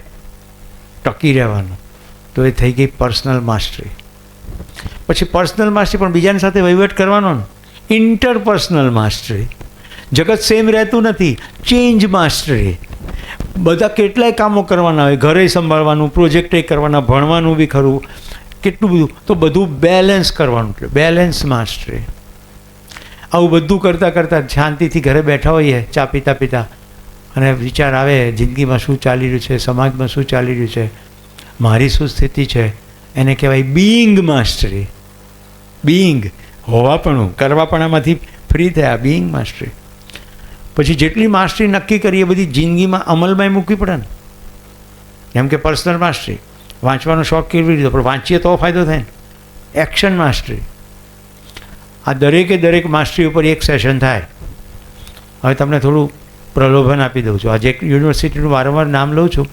ટકી રહેવાનું. તો એ થઈ ગઈ પર્સનલ માસ્ટરી. પછી પર્સનલ માસ્ટરી પણ બીજાની સાથે વહીવટ કરવાનો ને, ઇન્ટરપર્સનલ માસ્ટરી. જગત સેમ રહેતું નથી, ચેન્જ માસ્ટરી. બધા કેટલાય કામો કરવાના હોય, ઘરે સંભાળવાનું, પ્રોજેક્ટે કરવાના, ભણવાનું બી ખરું, કેટલું બધું. તો બધું બેલેન્સ કરવાનું, એટલે બેલેન્સ માસ્ટરી. આવું બધું કરતાં કરતાં શાંતિથી ઘરે બેઠા હોઈએ ચા પીતા પીતા અને વિચાર આવે જિંદગીમાં શું ચાલી રહ્યું છે, સમાજમાં શું ચાલી રહ્યું છે, મારી શું સ્થિતિ છે, એને કહેવાય બીઈંગ માસ્ટરી. બીઈંગ, હોવાપણું, કરવાપણામાંથી ફ્રી થયા, બીઈંગ માસ્ટરી. પછી જેટલી માસ્ટરી નક્કી કરી એ બધી જિંદગીમાં અમલમાં મૂકવી પડે ને. જેમ કે પર્સનલ માસ્ટરી, વાંચવાનો શોખ કેળવી લીધો, પણ વાંચીએ તો ફાયદો થાય ને. Action mastery. આ દરેકે દરેક માસ્ટરી ઉપર એક સેશન થાય. હવે તમને થોડું પ્રલોભન આપી દઉં છું. આજે યુનિવર્સિટીનું વારંવાર નામ લઉં છું.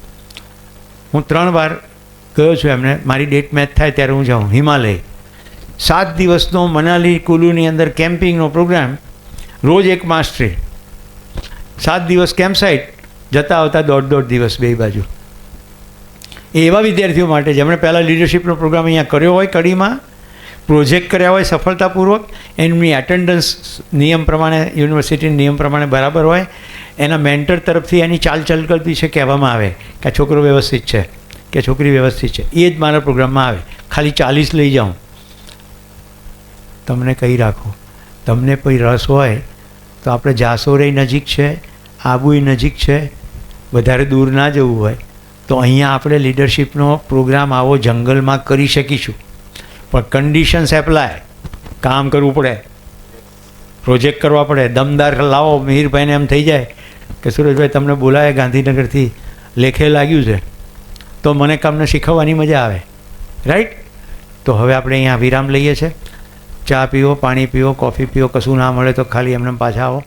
હું 3 વાર ગયો છું એમને. મારી ડેટ મેચ થાય ત્યારે હું જાઉં. હિમાલય 7 દિવસનો મનાલી કુલુની અંદર કેમ્પિંગનો પ્રોગ્રામ, રોજ એક માસ્ટરી. 7 દિવસ કેમ્પ સાઇટ, જતા આવતા 1.5 દિવસ બે બાજુ. એ એવા વિદ્યાર્થીઓ માટે જેમણે પહેલાં લીડરશિપનો પ્રોગ્રામ અહીંયા કર્યો હોય, કડીમાં પ્રોજેક્ટ કર્યા હોય સફળતાપૂર્વક, એમની એટેન્ડન્સ નિયમ પ્રમાણે, યુનિવર્સિટીના નિયમ પ્રમાણે બરાબર હોય, એના મેન્ટર તરફથી એની ચાલચલકલ વિશે કહેવામાં આવે કે આ છોકરો વ્યવસ્થિત છે કે છોકરી વ્યવસ્થિત છે. એ જ મારા પ્રોગ્રામમાં આવે. ખાલી 40 લઈ જાઉં. તમને કહી રાખો, તમને કોઈ રસ હોય તો આપણે જાસોરે નજીક છે, આબુય નજીક છે, વધારે દૂર ના જવું હોય તો અહીંયા આપણે લીડરશિપનો પ્રોગ્રામ આવો જંગલમાં કરી શકીશું. પણ કન્ડિશન્સ એપ્લાય. કામ કરવું પડે, પ્રોજેક્ટ કરવા પડે, દમદાર લાવો. મિહિરભાઈને એમ થઈ જાય કે સુરેશભાઈ તમને બોલાવે ગાંધીનગરથી, લેખે લાગ્યું છે તો મને કામને શીખવવાની મજા આવે. રાઈટ? તો હવે આપણે અહીંયા વિરામ લઈએ છીએ. ચા પીવો, પાણી પીવો, કોફી પીવો, કશું ના મળે તો ખાલી એમને પાછા આવો.